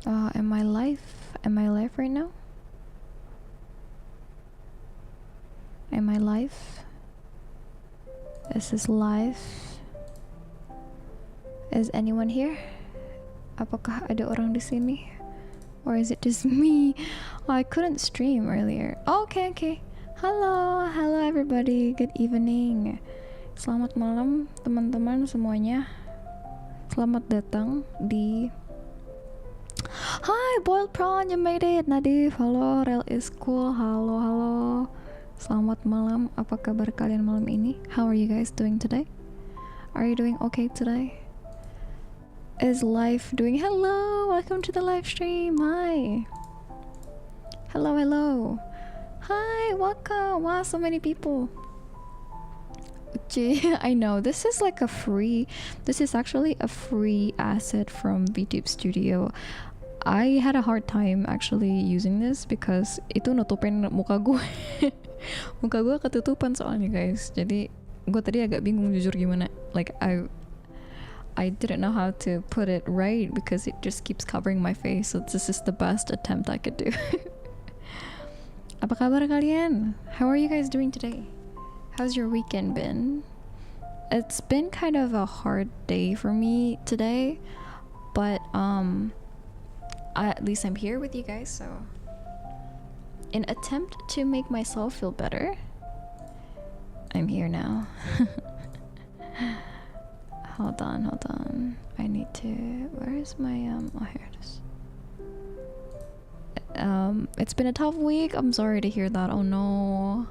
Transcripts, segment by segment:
Am I live? Am I live right now? Am I live? Is this live? Is anyone here? Apakah ada orang di sini? Or is it just me? Oh, I couldn't stream earlier. Oh, okay. Hello everybody. Good evening. Selamat malam teman-teman semuanya. Selamat datang di Hi Boiled Prawn, you made it. Nadif, halo. Rel is cool, halo. Selamat malam, apa kabar kalian malam ini? How are you guys doing today? Are you doing okay today? Is life doing? Hello, welcome to the live stream. Hi. Hello. Hi, welcome. Wow, so many people. I know this is like this is actually a free asset from VTube Studio. I had a hard time actually using this because itu nutupin muka gue. Muka gue ketutupan soalnya guys. Jadi gue tadi agak bingung jujur gimana. Like I didn't know how to put it right because it just keeps covering my face. So this is the best attempt I could do. Apa kabar kalian? How are you guys doing today? How's your weekend been? It's been kind of a hard day for me today, but at least I'm here with you guys, so in attempt to make myself feel better, I'm here now. Hold on. I need to. Where's my oh, here it is. It's been a tough week. I'm sorry to hear that. Oh no.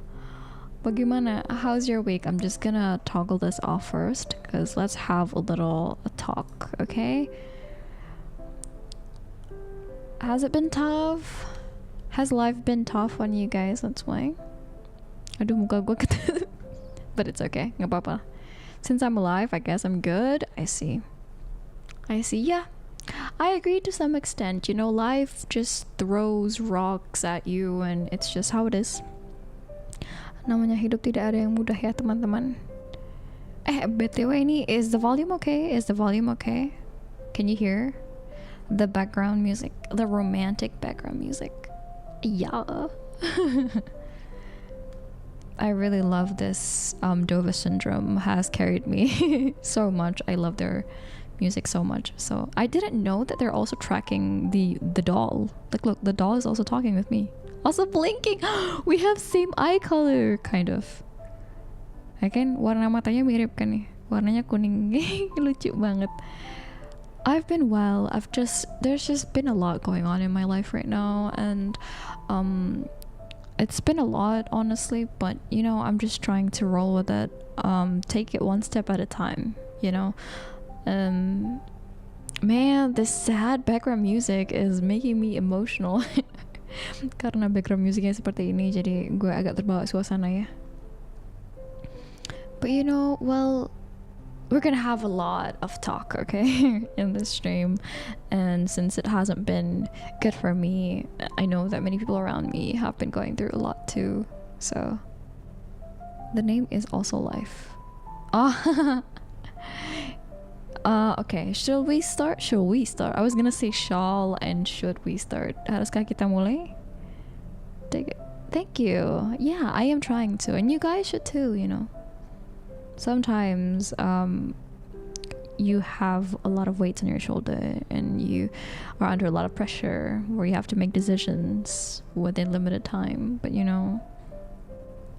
Bagaimana? How's your week? I'm just gonna toggle this off first because let's have a little talk, okay? Has it been tough? Has life been tough on you guys? That's why. Aduh, muka gue ketutup. But it's okay. Nggak apa-apa. Since I'm alive, I guess I'm good. I see. Yeah. I agree to some extent. You know, life just throws rocks at you and it's just how it is. Namanya hidup tidak ada yang mudah ya teman-teman. BTW ini, is the volume okay? Can you hear the background music? The romantic background music. Yeah. I really love this. Dova Syndrome has carried me so much. I love their music so much. So I didn't know that they're also tracking the doll. Like look, the doll is also talking with me. Also blinking. We have same eye color, kind of. Kan warna matanya mirip kan nih. Warnanya kuning. Lucu banget. I've been well. There's just been a lot going on in my life right now, and it's been a lot honestly, but you know, I'm just trying to roll with it. Take it one step at a time, you know. Man, this sad background music is making me emotional. Karena background musiknya seperti ini, jadi gue agak terbawa suasana ya. But you know, well, we're gonna have a lot of talk, okay, in this stream. And since it hasn't been good for me, I know that many people around me have been going through a lot too. So, the name is also life. Okay, should we start? I was gonna say shall and should we start? Haruskah kita mulai? Thank you. Yeah, I am trying to, and you guys should too, you know. Sometimes you have a lot of weights on your shoulder and you are under a lot of pressure where you have to make decisions within limited time, but you know,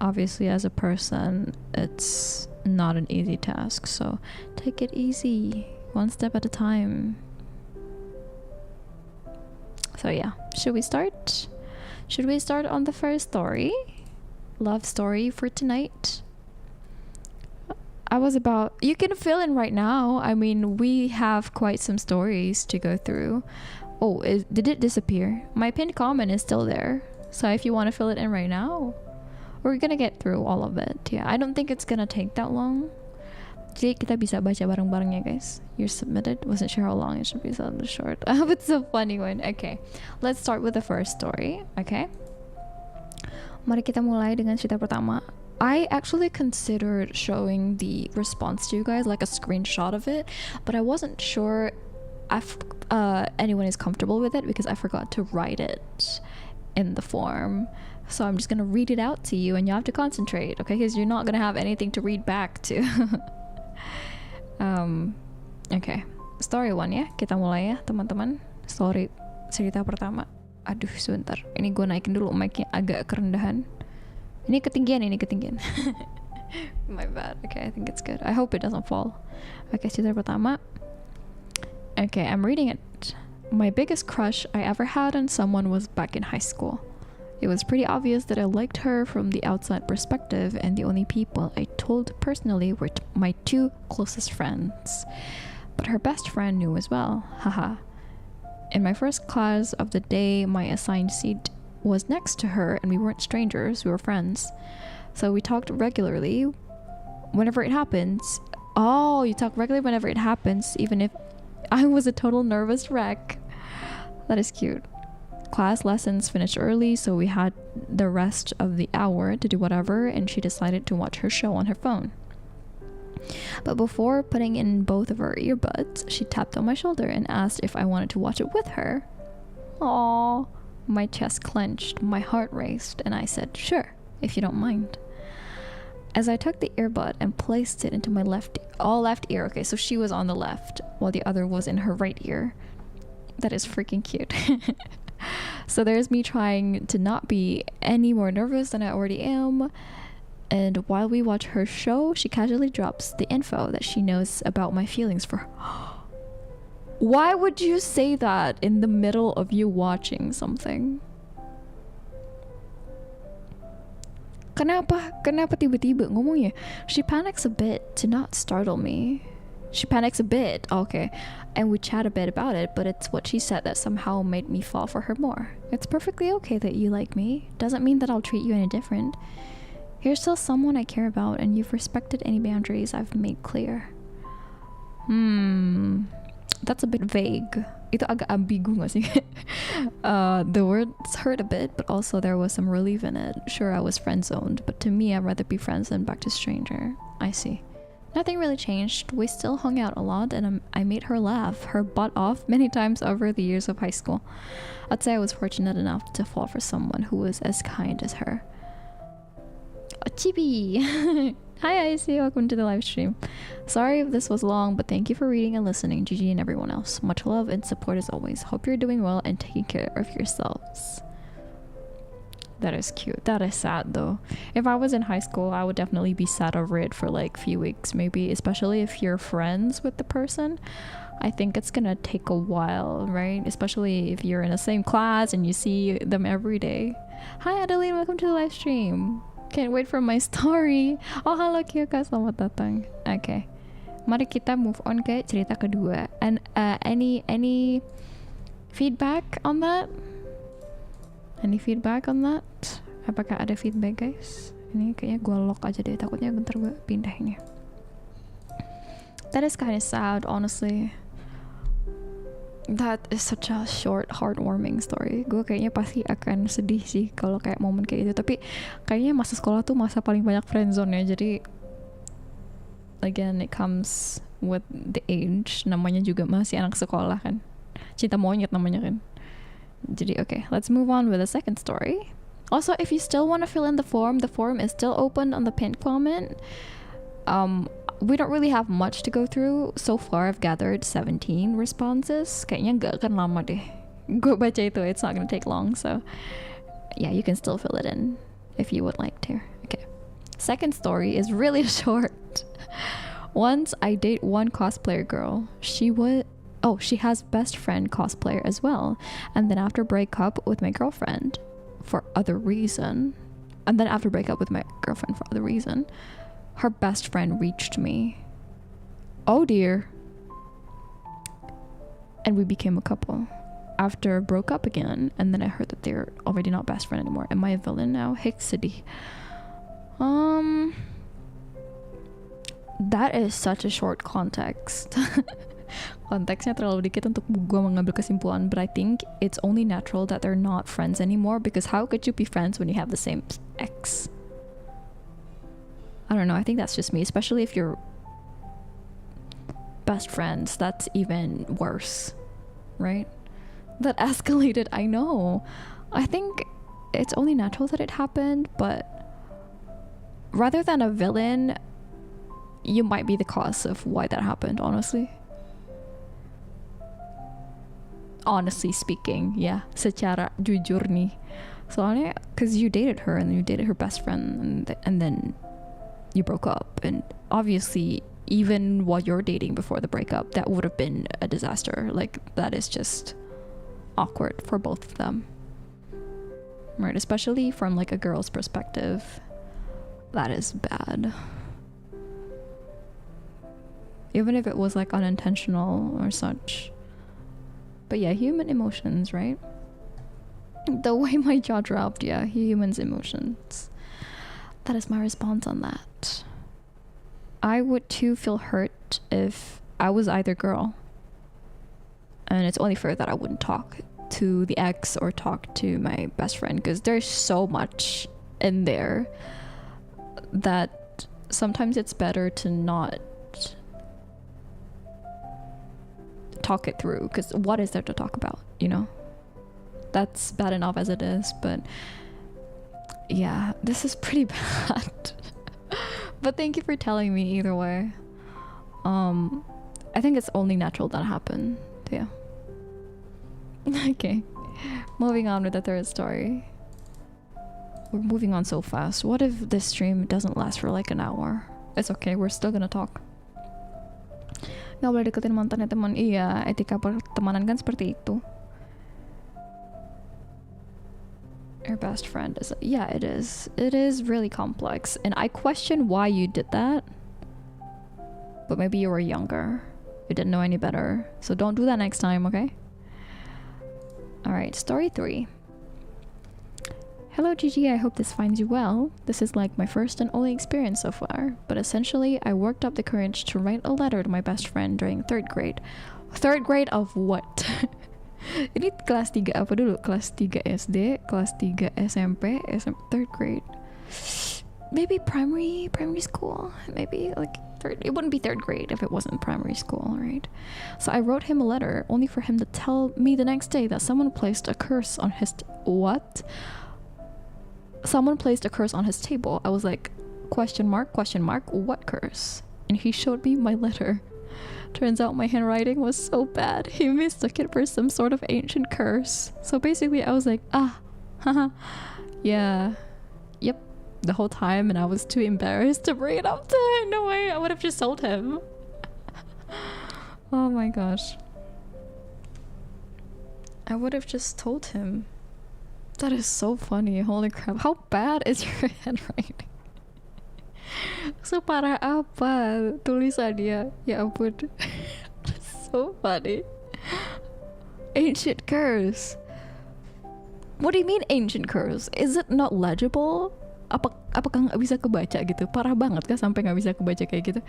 obviously as a person it's not an easy task, so take it easy, one step at a time. So yeah, should we start on the first story, love story for tonight? You can fill in right now. I mean, we have quite some stories to go through. Oh, did it disappear? My pinned comment is still there, so if you want to fill it in right now, we're gonna get through all of it. Yeah, I don't think it's gonna take that long. Jadi kita bisa baca bareng-bareng ya guys. You're submitted. Wasn't sure how long it should be, so short. It's a funny one. Okay, let's start with the first story. Okay, mari kita mulai dengan cerita pertama. I actually considered showing the response to you guys, like a screenshot of it, but I wasn't sure anyone is comfortable with it because I forgot to write it in the form. So I'm just gonna read it out to you and you have to concentrate, okay? Because you're not gonna have anything to read back to. Okay, story 1 ya. Kita mulai ya teman-teman. Story cerita pertama. Aduh sebentar, ini gue naikin dulu mic-nya agak kerendahan. Ini ketinggian. My bad. Okay, I think it's good. I hope it doesn't fall. Okay, cerita pertama. Okay, I'm reading it. My biggest crush I ever had on someone was back in high school. It was pretty obvious that I liked her from the outside perspective, and the only people I told personally were my 2 closest friends. But her best friend knew as well. Haha. In my first class of the day, my assigned seat was next to her, and we weren't strangers, we were friends. So we talked regularly whenever it happens. Oh, you talk regularly whenever it happens, even if I was a total nervous wreck. That is cute. Class lessons finished early, so we had the rest of the hour to do whatever, and she decided to watch her show on her phone. But before putting in both of her earbuds, she tapped on my shoulder and asked if I wanted to watch it with her. Aww. My chest clenched, my heart raced, and I said, sure, if you don't mind. As I took the earbud and placed it into my left ear, okay, so she was on the left while the other was in her right ear. That is freaking cute. So there's me trying to not be any more nervous than I already am. And while we watch her show, she casually drops the info that she knows about my feelings for her. Why would you say that in the middle of you watching something? Kenapa tiba-tiba ngomongnya? She panics a bit to not startle me. She panics a bit, okay, and we chat a bit about it, but it's what she said that somehow made me fall for her more. It's perfectly okay that you like me. Doesn't mean that I'll treat you any different. You're still someone I care about, and you've respected any boundaries I've made clear. That's a bit vague. Itu agak ambigu gak sih? The words hurt a bit, but also there was some relief in it. Sure, I was friend-zoned, but to me, I'd rather be friends than back to stranger. I see. Nothing really changed. We still hung out a lot, and I made her laugh her butt off many times over the years of high school. I'd say I was fortunate enough to fall for someone who was as kind as her. Chibi! Hi Icy, welcome to the live stream. Sorry if this was long, but thank you for reading and listening, Gigi and everyone else. Much love and support as always. Hope you're doing well and taking care of yourselves. That is cute. That is sad though. If I was in high school, I would definitely be sad over it for like a few weeks maybe, especially if you're friends with the person. I think it's gonna take a while, right? Especially if you're in the same class and you see them every day. Hi Adeline, welcome to the live stream. Can't wait for my story. Oh halo Kyoka, selamat datang. Okay, mari kita move on ke cerita kedua. And any feedback on that? Any feedback on that? Apakah ada feedback guys? Ini kayaknya gue lock aja deh, takutnya bentar gue pindah ini. That is kind of sad, honestly. That is such a short, heartwarming story. Gue kayaknya pasti akan sedih sih kalau kayak momen kayak itu. Tapi kayaknya masa sekolah tuh masa paling banyak friendzone ya. Jadi again, it comes with the age. Namanya juga masih anak sekolah kan. Cinta monyet namanya kan. Jadi okay, let's move on with the second story. Also, if you still want to fill in the form is still open on the pinned comment. We don't really have much to go through. So far, I've gathered 17 responses. Kayaknya gak akan lama deh. Gue baca itu, it's not gonna take long. So, yeah, you can still fill it in if you would like to. Okay. Second story is really short. Once I date one cosplayer girl. She has best friend cosplayer as well. And then after breakup with my girlfriend for other reason, her best friend reached me. Oh dear. And we became a couple. After broke up again, and then I heard that they're already not best friend anymore. Am I a villain now? Hixity. That is such a short context. Konteksnya terlalu dikit untuk gue mengambil kesimpulan, but I think it's only natural that they're not friends anymore, because how could you be friends when you have the same ex? I don't know, I think that's just me, especially if you're best friends, that's even worse. right? That escalated, I know. I think it's only natural that it happened, but rather than a villain, you might be the cause of why that happened, honestly. Honestly speaking, yeah. Secara jujur nih. Soalnya, because you dated her and you dated her best friend and then you broke up. And obviously, even while you're dating before the breakup, that would have been a disaster. Like, that is just awkward for both of them. Right? Especially from like a girl's perspective. That is bad. Even if it was like unintentional or such. But yeah, human emotions, right? The way my jaw dropped, yeah, humans' emotions. That is my response on that. I would too feel hurt if I was either girl. And it's only fair that I wouldn't talk to the ex or talk to my best friend, because there's so much in there that sometimes it's better to not talk it through, because what is there to talk about, you know? That's bad enough as it is, but yeah, this is pretty bad. But thank you for telling me either way. I think it's only natural that happened. Yeah. Okay. Moving on with the third story. We're moving on so fast. What if this stream doesn't last for like an hour? It's okay, we're still gonna talk. Nggak boleh deketin mantannya teman. Iya, etika pertemanan kan seperti itu. Your best friend is... Yeah, it is. It is really complex. And I question why you did that. But maybe you were younger. You didn't know any better. So don't do that next time, okay? Alright, story 3. Hello Gigi, I hope this finds you well. This is like my first and only experience so far. But essentially, I worked up the courage to write a letter to my best friend during 3rd grade. 3rd grade of what? Ini kelas 3 apa dulu? Kelas 3 SD, kelas 3 SMP, 3rd grade. Maybe primary school? Maybe like it wouldn't be 3rd grade if it wasn't primary school, right? So I wrote him a letter only for him to tell me the next day that someone placed a curse on his... What? Someone placed a curse on his table. I was like, question mark, what curse? And he showed me my letter. Turns out my handwriting was so bad, he mistook it for some sort of ancient curse. So basically I was like, haha, yeah, yep, the whole time, and I was too embarrassed to bring it up to him. No way, I would have just told him. Oh my gosh. I would have just told him. That is so funny, holy crap. How bad is your handwriting? Separah apa tulisannya? Ya ampun. So funny. Ancient curse. What do you mean ancient curse? Is it not legible? Apakah nggak bisa kebaca gitu? Parah banget kah sampai nggak bisa kebaca kayak gitu?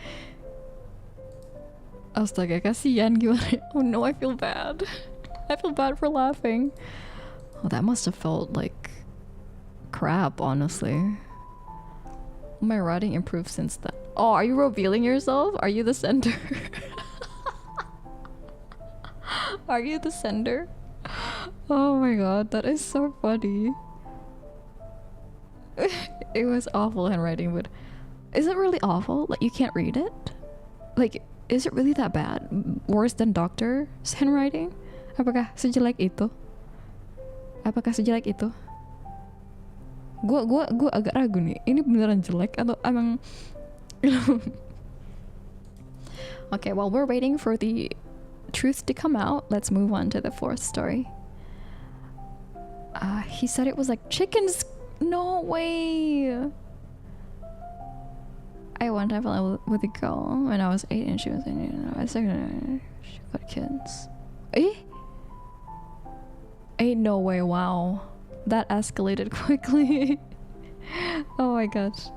Astaga, kasihan gimana? Oh no, I feel bad. I feel bad for laughing. Oh, that must have felt like crap, honestly. My writing improved since then. Oh, are you revealing yourself? Are you the sender? Are you the sender? Oh my god, that is so funny. It was awful handwriting, but is it really awful? Like, you can't read it? Like, is it really that bad? Worse than doctor's handwriting? Apakah sejelek itu? Apakah sejelek itu? Gua agak ragu nih. Ini beneran jelek atau emang? Okay, while we're waiting for the truth to come out, let's move on to the 4th story. He said it was like chickens. No way. I one time fell with a girl when I was 8 and she was she got kids. Ain't no way, wow. That escalated quickly. Oh my gosh.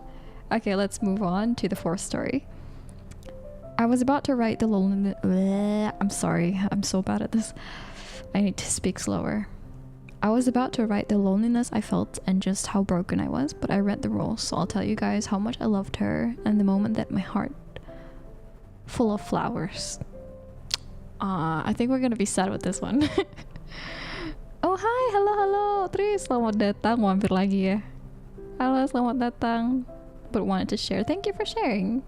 Okay, let's move on to the 4th story. I was about to write the loneliness... I'm sorry, I'm so bad at this. I need to speak slower. I was about to write the loneliness I felt and just how broken I was, but I read the rules, so I'll tell you guys how much I loved her and the moment that my heart full of flowers. I think we're gonna be sad with this one. Oh hi, halo Tri, selamat datang, mampir lagi ya. Halo, selamat datang. But wanted to share. Thank you for sharing.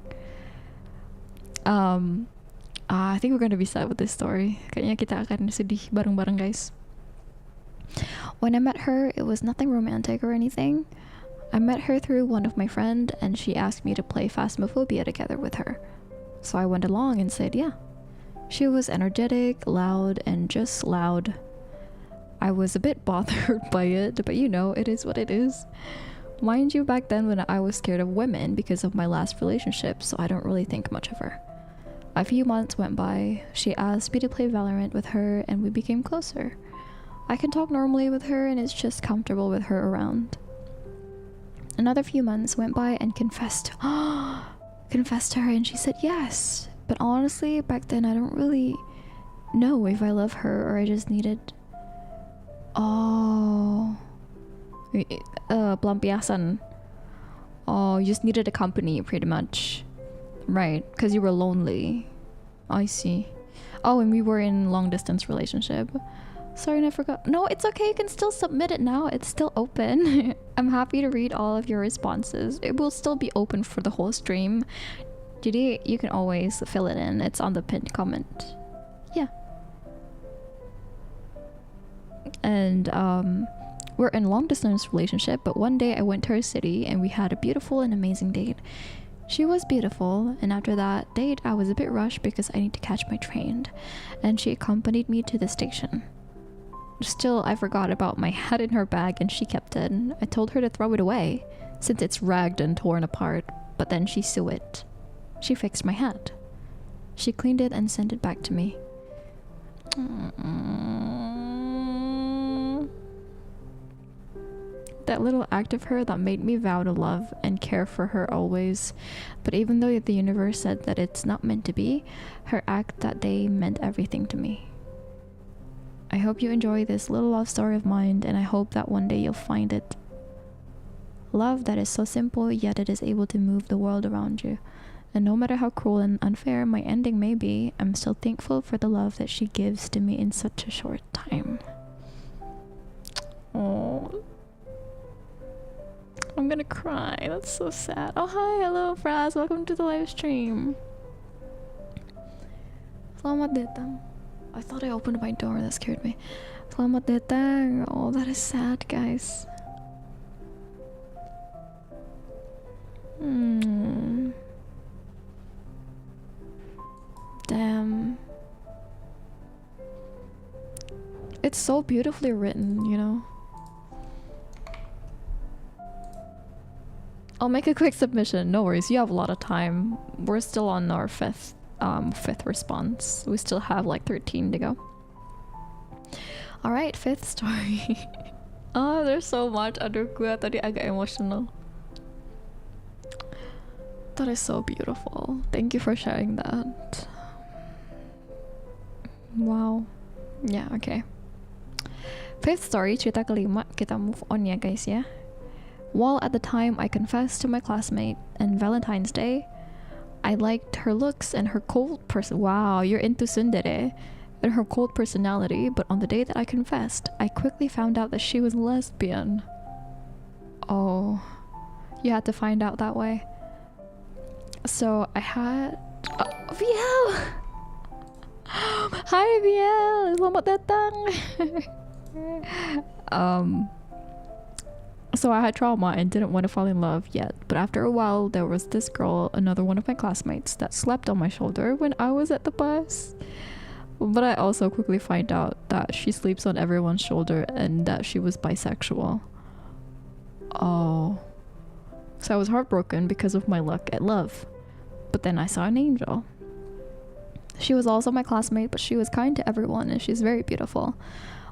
I think we're gonna be sad with this story. Kayaknya kita akan sedih bareng-bareng guys. When I met her, it was nothing romantic or anything. I met her through one of my friend and she asked me to play Phasmophobia together with her. So I went along and said yeah. She was energetic, loud, and just loud. I was a bit bothered by it, but you know, it is what it is. Mind you, back then when I was scared of women because of my last relationship, so I don't really think much of her. A few months went by, she asked me to play Valorant with her and we became closer. I can talk normally with her and it's just comfortable with her around. Another few months went by and confessed to her and she said yes. But honestly, back then I don't really know if I love her or I just needed... pelampiasan. Oh, you just needed a company pretty much. Right, because you were lonely. I see. Oh, and we were in long distance relationship. Sorry, I forgot. No, it's okay. You can still submit it now. It's still open. I'm happy to read all of your responses. It will still be open for the whole stream. Jadi, you can always fill it in. It's on the pinned comment. Yeah. And we're in long distance relationship, but one day I went to her city and we had a beautiful and amazing date. She was beautiful, and after that date I was a bit rushed because I need to catch my train, and she accompanied me to the station. Still, I forgot about my hat in her bag and she kept it. I told her to throw it away since it's ragged and torn apart, but then she sewed it. She fixed my hat. She cleaned it and sent it back to me. That little act of her that made me vow to love and care for her always. But even though the universe said that it's not meant to be, her act that day meant everything to me. I hope you enjoy this little love story of mine, and I hope that one day you'll find it. Love that is so simple, yet it is able to move the world around you. And no matter how cruel and unfair my ending may be, I'm still thankful for the love that she gives to me in such a short time. Oh, I'm gonna cry. That's so sad. Oh hi, hello Fraz. Welcome to the live stream. Selamat datang. I thought I opened my door. That scared me. Selamat datang. Oh, that is sad, guys. Damn. It's so beautifully written, you know. I'll make a quick submission. No worries, you have a lot of time. We're still on our fifth response. We still have like 13 to go. Alright, fifth story. Oh, there's so much. Aduh, gue tadi agak emotional. That is so beautiful. Thank you for sharing that. Wow. Yeah, okay. Fifth story, cerita kelima. Kita move on ya guys ya. While at the time I confessed to my classmate and Valentine's Day, I liked her looks and her cold wow, you're into tsundere, and her cold personality, but on the day that I confessed, I quickly found out that she was lesbian. Oh, you had to find out that way. So I had... VL! Hi VL! Selamat datang! So I had trauma and didn't want to fall in love yet, but after a while there was this girl, another one of my classmates, that slept on my shoulder when I was at the bus. But I also quickly find out that she sleeps on everyone's shoulder and that she was bisexual. Oh. So I was heartbroken because of my luck at love. But then I saw an angel. She was also my classmate, but she was kind to everyone and she's very beautiful.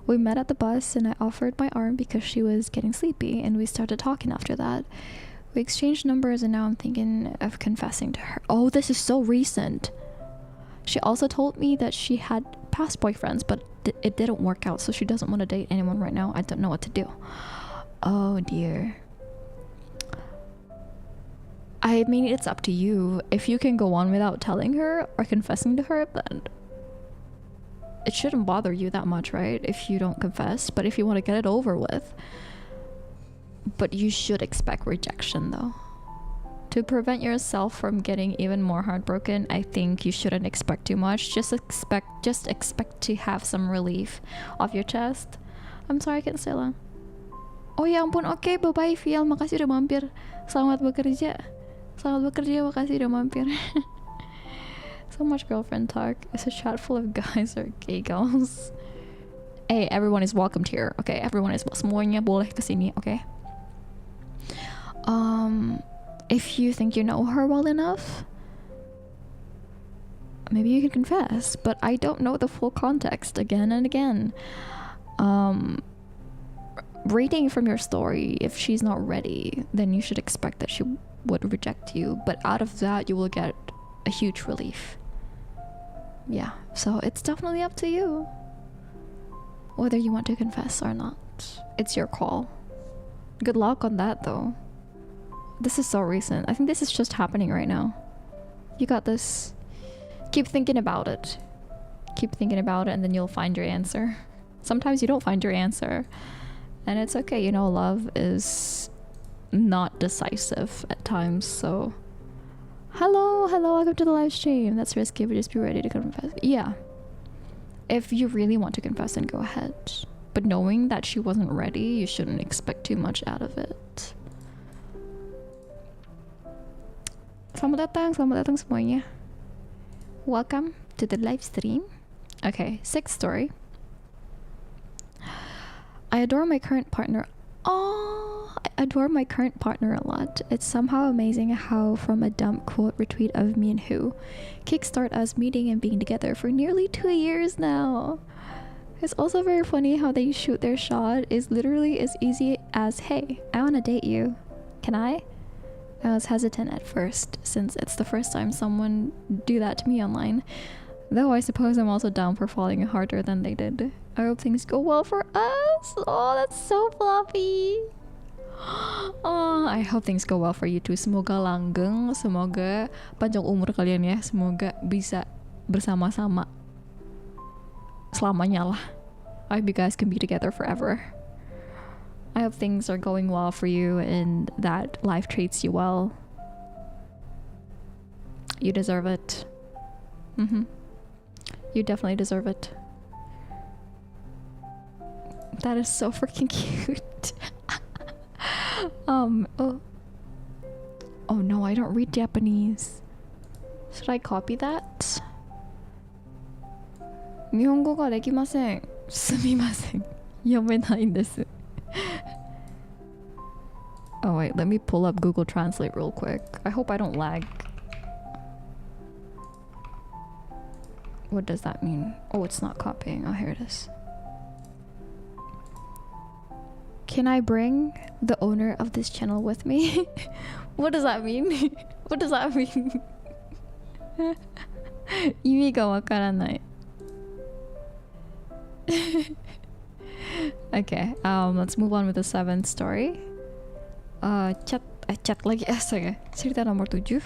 We met at the bus and I offered my arm because she was getting sleepy, and we started talking after that. We exchanged numbers and now I'm thinking of confessing to her. Oh, this is so recent. She also told me that she had past boyfriends, but it didn't work out, so she doesn't want to date anyone right now. I don't know what to do. Oh dear. I mean, it's up to you. If you can go on without telling her or confessing to her, then it shouldn't bother you that much, right? If you don't confess, but if you want to get it over with. But you should expect rejection though. To prevent yourself from getting even more heartbroken, I think you shouldn't expect too much. Just expect to have some relief off your chest. I'm sorry, I can't say lang. Oh ya ampun, oke, bye-bye Vial, makasih udah mampir. Selamat bekerja. Selamat bekerja, makasih udah mampir. So much girlfriend talk. It's a chat full of guys or gay girls. Hey, everyone is welcomed here. Okay, everyone is, semuanya boleh kesini, okay? If you think you know her well enough, maybe you can confess, but I don't know the full context again and again. Reading from your story, if she's not ready, then you should expect that she would reject you, but out of that you will get a huge relief. Yeah, so it's definitely up to you whether you want to confess or not. It's your call. Good luck on that though. This is so recent. I think this is just happening right now. You got this. Keep thinking about it. Keep thinking about it and then you'll find your answer. Sometimes you don't find your answer. And it's okay, you know, love is not decisive at times, so... Hello, welcome to the live stream. That's risky, but just be ready to confess. Yeah. If you really want to confess, then go ahead. But knowing that she wasn't ready, you shouldn't expect too much out of it. Selamat datang semuanya. Welcome to the live stream. Okay, 6th story. I adore my current partner. Oh, I adore my current partner a lot. It's somehow amazing how from a dumb quote retweet of me and who kickstart us meeting and being together for nearly 2 years now. It's also very funny how they shoot their shot is literally as easy as, hey, I wanna date you. Can I? I was hesitant at first, since it's the first time someone do that to me online. Though I suppose I'm also down for falling harder than they did. I hope things go well for us. Oh, that's so fluffy. Oh, I hope things go well for you too. Semoga langgeng, semoga panjang umur kalian ya. Semoga bisa bersama-sama selamanya lah. I hope you guys can be together forever. I hope things are going well for you and that life treats you well. You deserve it. You definitely deserve it. That is so freaking cute. Oh no, I don't read Japanese. Should I copy that? 日本語ができません。すみません。読めないんです。Oh wait, let me pull up Google Translate real quick. I hope I don't lag. What does that mean? Oh, it's not copying. Oh, here it is. Can I bring the owner of this channel with me? What does that mean? What does that mean? 意味がわからない。Okay, let's move on with the 7th story. Chat lagi. Astaga. Cerita nomor 7.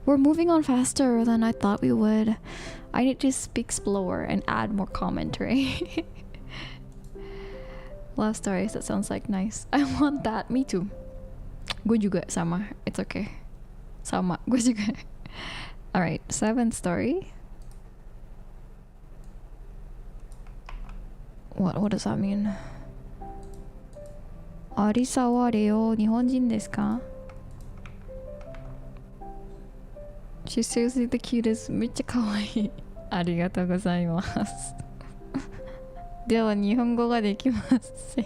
We're moving on faster than I thought we would. I need to speak slower and add more commentary. Love stories, that sounds like nice. I want that. Me too. Gue juga sama. It's okay. Sama. Gue juga. Alright, 7th story. What does that mean? Arisa wa Reo Nihonjin desu ka? She's seriously the cutest. めっちゃ可愛い。ありがとうございます。では日本語ができません。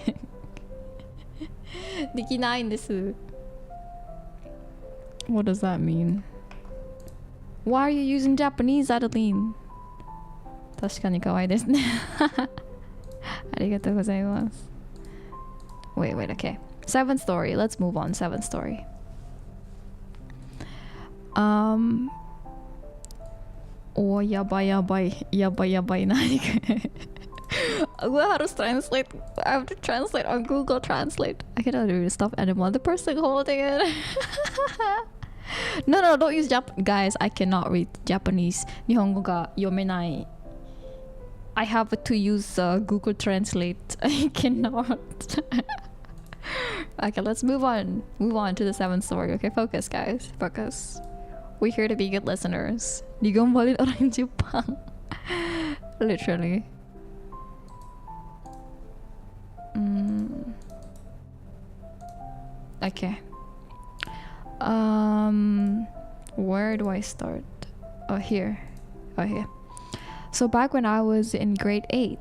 できないんです。What does that mean? Why are you using Japanese, Adeline? 確かに可愛いですね。ありがとうございます。Wait, okay. 7th story. Let's move on. 7th story. Oh, yabai. Naik. Gue harus translate. I have to translate on Google Translate. I cannot do stuff anymore. The person holding it. No, don't use Guys, I cannot read Japanese. 日本語が読めない。I have to use Google Translate. I cannot. Okay, let's move on. Move on to the seventh story. Okay, focus, guys. Focus. We're here to be good listeners. Digombolin orang Jepang. Literally. Okay. Where do I start? Oh, here. Oh, here. So back when I was in grade 8,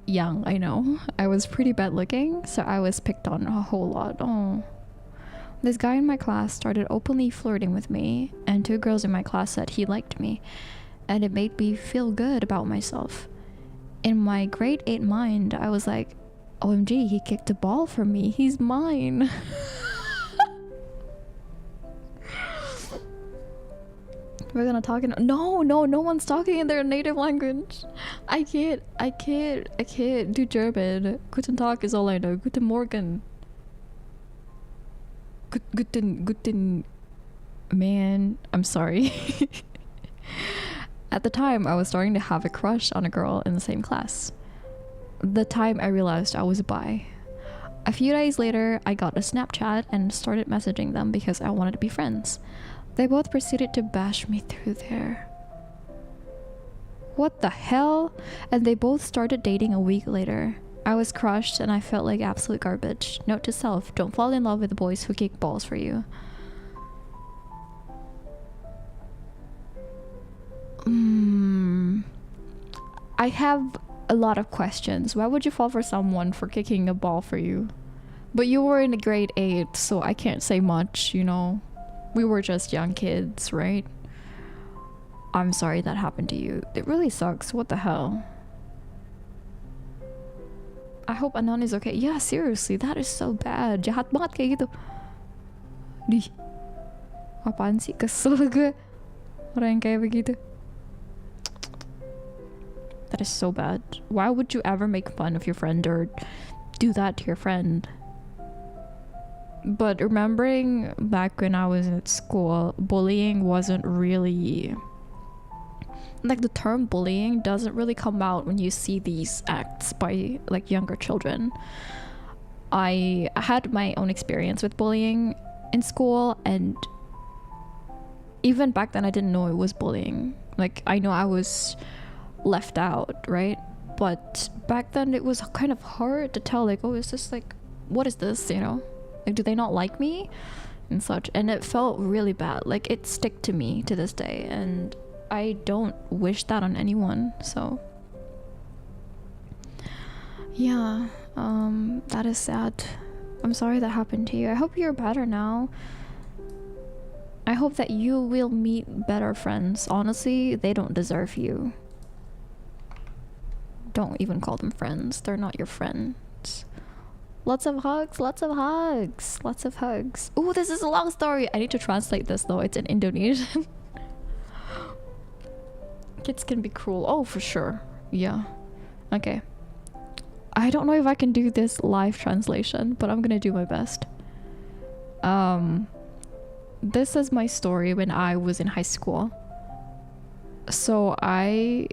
young, I know, I was pretty bad looking, so I was picked on a whole lot. Oh. This guy in my class started openly flirting with me, and 2 girls in my class said he liked me, and it made me feel good about myself. In my grade 8 mind, I was like, OMG, he kicked a ball from me, he's mine. We're gonna talk in no one's talking in their native language. I can't do German. Guten Tag is all I know. Guten Morgen. Guten man, I'm sorry. At the time I was starting to have a crush on a girl in the same class. The time I realized I was bi. A few days later I got a Snapchat and started messaging them because I wanted to be friends. They both proceeded to bash me through there. What the hell? And they both started dating a week later. I was crushed and I felt like absolute garbage. Note to self, don't fall in love with the boys who kick balls for you. I have a lot of questions. Why would you fall for someone for kicking a ball for you? But you were in grade 8, so I can't say much, you know. We were just young kids, right? I'm sorry that happened to you. It really sucks. What the hell? I hope Anon is okay. Yeah, seriously, that is so bad. Jahat banget kayak gitu. Di. Apaan sih? Kesel gue. Orang yang kayak begitu. That is so bad. Why would you ever make fun of your friend or do that to your friend? But remembering back when I was at school, bullying wasn't really... Like, the term bullying doesn't really come out when you see these acts by, like, younger children. I had my own experience with bullying in school, and even back then I didn't know it was bullying. Like, I know I was left out, right? But back then it was kind of hard to tell, like, oh, is this, like, what is this, you know? Like, do they not like me and such? And it felt really bad. Like, it stick to me to this day, and I don't wish that on anyone. So yeah, that is sad. I'm sorry that happened to you. I hope you're better now. I hope that you will meet better friends. Honestly, they don't deserve you. Don't even call them friends. They're not your friends. Lots of hugs, lots of hugs, lots of hugs. Oh, this is a long story. I need to translate this though. It's in Indonesian. Kids can be cruel. Oh, for sure. Yeah. Okay. I don't know if I can do this live translation, but I'm gonna do my best. This is my story when I was in high school. So I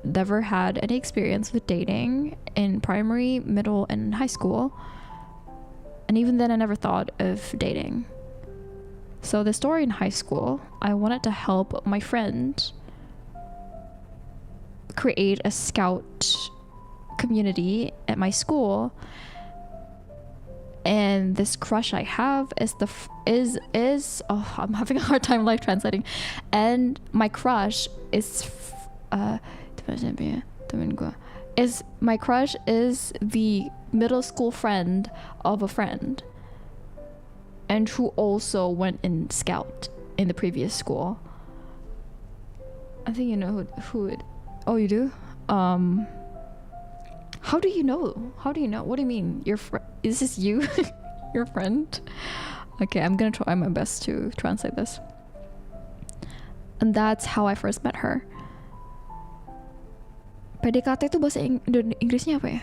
never had any experience with dating in primary, middle, and high school. And even then I never thought of dating. So the story in high school, I wanted to help my friend create a scout community at my school. And this crush I have is oh, I'm having a hard time live translating. And my crush is my crush is the middle school friend of a friend, and who also went in scout in the previous school. I think you know who it. Oh, you do? How do you know? How do you know? What do you mean? Is this you? Your friend? Okay, I'm gonna try my best to translate this. And that's how I first met her. PDKT itu bahasa Inggrisnya apa ya?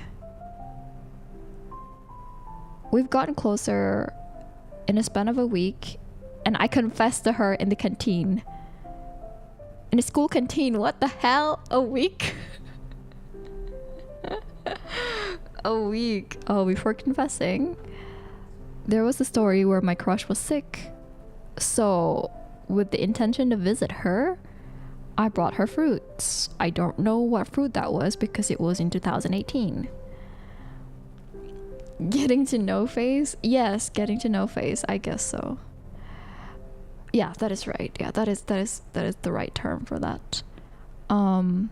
We've gotten closer in a span of a week, and I confessed to her in the canteen. In the school canteen. What the hell? A week? a week. Oh, before confessing, there was a story where my crush was sick. So, with the intention to visit her, I brought her fruits. I don't know what fruit that was because it was in 2018. Getting to know phase? Yes, getting to know phase. I guess so. Yeah, that is right. Yeah, that is the right term for that. And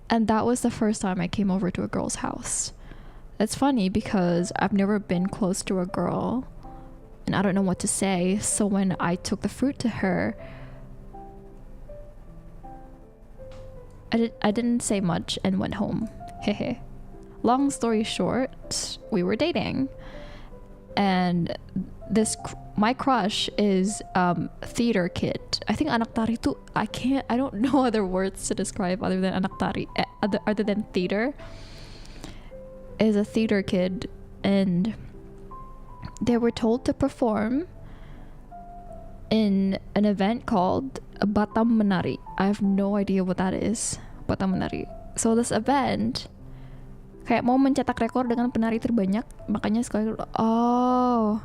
that was the first time I came over to a girl's house. It's funny because I've never been close to a girl and I don't know what to say. So when I took the fruit to her, I didn't say much and went home. Hehe. Long story short, we were dating. And my crush is theater kid. I think anak tari tu, I don't know other words to describe other than anak tari, other than theater. Is a theater kid, and they were told to perform in an event called Batam Menari. I have no idea what that is. Batam Menari. So this event kayak mau mencetak rekor dengan penari terbanyak, makanya sekali. Oh,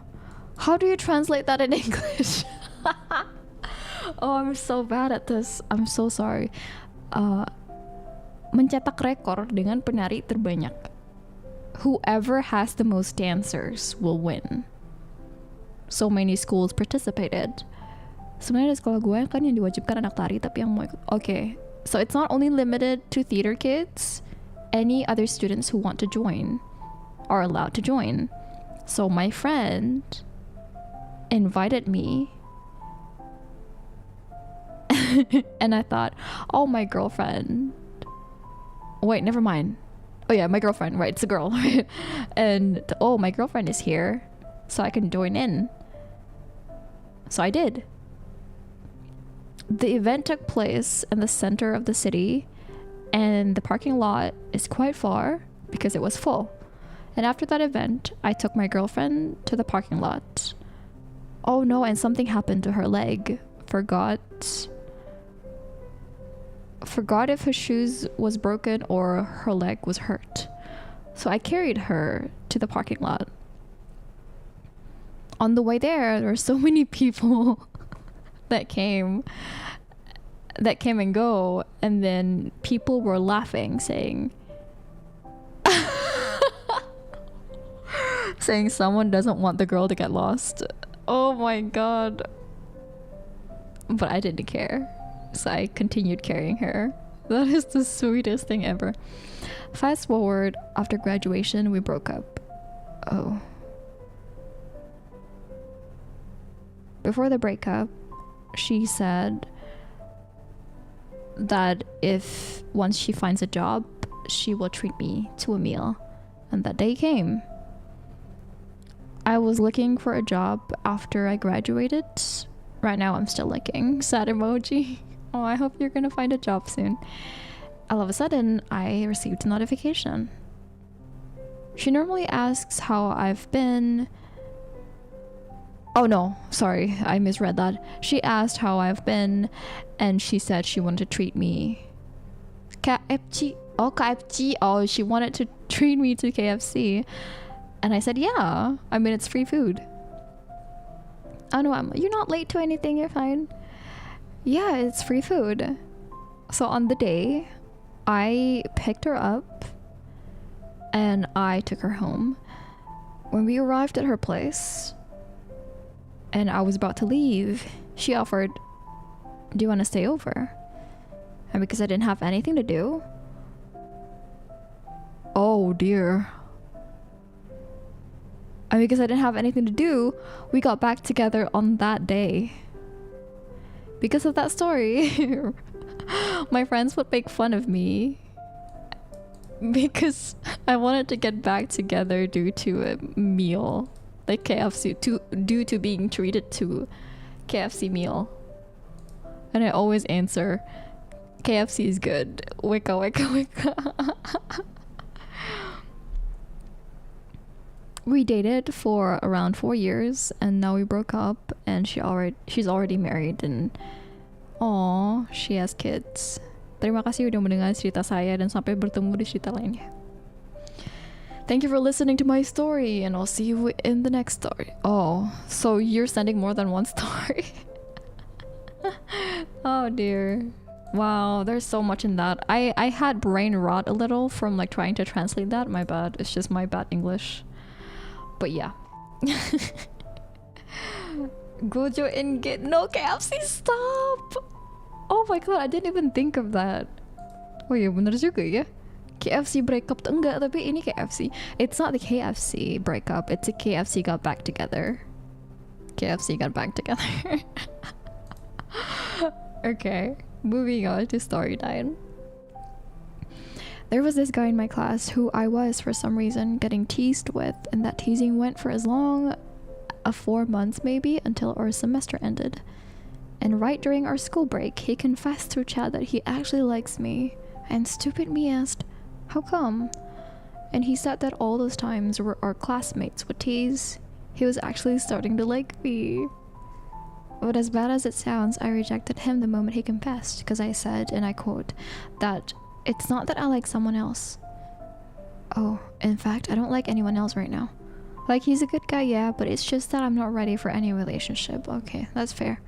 how do you translate that in English? Oh, I'm so bad at this. I'm so sorry. Mencetak rekor dengan penari terbanyak. Whoever has the most dancers will win. So many schools participated. Sebenarnya di sekolah gue kan yang diwajibkan anak tari, tapi yang mau ikut. Okay, so it's not only limited to theater kids. Any other students who want to join are allowed to join. So my friend invited me and I thought, oh, my girlfriend. Wait, never mind. Oh yeah, my girlfriend, right, it's a girl. And oh, my girlfriend is here, so I can join in. So I did. The event took place in the center of the city, and the parking lot is quite far because it was full. And after that event, I took my girlfriend to the parking lot. Oh no, and something happened to her leg. Forgot if her shoes was broken or her leg was hurt. So I carried her to the parking lot. On the way there were so many people that came and go, and then people were laughing, saying saying someone doesn't want the girl to get lost. Oh my god. But I didn't care. So I continued carrying her. That is the sweetest thing ever. Fast forward, after graduation, we broke up. Oh. Before the breakup, she said that if once she finds a job, she will treat me to a meal. And that day came. I was looking for a job after I graduated. Right now I'm still looking. Sad emoji. Oh, I hope you're gonna find a job soon. All of a sudden, I received a notification. She normally asks how I've been. Oh no, sorry, I misread that. She asked how I've been, and she said she wanted to treat me. KFC. Oh, KFC. Oh, she wanted to treat me to KFC. And I said, yeah. I mean, it's free food. Oh no, you're not late to anything, you're fine. Yeah, it's free food. So on the day, I picked her up and I took her home. When we arrived at her place and I was about to leave, she offered, do you want to stay over? And because I didn't have anything to do, oh dear. And because I didn't have anything to do, we got back together on that day. Because of that story, my friends would make fun of me because I wanted to get back together due to a meal, like KFC, due to being treated to KFC meal. And I always answer, KFC is good. Wicca, wicca, wicca. We dated for around 4 years and now we broke up, and she's already married and she has kids. Terima kasih udah mendengar cerita saya dan sampai bertemu di cerita lainnya. Thank you for listening to my story, and I'll see you in the next story. Oh, so you're sending more than one story? Oh dear. Wow, there's so much in that. I had brain rot a little from like trying to translate that. My bad. It's just my bad English. But yeah. Gojo and get no KFC, stop! Oh my god, I didn't even think of that. Oh iya bener juga ya. KFC breakup tuh enggak, tapi ini KFC. It's not the KFC breakup, it's a KFC got back together. KFC got back together. Okay, moving on to story time. There was this guy in my class who I was, for some reason, getting teased with, and that teasing went for as long as 4 months maybe, until our semester ended. And right during our school break, he confessed through chat that he actually likes me, and stupid me asked, how come? And he said that all those times where our classmates would tease, he was actually starting to like me. But as bad as it sounds, I rejected him the moment he confessed, because I said, and I quote, that it's not that I like someone else. Oh, in fact, I don't like anyone else right now. Like, he's a good guy, yeah, but it's just that I'm not ready for any relationship. Okay, that's fair.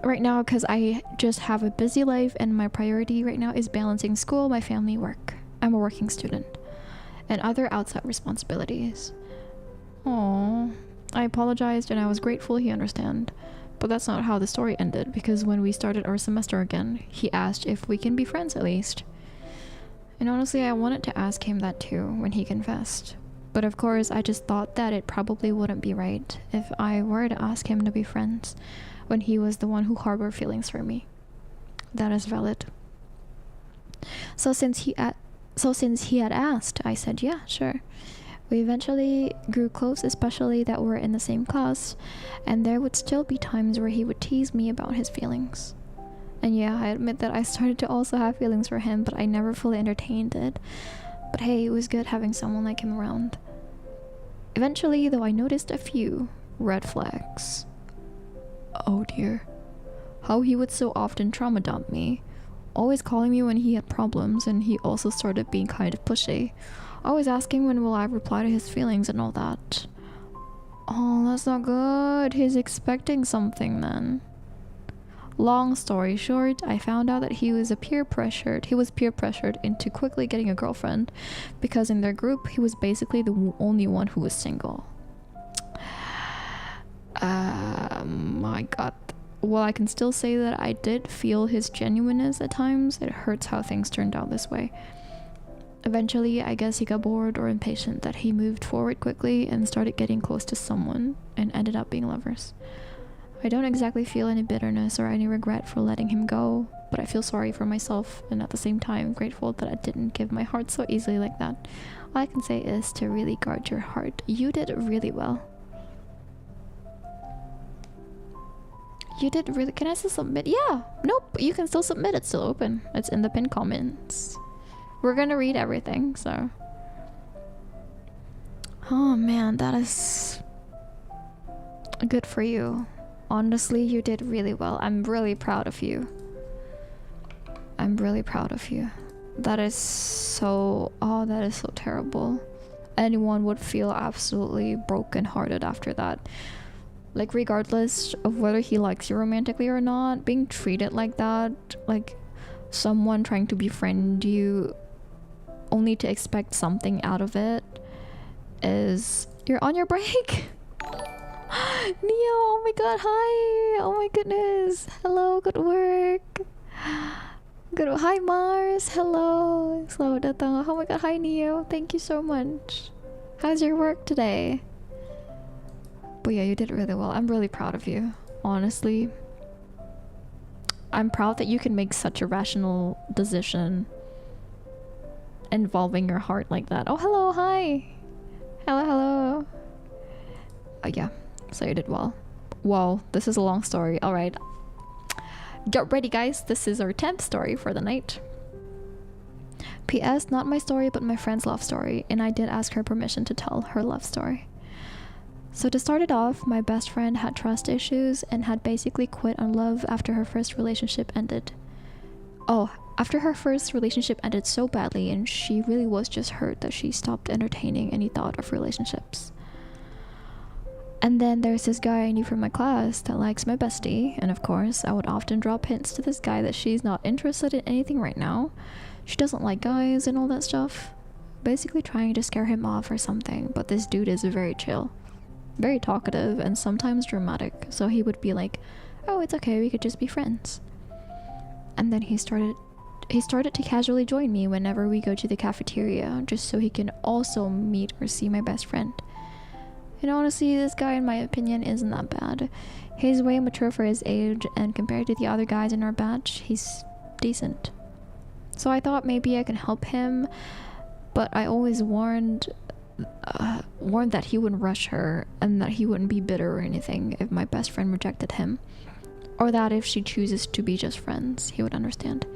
Right now, because I just have a busy life, and my priority right now is balancing school, my family, work. I'm a working student. And other outside responsibilities. Aww. I apologized, and I was grateful he understood. But that's not how the story ended, because when we started our semester again, he asked if we can be friends at least. And honestly, I wanted to ask him that too when he confessed. But of course, I just thought that it probably wouldn't be right if I were to ask him to be friends when he was the one who harbored feelings for me. That is valid. So since he had asked, I said yeah, sure. We eventually grew close, especially that we're in the same class, and there would still be times where he would tease me about his feelings. And yeah, I admit that I started to also have feelings for him, but I never fully entertained it. But hey, it was good having someone like him around. Eventually, though, I noticed a few red flags. Oh dear. How he would so often trauma dump me, always calling me when he had problems, and he also started being kind of pushy. Always asking when will I reply to his feelings and all that. Oh, that's not good. He's expecting something then. Long story short, I found out that he was peer pressured into quickly getting a girlfriend, because in their group he was basically the only one who was single. My god. While I can still say that I did feel his genuineness at times, it hurts how things turned out this way. Eventually, I guess he got bored or impatient that he moved forward quickly and started getting close to someone and ended up being lovers. I don't exactly feel any bitterness or any regret for letting him go, but I feel sorry for myself, and at the same time grateful that I didn't give my heart so easily like that. All I can say is to really guard your heart. You did really well. You did really... Can I still submit? Yeah! Nope, you can still submit. It's still open. It's in the pinned comments. We're gonna read everything, so... Oh man, that is... good for you. Honestly, you did really well. I'm really proud of you. I'm really proud of you. That is so... oh, that is so terrible. Anyone would feel absolutely brokenhearted after that. Like, regardless of whether he likes you romantically or not, being treated like that, like someone trying to befriend you only to expect something out of it, is... You're on your break? Neo, oh my god, hi! Oh my goodness! Hello, good work! Good, hi Mars, hello! Selamat datang. Oh my god, hi Neo, thank you so much. How's your work today? But yeah, you did really well. I'm really proud of you, honestly. I'm proud that you can make such a rational decision involving your heart like that. Oh, hello, hi! Hello, hello! Yeah, so you did well. Whoa, this is a long story. Alright. Get ready, guys. This is our 10th story for the night. P.S. Not my story, but my friend's love story, and I did ask her permission to tell her love story. So to start it off, my best friend had trust issues and had basically quit on love after her first relationship ended. Oh, after her first relationship ended so badly and she really was just hurt that she stopped entertaining any thought of relationships. And then there's this guy I knew from my class that likes my bestie, and of course I would often drop hints to this guy that she's not interested in anything right now. She doesn't like guys and all that stuff. Basically trying to scare him off or something, but this dude is very chill. Very talkative and sometimes dramatic, so he would be like, oh, it's okay, we could just be friends. And then he started to casually join me whenever we go to the cafeteria, just so he can also meet or see my best friend. And honestly, this guy, in my opinion, isn't that bad. He's way mature for his age, and compared to the other guys in our batch, he's decent. So I thought maybe I can help him, but I always warned that he wouldn't rush her and that he wouldn't be bitter or anything if my best friend rejected him, or that if she chooses to be just friends, he would understand.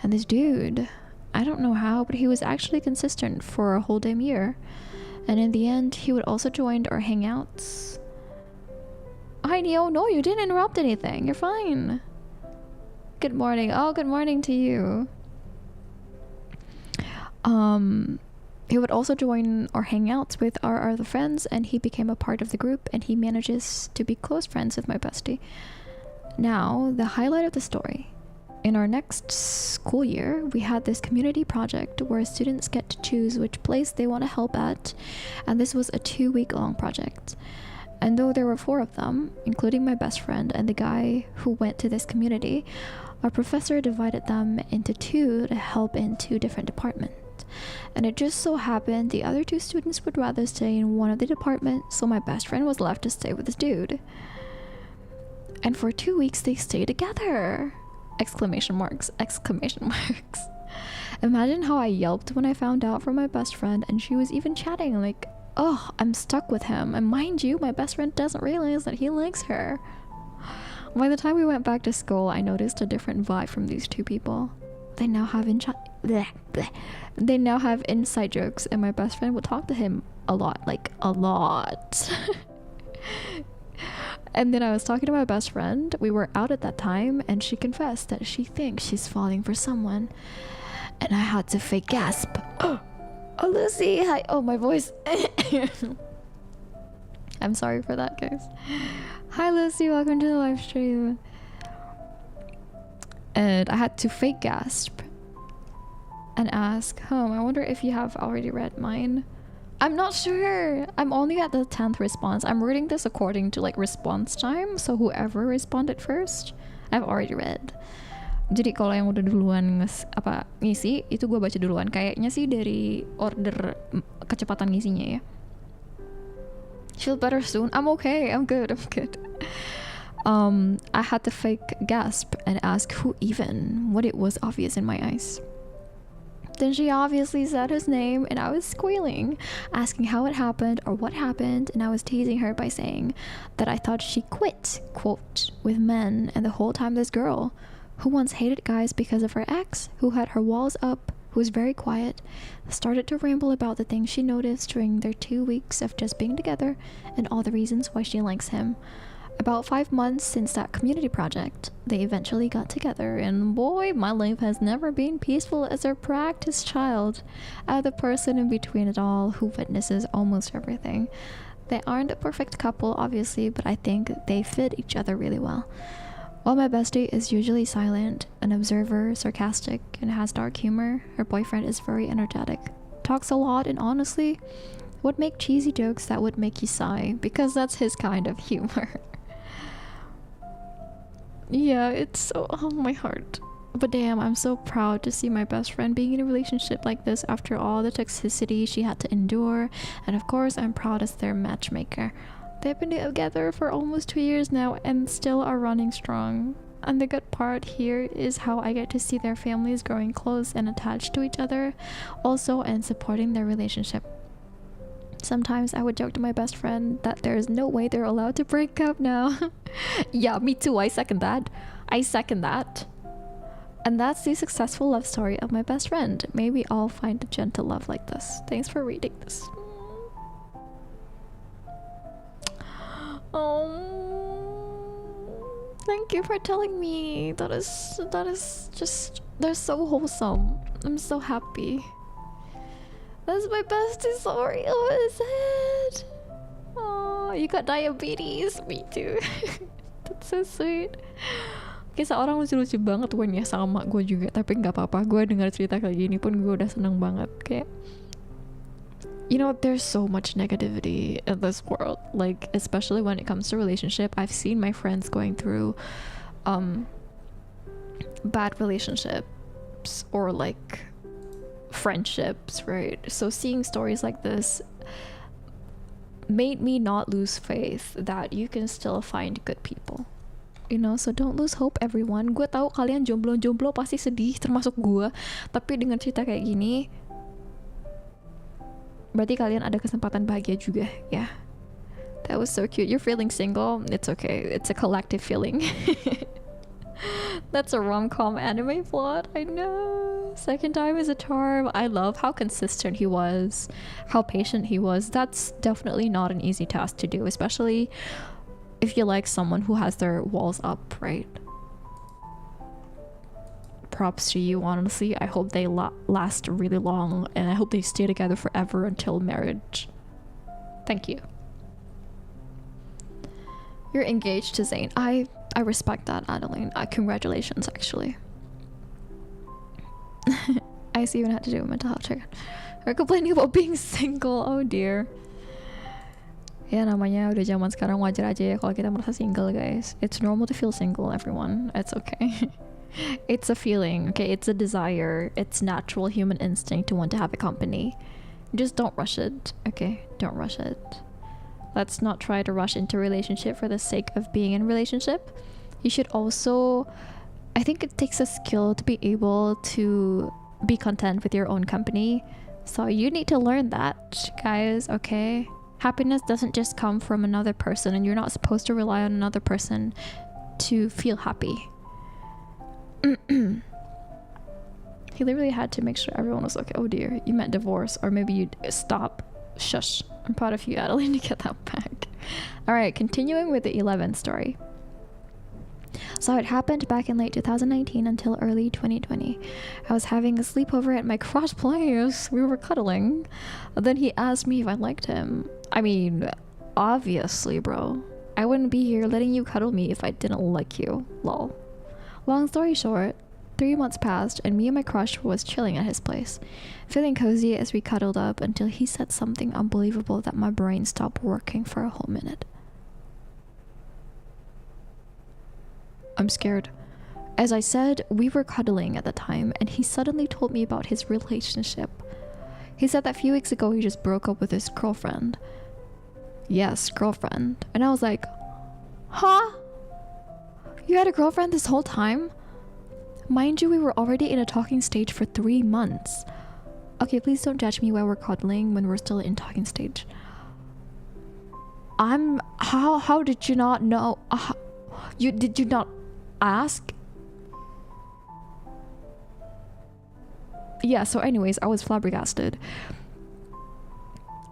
And this dude, I don't know how, but he was actually consistent for a whole damn year, and in the end he would also join our hangouts. Hi Neo, no, you didn't interrupt anything, you're fine. Good morning. Oh, good morning to you. He would also join our hangouts with our other friends, and he became a part of the group, and he manages to be close friends with my bestie. Now, the highlight of the story. In our next school year, we had this community project where students get to choose which place they want to help at, and this was a 2-week-long project. And though there were 4 of them, including my best friend and the guy who went to this community, our professor divided them into 2 to help in 2 different departments. And it just so happened the other 2 students would rather stay in one of the departments, so my best friend was left to stay with this dude. And for 2 weeks they stayed together! Exclamation marks, exclamation marks. Imagine how I yelped when I found out from my best friend, and she was even chatting like, oh, I'm stuck with him. And mind you, my best friend doesn't realize that he likes her. By the time we went back to school, I noticed a different vibe from these 2 people. They now have inside jokes, and my best friend would talk to him a lot, like a lot. And then I was talking to my best friend. We were out at that time, and she confessed that she thinks she's falling for someone. And I had to fake gasp. Oh, Lucy, hi. Oh, my voice. I'm sorry for that, guys. Hi, Lucy. Welcome to the live stream. And I had to fake gasp and ask, I wonder if you have already read mine. I'm not sure. I'm only at the 10th response. I'm reading this according to like response time, so whoever responded first, I've already read. Jadi kalau yang udah duluan ngisi, itu gue baca duluan. Kayaknya sih dari order kecepatan ngisinya ya. Feel better soon? I'm okay. I'm good. I had to fake gasp and ask who even, when it was obvious in my eyes. Then she obviously said his name, and I was squealing, asking how it happened or what happened, and I was teasing her by saying that I thought she quit, quote, with men, and the whole time this girl, who once hated guys because of her ex, who had her walls up, who was very quiet, started to ramble about the things she noticed during their 2 weeks of just being together, and all the reasons why she likes him. About 5 months since that community project, they eventually got together, and boy, my life has never been peaceful as a practiced child. I'm the person in between it all who witnesses almost everything. They aren't a perfect couple, obviously, but I think they fit each other really well. While my bestie is usually silent, an observer, sarcastic, and has dark humor, her boyfriend is very energetic, talks a lot, and honestly, would make cheesy jokes that would make you sigh, because that's his kind of humor. Yeah, it's so, oh my heart. But damn, I'm so proud to see my best friend being in a relationship like this after all the toxicity she had to endure, and of course I'm proud as their matchmaker. They've been together for almost 2 years now and still are running strong. And the good part here is how I get to see their families growing close and attached to each other, also, and supporting their relationship. Sometimes I would joke to my best friend that there's no way they're allowed to break up now. Yeah, me too. I second that. And that's the successful love story of my best friend. Maybe I'll find a gentle love like this. Thanks for reading this. Oh, Thank you for telling me. That is just, they're so wholesome. I'm so happy. That's my bestie story. Oh, is it? Oh, you got diabetes. Me too. That's so sweet. Kayak seorang lucu-lucu banget Wen ya, sama gue juga. Tapi nggak apa-apa, gue dengar cerita kayak gini pun gue udah seneng banget. Kayak, you know, there's so much negativity in this world, like especially when it comes to relationship. I've seen my friends going through bad relationships or like friendships, right? So seeing stories like this made me not lose faith that you can still find good people, you know. So don't lose hope, everyone. Gue tahu kalian jomblo pasti sedih, termasuk gue. Tapi dengan cerita kayak gini, berarti kalian ada kesempatan bahagia juga, ya. That was so cute. You're feeling single? It's okay. It's a collective feeling. That's a rom-com anime plot. I know. Second time is a charm. I love how consistent he was, how patient he was. That's definitely not an easy task to do, especially if you like someone who has their walls up, right? Props to you, honestly. I hope they last really long, and I hope they stay together forever until marriage. Thank you. You're engaged to Zayn. I respect that, Adeline. Congratulations, actually. I see you had to do a mental health check. We're complaining about being single. Oh dear. Ya namanya udah zaman sekarang, wajar aja ya kalau kita merasa single, guys. It's normal to feel single, everyone. It's okay. It's a feeling, okay? It's a desire. It's natural human instinct to want to have a company. Just don't rush it, okay? Don't rush it. Let's not try to rush into a relationship for the sake of being in a relationship. You should also, I think it takes a skill to be able to be content with your own company. So you need to learn that, guys, okay? Happiness doesn't just come from another person, and you're not supposed to rely on another person to feel happy. He literally had to make sure everyone was okay. Oh dear, you meant divorce, or maybe you'd stop. Shush. I'm proud of you, Adeline, to get that back. Alright, continuing with the 11th story. So it happened back in late 2019 until early 2020. I was having a sleepover at my crush place. We were cuddling. Then he asked me if I liked him. I mean, obviously, bro. I wouldn't be here letting you cuddle me if I didn't like you. Lol. Long story short, 3 months passed and me and my crush was chilling at his place, feeling cozy as we cuddled up until he said something unbelievable that my brain stopped working for a whole minute. I'm scared. As I said, we were cuddling at the time and he suddenly told me about his relationship. He said that a few weeks ago he just broke up with his girlfriend. Yes, girlfriend. And I was like, huh? You had a girlfriend this whole time? Mind you, we were already in a talking stage for 3 months. Okay, please don't judge me while we're cuddling when we're still in talking stage. How did you not know? Did you not ask? Yeah, so anyways, I was flabbergasted.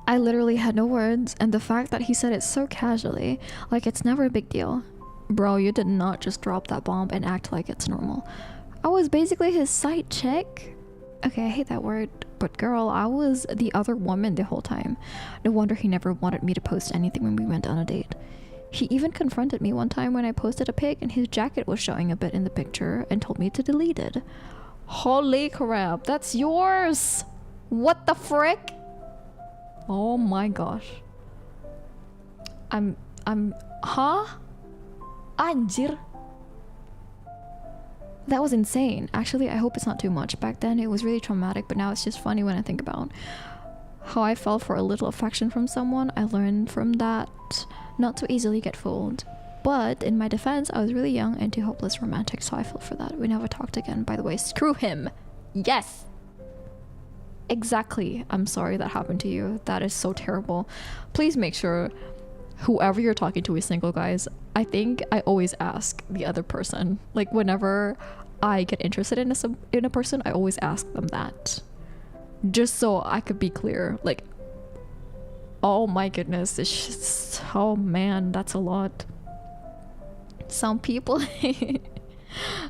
I literally had no words, and the fact that he said it so casually, like it's never a big deal. Bro, you did not just drop that bomb and act like it's normal. I was basically his side chick. Okay, I hate that word, but girl, I was the other woman the whole time. No wonder he never wanted me to post anything when we went on a date. He even confronted me one time when I posted a pic and his jacket was showing a bit in the picture and told me to delete it. Holy crap, that's yours! What the frick? Oh my gosh. Huh? Anjir. That was insane. Actually, I hope it's not too much. Back then, it was really traumatic, but now it's just funny when I think about how I fell for a little affection from someone. I learned from that not to easily get fooled. But in my defense, I was really young and too hopeless romantic, so I fell for that. We never talked again, by the way. Screw him. Yes. Exactly. I'm sorry that happened to you. That is so terrible. Please make sure whoever you're talking to is single, guys. I think I always ask the other person. Like, whenever I get interested in a person, I always ask them that. Just so I could be clear. Like, oh my goodness. It's just, oh man, that's a lot. Some people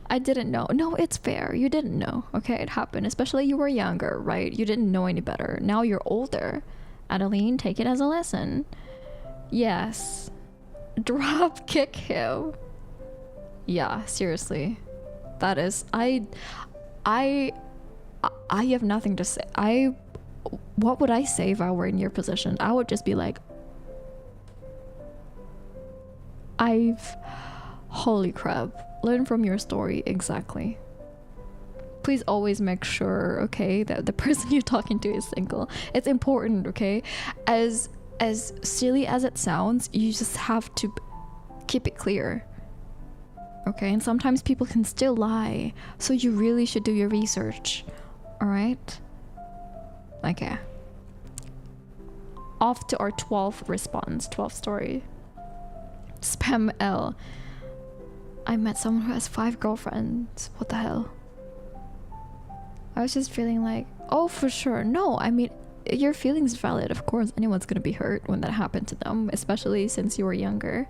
I didn't know. No, it's fair. You didn't know. Okay, it happened. Especially you were younger, right? You didn't know any better. Now you're older. Adeline, take it as a lesson. Yes. Drop kick him. Yeah, seriously. That is I have nothing to say. What would I say if I were in your position? I would just be like, holy crap. Learn from your story. Exactly. Please always make sure, okay, that the person you're talking to is single. It's important, okay? As silly as it sounds, you just have to keep it clear. Okay? And sometimes people can still lie. So you really should do your research. Alright? Okay. Off to our 12th response. 12th story. Spam L. I met someone who has 5 girlfriends. What the hell? I was just feeling like, oh, for sure. No, I mean, your feelings valid. Of course, anyone's gonna be hurt when that happened to them, especially since you were younger.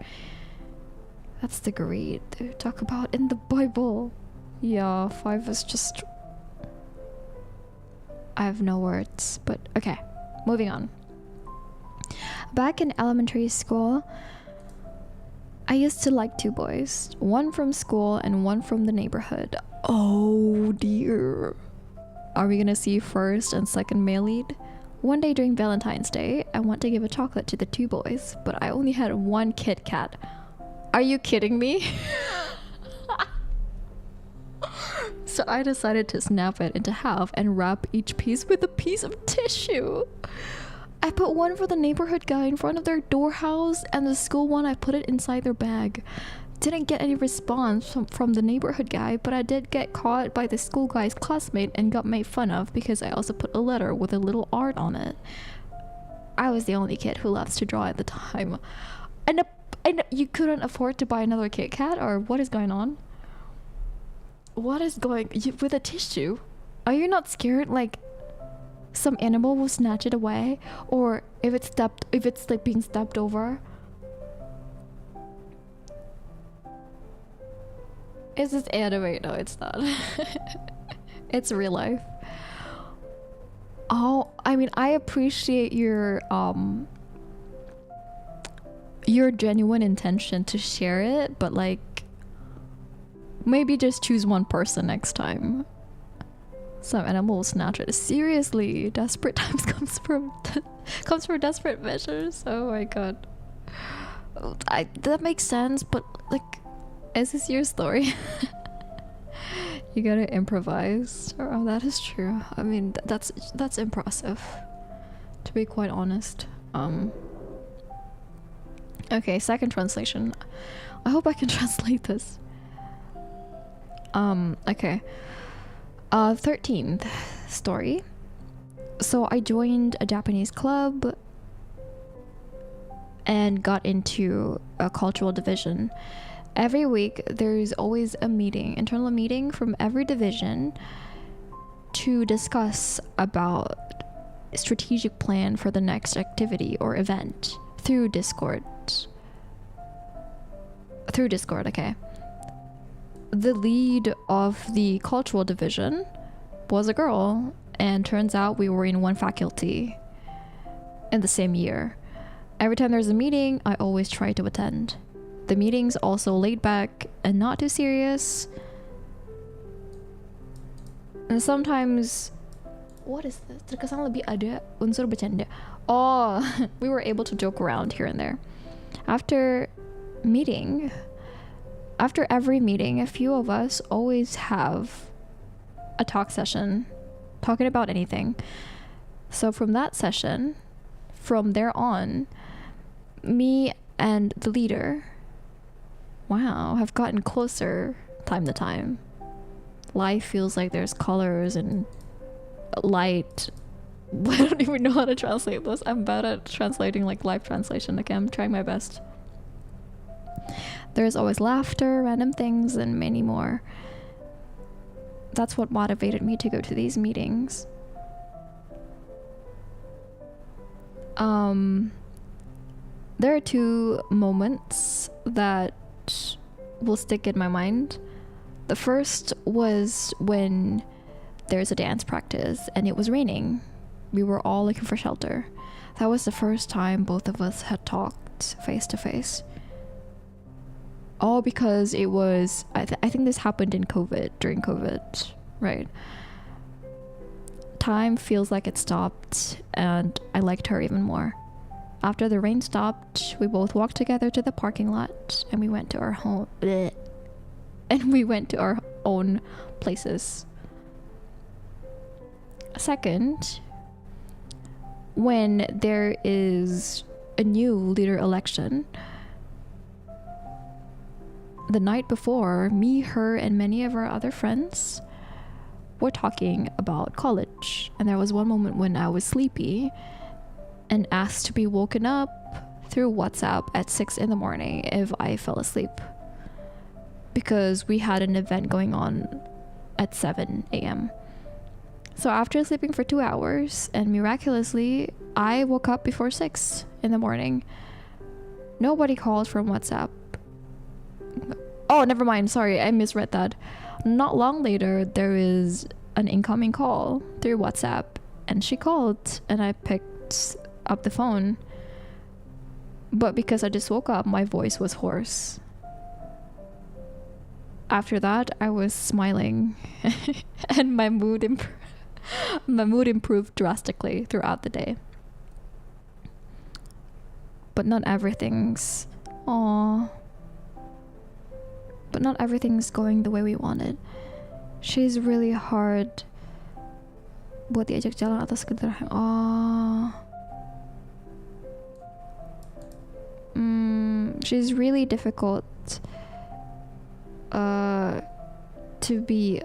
That's the greed they talk about in the Bible. Yeah, 5 is just... I have no words, but okay. Moving on. Back in elementary school, I used to like 2 boys, one from school and one from the neighborhood. Oh dear. Are we gonna see first and second male lead? One day during Valentine's Day, I went to give a chocolate to the 2 boys, but I only had 1 KitKat. Are you kidding me? So I decided to snap it into half and wrap each piece with a piece of tissue. I put one for the neighborhood guy in front of their door house, and the school one I put it inside their bag. Didn't get any response from the neighborhood guy, but I did get caught by the school guy's classmate and got made fun of because I also put a letter with a little art on it. I was the only kid who loves to draw at the time. And you couldn't afford to buy another KitKat, or what is going on? What is going with a tissue? Are you not scared like some animal will snatch it away, or if it's like being stepped over? Is this anime? No, it's not. It's real life. Oh, I mean, I appreciate your genuine intention to share it, but like, maybe just choose one person next time. Some animal will snatch it. Seriously, desperate times comes from desperate measures. Oh my god. That makes sense, but like, is this your story? You gotta improvise. Oh, that is true. I mean, that's impressive, to be quite honest. Okay, second translation. I hope I can translate this. Okay. 13th story. So I joined a Japanese club and got into a cultural division. Every week there's always a meeting, internal meeting from every division to discuss about strategic plan for the next activity or event through Discord. Okay. The lead of the cultural division was a girl, and turns out we were in one faculty in the same year. Every time there's a meeting, I always try to attend. The meeting's also laid back and not too serious. And sometimes, what is this? Terkesan lebih ada unsur bercanda. Oh, we were able to joke around here and there. After every meeting, a few of us always have a talk session, talking about anything. So from that session, from there on, me and the leader, wow, have gotten closer time to time. Life feels like there's colors and light. I don't even know how to translate this. I'm bad at translating like live translation. Okay, I'm trying my best. There's always laughter, random things, and many more. That's what motivated me to go to these meetings. There are 2 moments that will stick in my mind. The first was when there's a dance practice and it was raining. We were all looking for shelter. That was the first time both of us had talked face to face. All because it was, I think this happened in COVID, during COVID, right? Time feels like it stopped, and I liked her even more. After the rain stopped, we both walked together to the parking lot, and we went to our home. Bleh. And we went to our own places. Second, when there is a new leader election, the night before, me, her, and many of our other friends were talking about college. And there was one moment when I was sleepy and asked to be woken up through WhatsApp at 6 in the morning if I fell asleep, because we had an event going on at 7 a.m. So after sleeping for 2 hours, and miraculously, I woke up before 6 in the morning. Nobody called from WhatsApp. Oh, never mind. Sorry, I misread that. Not long later, there is an incoming call through WhatsApp, and she called, and I picked up the phone. But because I just woke up, my voice was hoarse. After that, I was smiling, and my mood improved drastically throughout the day. But not everything's going the way we wanted. She's really hard buat diajak jalan atau sekedar she's really difficult to be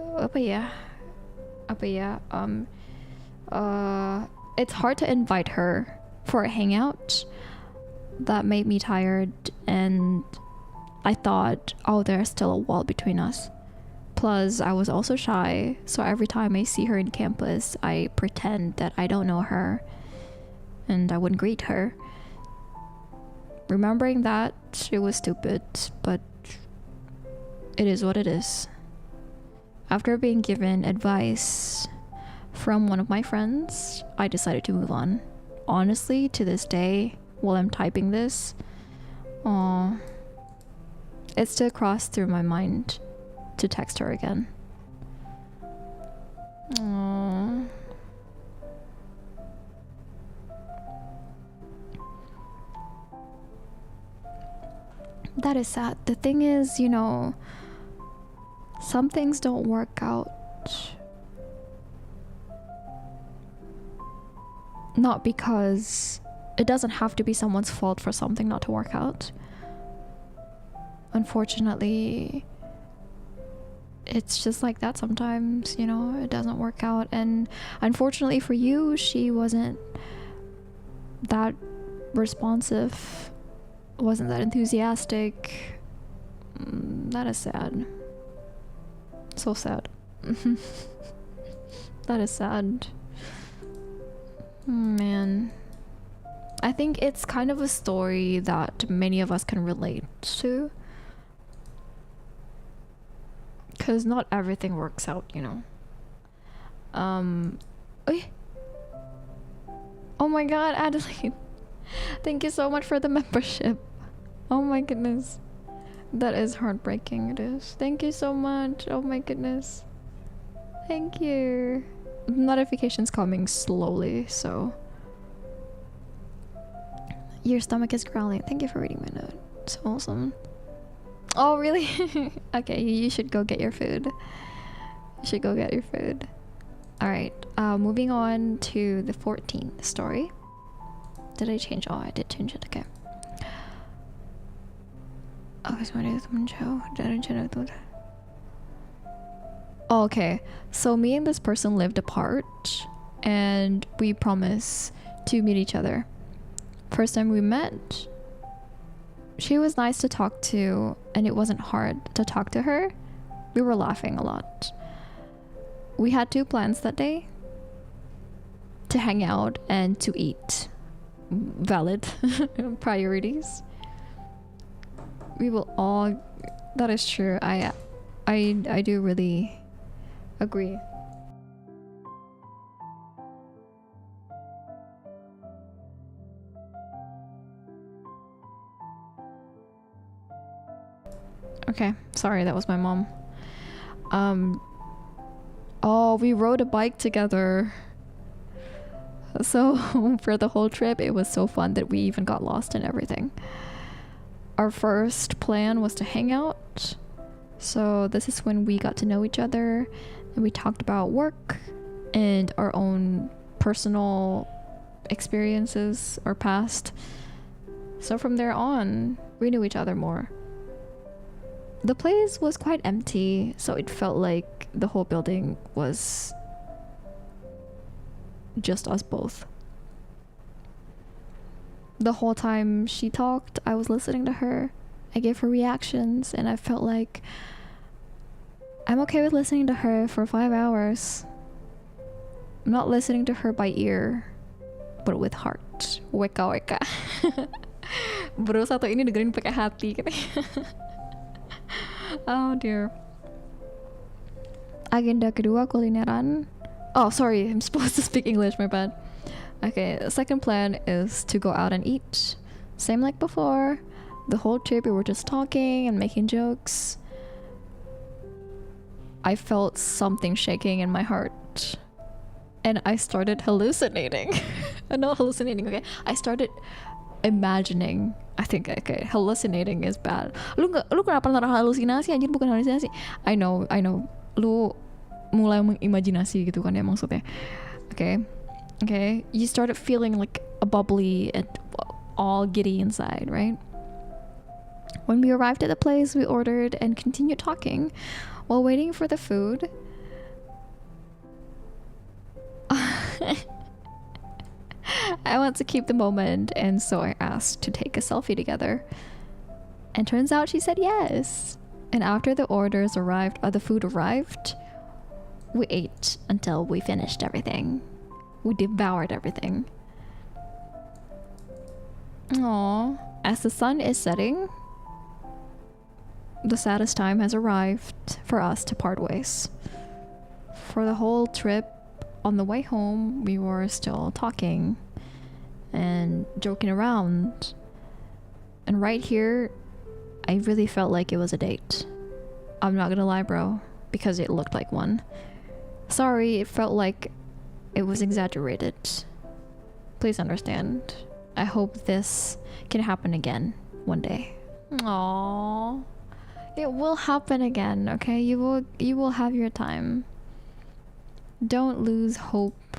it's hard to invite her for a hangout. That made me tired, and I thought, oh, there's still a wall between us. Plus, I was also shy, so every time I see her in campus, I pretend that I don't know her, and I wouldn't greet her. Remembering that, it was stupid, but it is what it is. After being given advice from one of my friends, I decided to move on. Honestly, to this day, while I'm typing this, it still crossed through my mind to text her again. That is sad. The thing is, you know, some things don't work out. Not because it doesn't have to be someone's fault for something not to work out. Unfortunately, it's just like that sometimes, you know, it doesn't work out. And unfortunately for you, she wasn't that responsive, wasn't that enthusiastic. That is sad. So sad. That is sad. Man. I think it's kind of a story that many of us can relate to. Because not everything works out, you know. Oh my god, Adelaide. Thank you so much for the membership. Oh my goodness. That is heartbreaking, it is. Thank you so much. Oh my goodness. Thank you. Notifications coming slowly, so. Your stomach is growling. Thank you for reading my note. It's awesome. Oh, really? Okay, you should go get your food. You should go get your food. Alright, moving on to the 14th story. Did I change? Oh, I did change it. Okay. Oh, okay, so me and this person lived apart, and we promised to meet each other. First time we met, she was nice to talk to, and it wasn't hard to talk to her. We were laughing a lot. We had 2 plans that day: to hang out and to eat. Valid priorities. We will all That is true. I do really agree. Okay, sorry, that was my mom. Oh, we rode a bike together. So for the whole trip, it was so fun that we even got lost and everything. Our first plan was to hang out. So this is when we got to know each other and we talked about work and our own personal experiences, our past. So from there on, we knew each other more. The place was quite empty, so it felt like the whole building was just us both. The whole time she talked, I was listening to her. I gave her reactions, and I felt like I'm okay with listening to her for 5 hours. I'm not listening to her by ear, but with heart. Weka weka. Bro satu ini dengerin pakai hati katanya. Oh dear. Agenda kedua kulineran. Oh, sorry, I'm supposed to speak English, my bad. Okay, the second plan is to go out and eat. Same like before. The whole trip we were just talking and making jokes. I felt something shaking in my heart. And I started hallucinating. Not hallucinating, okay? I started imagining. I think, okay, hallucinating is bad. Lu kenapa naruh halusinasi anjir, bukan halusinasi. I know. Lu mulai mengimajinasi gitu kan ya maksudnya. Okay. You started feeling like a bubbly and all giddy inside, right? When we arrived at the place, we ordered and continued talking while waiting for the food. I want to keep the moment, and so I asked to take a selfie together. And turns out she said yes. And after the food arrived, we ate until we finished everything. We devoured everything. Aww. As the sun is setting, the saddest time has arrived for us to part ways. For the whole trip, on the way home, we were still talking and joking around. And right here, I really felt like it was a date. I'm not gonna lie, bro, because it looked like one. Sorry, it felt like it was exaggerated. Please understand. I hope this can happen again one day. Aww. It will happen again, okay? You will have your time. Don't lose hope.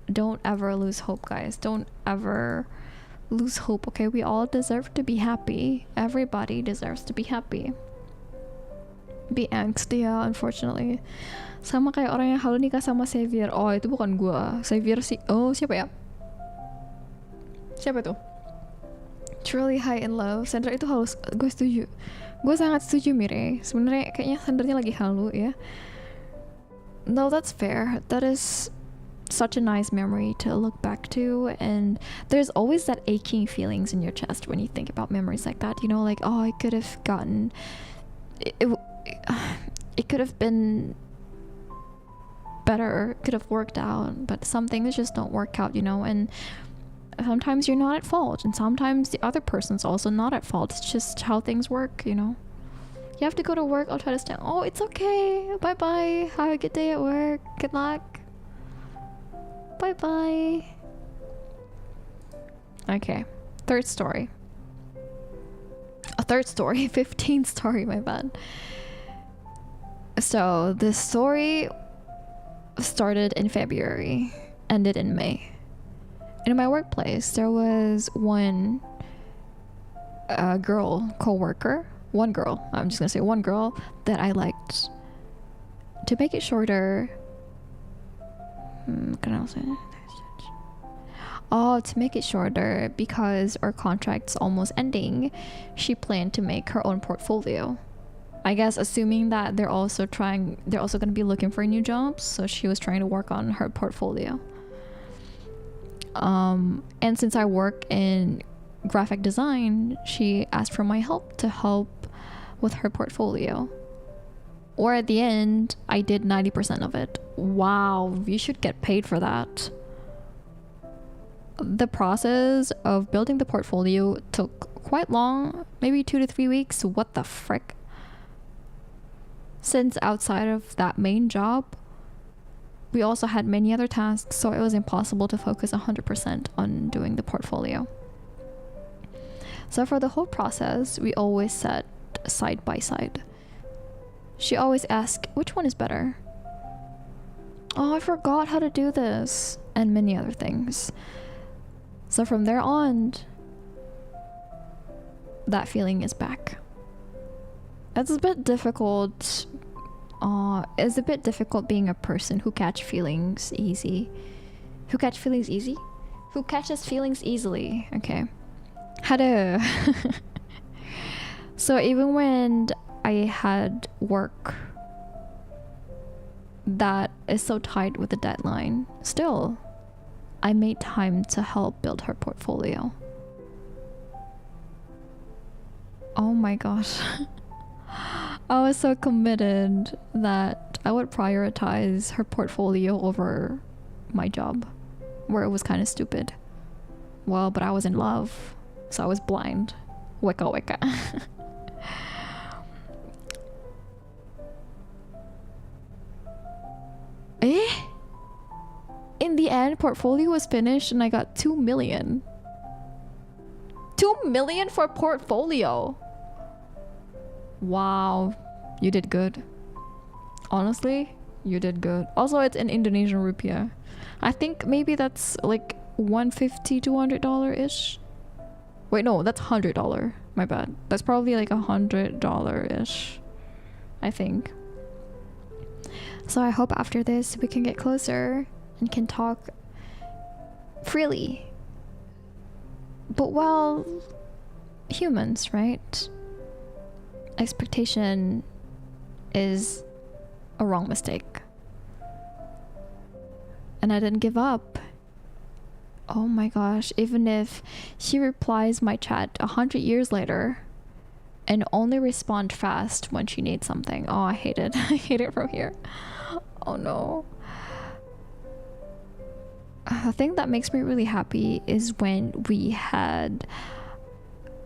Don't ever lose hope, guys. Don't ever lose hope, okay? We all deserve to be happy. Everybody deserves to be happy. Be angsty ya, unfortunately. Sama kayak orang yang halu nikah sama Xavier. Oh, itu bukan gua. Xavier sih. Oh, siapa ya? Siapa tuh? Truly high in love. Sandra itu halus. Gue setuju. Gue sangat setuju, Mire. Sebenarnya kayaknya Sandranya lagi halu ya. No, that's fair. That is such a nice memory to look back to, and there's always that aching feelings in your chest when you think about memories like that, you know, like, oh, I could have gotten it could have been better, could have worked out, but some things just don't work out, you know, and sometimes you're not at fault, and sometimes the other person's also not at fault. It's just how things work, you know. You have to go to work. I'll try to stay. Oh, it's okay. Bye bye. Have a good day at work. Good luck. Bye bye. Okay. Third story. 15th story, my bad. So this story started in February, ended in May. In my workplace, there was one girl co-worker. One girl, I'm just gonna say one girl that I liked. To make it shorter, to make it shorter, because our contract's almost ending, she planned to make her own portfolio. I guess assuming that they're also gonna be looking for new jobs, so she was trying to work on her portfolio. And since I work in graphic design, she asked for my help to help with her portfolio. Or at the end, I did 90% of it. Wow, you should get paid for that. The process of building the portfolio took quite long, maybe 2 to 3 weeks. What the frick? Since outside of that main job, we also had many other tasks, so it was impossible to focus 100% on doing the portfolio. So for the whole process, we always sat side by side. She always asked, which one is better? Oh, I forgot how to do this, and many other things. So from there on, that feeling is back. It's a bit difficult. It's a bit difficult being a person who catches feelings easy. Who catches feelings easy? Who catches feelings easily? Okay. How to... So even when I had work that is so tight with the deadline, still, I made time to help build her portfolio. Oh my gosh. I was so committed that I would prioritize her portfolio over my job, where it was kind of stupid. Well, but I was in love, so I was blind. Wicca wicca. In the end, portfolio was finished and I got 2 million. 2 million for portfolio. Wow, you did good. Honestly, you did good. Also, it's in Indonesian rupiah. I think maybe that's like $150 to $200-ish. Wait, no, that's $100. My bad. That's probably like $100-ish, I think. So I hope after this we can get closer and can talk freely. But well, humans, right? Expectation is a wrong mistake. And I didn't give up. Oh my gosh, even if she replies my chat 100 years later and only respond fast when she needs something. Oh, I hate it. I hate it from here. Oh no. The thing that makes me really happy is when we had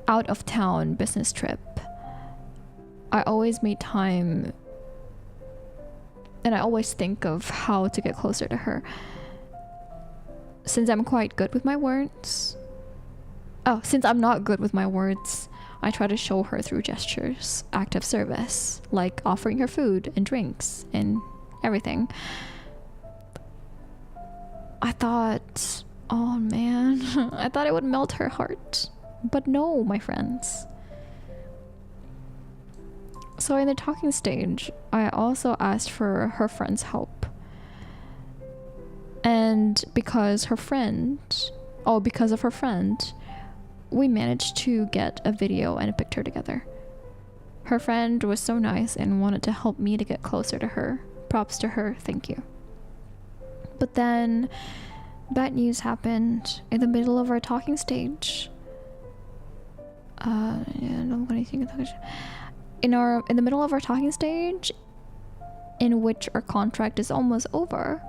out of town business trip. I always made time and I always think of how to get closer to her. Since I'm quite good with my words. Oh, since I'm not good with my words, I try to show her through gestures, act of service, like offering her food and drinks and everything. I thought, oh man, I thought it would melt her heart. But no, my friends. So in the talking stage, I also asked for her friend's help. And because of her friend, we managed to get a video and a picture together. Her friend was so nice and wanted to help me to get closer to her. Props to her, thank you. But then bad news happened in the middle of our talking stage. In the middle of our talking stage, in which our contract is almost over,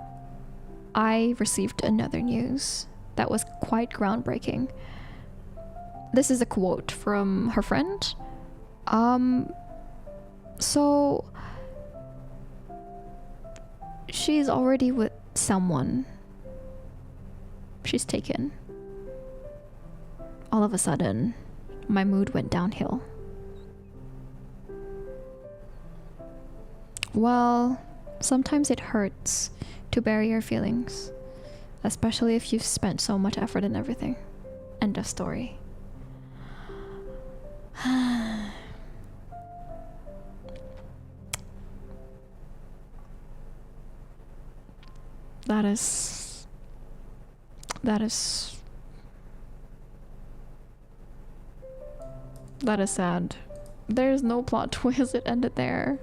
I received another news that was quite groundbreaking. This is a quote from her friend. So she's already with someone. She's taken. All of a sudden, my mood went downhill. Well, sometimes it hurts to bury your feelings, especially if you've spent so much effort in everything. End of story. That is sad. There's no plot twist, it ended there.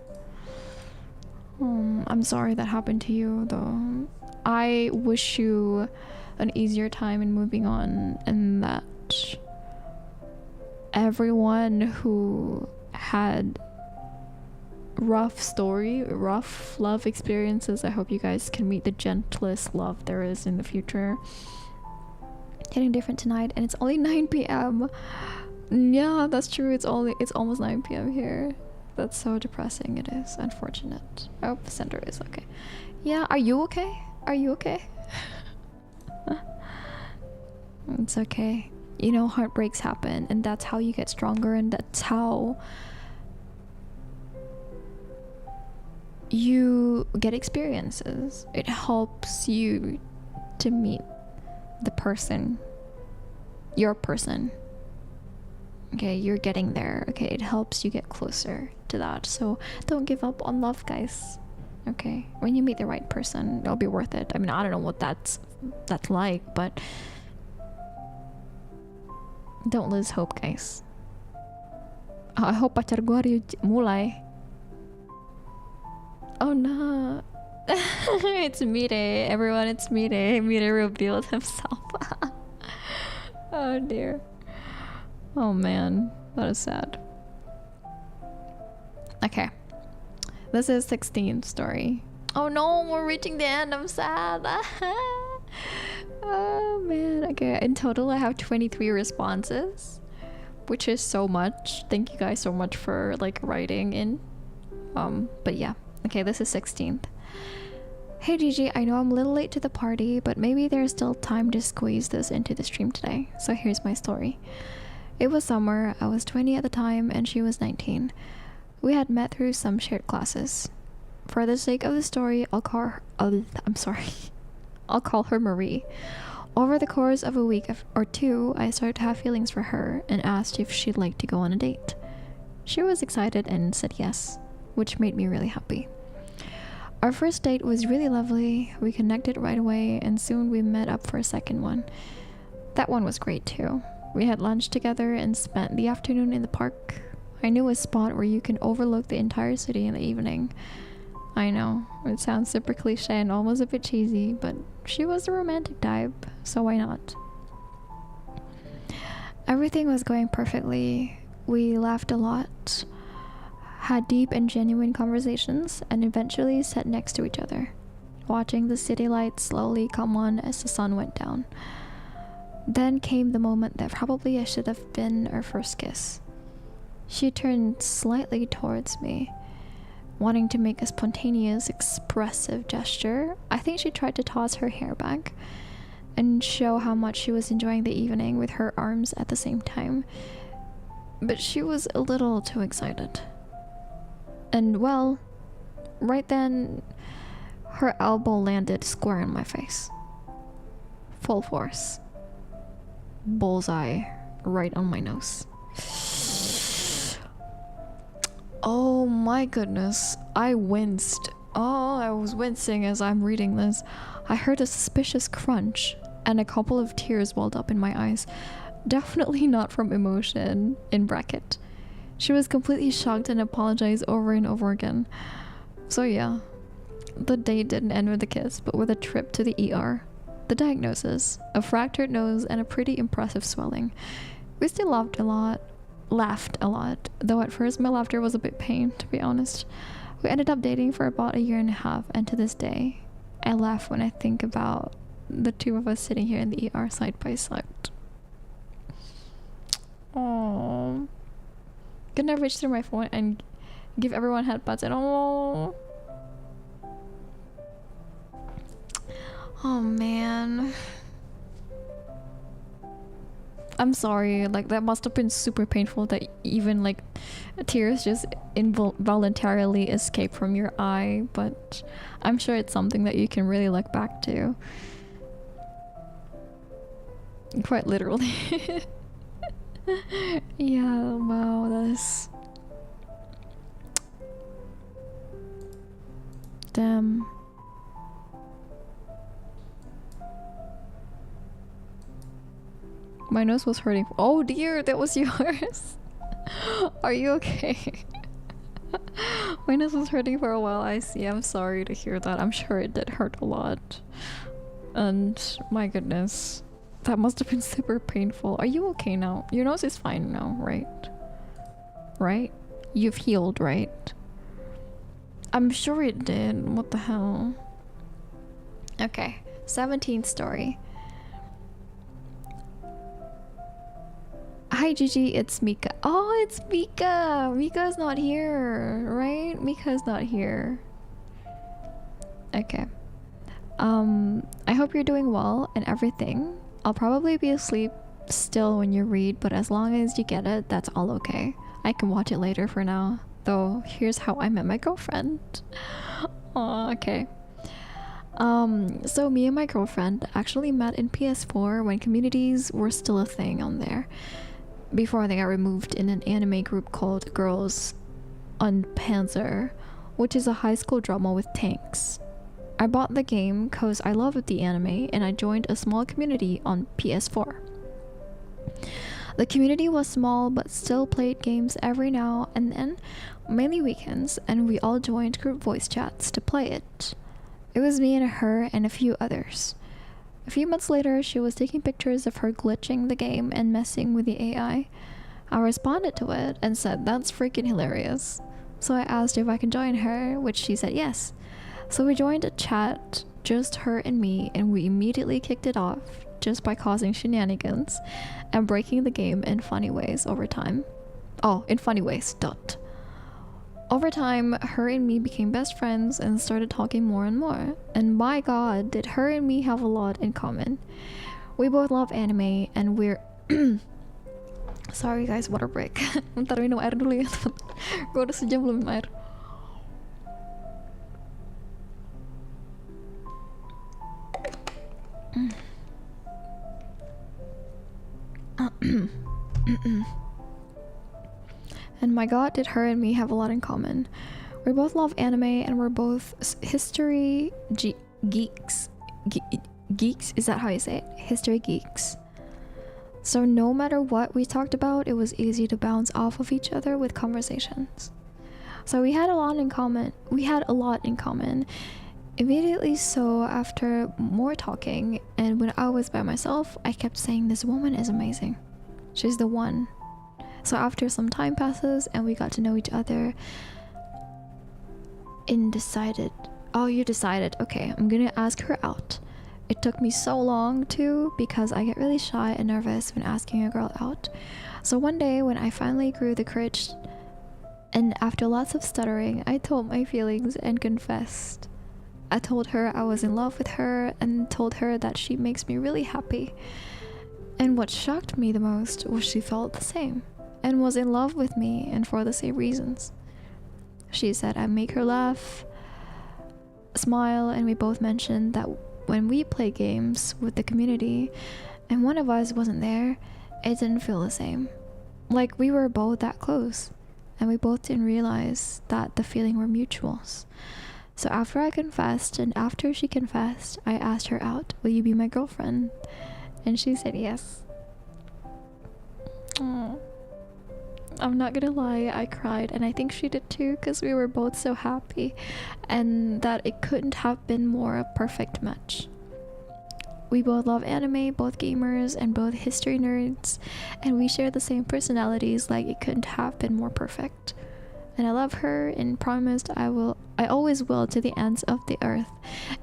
I'm sorry that happened to you though. I wish you an easier time in moving on, and that everyone who had rough story, rough love experiences. I hope you guys can meet the gentlest love there is in the future. Hitting different tonight, and it's only 9 p.m. Yeah, that's true. It's almost 9 p.m. here. That's so depressing. It is unfortunate. I hope the center is okay. Yeah, are you okay? Are you okay? It's okay. You know, heartbreaks happen, and that's how you get stronger, and that's how you get experiences. It helps you to meet the person, your person. Okay, you're getting there. Okay, it helps you get closer to that. So don't give up on love, guys. Okay, when you meet the right person, it'll be worth it. I mean, I don't know what that's like, but don't lose hope, guys. I hope pacar gue hari mulai. Oh no. It's Mire, everyone, it's Mire. Mire revealed himself. Oh dear. Oh man, that is sad. Okay. This is 16th story. Oh no, we're reaching the end. I'm sad. Oh man. Okay, in total I have 23 responses, which is so much. Thank you guys so much for like writing in. But yeah. Okay, this is 16th. Hey Gigi, I know I'm a little late to the party, but maybe there's still time to squeeze this into the stream today. So here's my story. It was summer, I was 20 at the time, and she was 19. We had met through some shared classes. For the sake of the story, I'll call her Marie. Over the course of a week or two, I started to have feelings for her and asked if she'd like to go on a date. She was excited and said yes, which made me really happy. Our first date was really lovely. We connected right away, and soon we met up for a second one. That one was great too. We had lunch together and spent the afternoon in the park. I knew a spot where you can overlook the entire city in the evening. I know, it sounds super cliche and almost a bit cheesy, but she was a romantic type, so why not? Everything was going perfectly. We laughed a lot, had deep and genuine conversations, and eventually sat next to each other, watching the city lights slowly come on as the sun went down. Then came the moment that probably should have been our first kiss. She turned slightly towards me, wanting to make a spontaneous, expressive gesture. I think she tried to toss her hair back and show how much she was enjoying the evening with her arms at the same time. But she was a little too excited. And well, right then, her elbow landed square in my face. Full force. Bullseye right on my nose. Oh my goodness, I winced. Oh, I was wincing as I'm reading this. I heard a suspicious crunch and a couple of tears welled up in my eyes. Definitely not from emotion, in bracket. She was completely shocked and apologized over and over again. So yeah, the date didn't end with a kiss, but with a trip to the ER. The diagnosis, a fractured nose and a pretty impressive swelling. We still laughed a lot, though at first my laughter was a bit pained, to be honest. We ended up dating for about a year and a half, and to this day, I laugh when I think about the two of us sitting here in the ER side by side. Oh, gonna reach through my phone and give everyone headbutts and oh man, I'm sorry, like that must have been super painful that even like tears just involuntarily escape from your eye, but I'm sure it's something that you can really look back to. Quite literally. Yeah, wow, that's... Damn. My nose was hurting. Oh dear, that was yours. Are you okay? My nose was hurting for a while, I see. I'm sorry to hear that. I'm sure it did hurt a lot. And my goodness, that must have been super painful. Are you okay now? Your nose is fine now, right? Right? You've healed, right? I'm sure it did. What the hell? Okay, 17th story. Hi Gigi, it's Mika. Oh, it's Mika. Mika's not here, right? Mika's not here. Okay. I hope you're doing well and everything. I'll probably be asleep still when you read, but as long as you get it, that's all okay. I can watch it later for now. Though, here's how I met my girlfriend. Oh, okay. So me and my girlfriend actually met in PS4 when communities were still a thing on there. Before they got removed in an anime group called Girls on Panzer, which is a high school drama with tanks. I bought the game cause I loved the anime and I joined a small community on PS4. The community was small but still played games every now and then, mainly weekends, and we all joined group voice chats to play it. It was me and her and a few others. A few months later, she was taking pictures of her glitching the game and messing with the AI. I responded to it and said that's freaking hilarious. So I asked if I could join her, which she said yes. So we joined a chat, just her and me, and we immediately kicked it off just by causing shenanigans and breaking the game in funny ways over time. Oh, in funny ways, dot. Over time, her and me became best friends and started talking more and more. And by God, did her and me have a lot in common. We both love anime and we're... Sorry guys, water break. Bentar minum air dulu ya. Gue udah sejam belum minum air. And my God, did her and me have a lot in common. We both love anime and we're both history geeks. Geeks? Is that how you say it? History geeks. So no matter what we talked about, it was easy to bounce off of each other with conversations. So we had a lot in common. Immediately so after more talking, and when I was by myself, I kept saying this woman is amazing. She's the one. So after some time passes and we got to know each other and decided, oh, you decided, okay, I'm gonna ask her out. It took me so long too because I get really shy and nervous when asking a girl out. So one day when I finally grew the courage and after lots of stuttering, I told my feelings and confessed. I told her I was in love with her and told her that she makes me really happy. And what shocked me the most was she felt the same and was in love with me and for the same reasons. She said I make her laugh, smile, and we both mentioned that when we play games with the community and one of us wasn't there, it didn't feel the same. Like we were both that close and we both didn't realize that the feeling were mutuals. So after I confessed and after she confessed, I asked her out, will you be my girlfriend? And she said yes. Aww. I'm not gonna lie, I cried and I think she did too because we were both so happy and that it couldn't have been more a perfect match. We both love anime, both gamers and both history nerds, and we share the same personalities, like it couldn't have been more perfect. And I love her and promised I always will to the ends of the earth,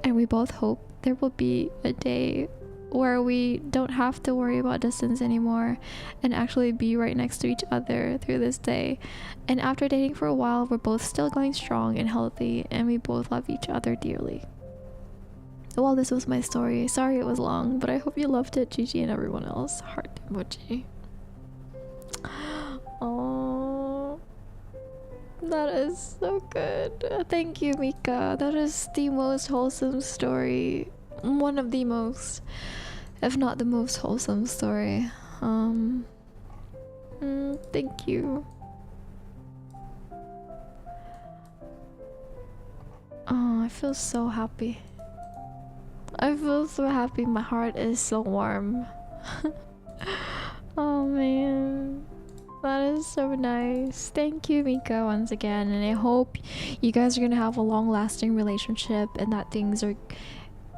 and we both hope there will be a day where we don't have to worry about distance anymore and actually be right next to each other through this day. And after dating for a while, we're both still going strong and healthy and we both love each other dearly. Well, this was my story. Sorry it was long, but I hope you loved it, Gigi and everyone else. Heart emoji. Oh, that is so good. Thank you, Mika. That is the most wholesome story. One of the most, if not the most wholesome story. Thank you. Oh, I feel so happy. I feel so happy. My heart is so warm. Oh man, that is so nice. Thank you, Mika, once again, and I hope you guys are gonna have a long-lasting relationship and that things are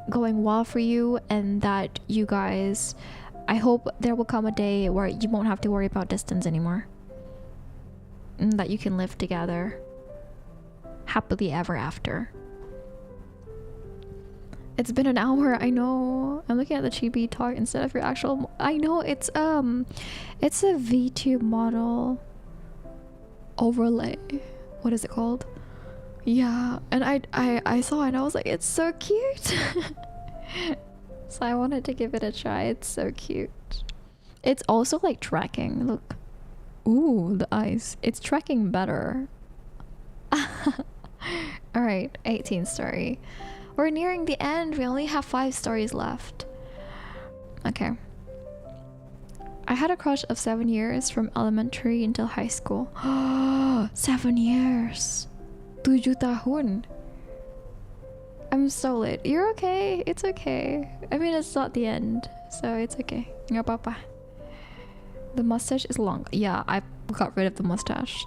going well for you, and that you guys, I hope there will come a day where you won't have to worry about distance anymore and that you can live together happily ever after. It's been an hour. I know. I'm looking at the chibi talk instead of your actual. I know it's a VTube model overlay. What is it called? Yeah, and I saw it and I was like, it's so cute. So I wanted to give it a try. It's so cute. It's also like tracking. Look. Ooh, the eyes. It's tracking better. Alright, 18th story. We're nearing the end. We only have 5 stories left. Okay. I had a crush of 7 years from elementary until high school. 7 years. 7 tahun. I'm so lit. You're okay. It's okay. I mean, it's not the end, so it's okay. Nggak apa-apa. The mustache is long. Yeah, I got rid of the mustache.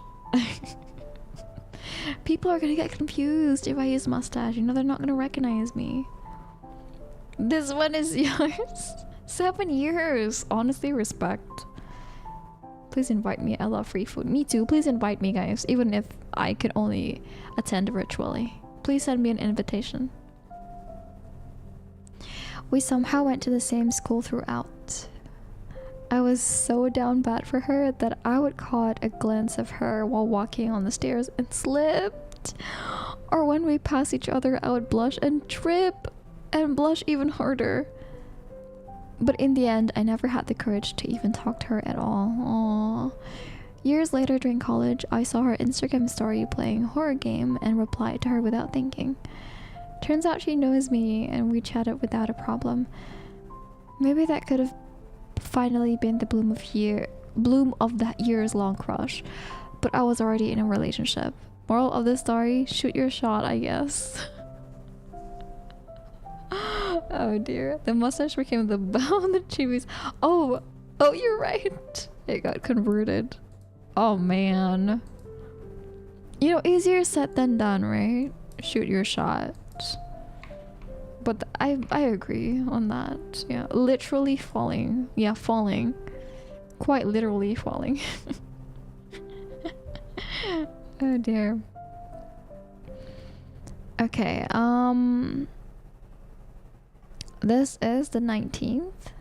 People are gonna get confused if I use mustache. You know, they're not gonna recognize me. This one is yours. 7 years. Honestly, respect. Please invite me. I love free food. Me too. Please invite me, guys. Even if I could only attend virtually. Please send me an invitation. We somehow went to the same school throughout. I was so down bad for her that I would caught a glance of her while walking on the stairs and slipped. Or when we passed each other, I would blush and trip and blush even harder. But in the end, I never had the courage to even talk to her at all. Aww. Years later during college, I saw her Instagram story playing a horror game and replied to her without thinking. Turns out she knows me and we chatted without a problem. Maybe that could have finally been the bloom of that year's long crush, but I was already in a relationship. Moral of the story, shoot your shot, I guess. Oh dear, the mustache became the bow on the chibis. Oh, you're right, it got converted. Oh man, you know, easier said than done, right? Shoot your shot. But I agree on that. Yeah, literally falling. Yeah, falling. Quite literally falling. Oh dear. Okay, this is the 19th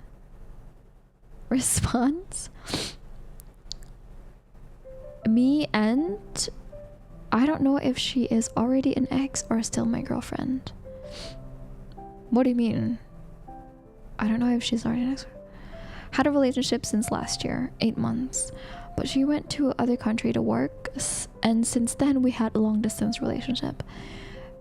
response. Me and I don't know if she is already an ex or still my girlfriend. What do you mean? I don't know if she's already an ex. Had a relationship since last year, 8 months. But she went to other country to work, and since then we had a long distance relationship.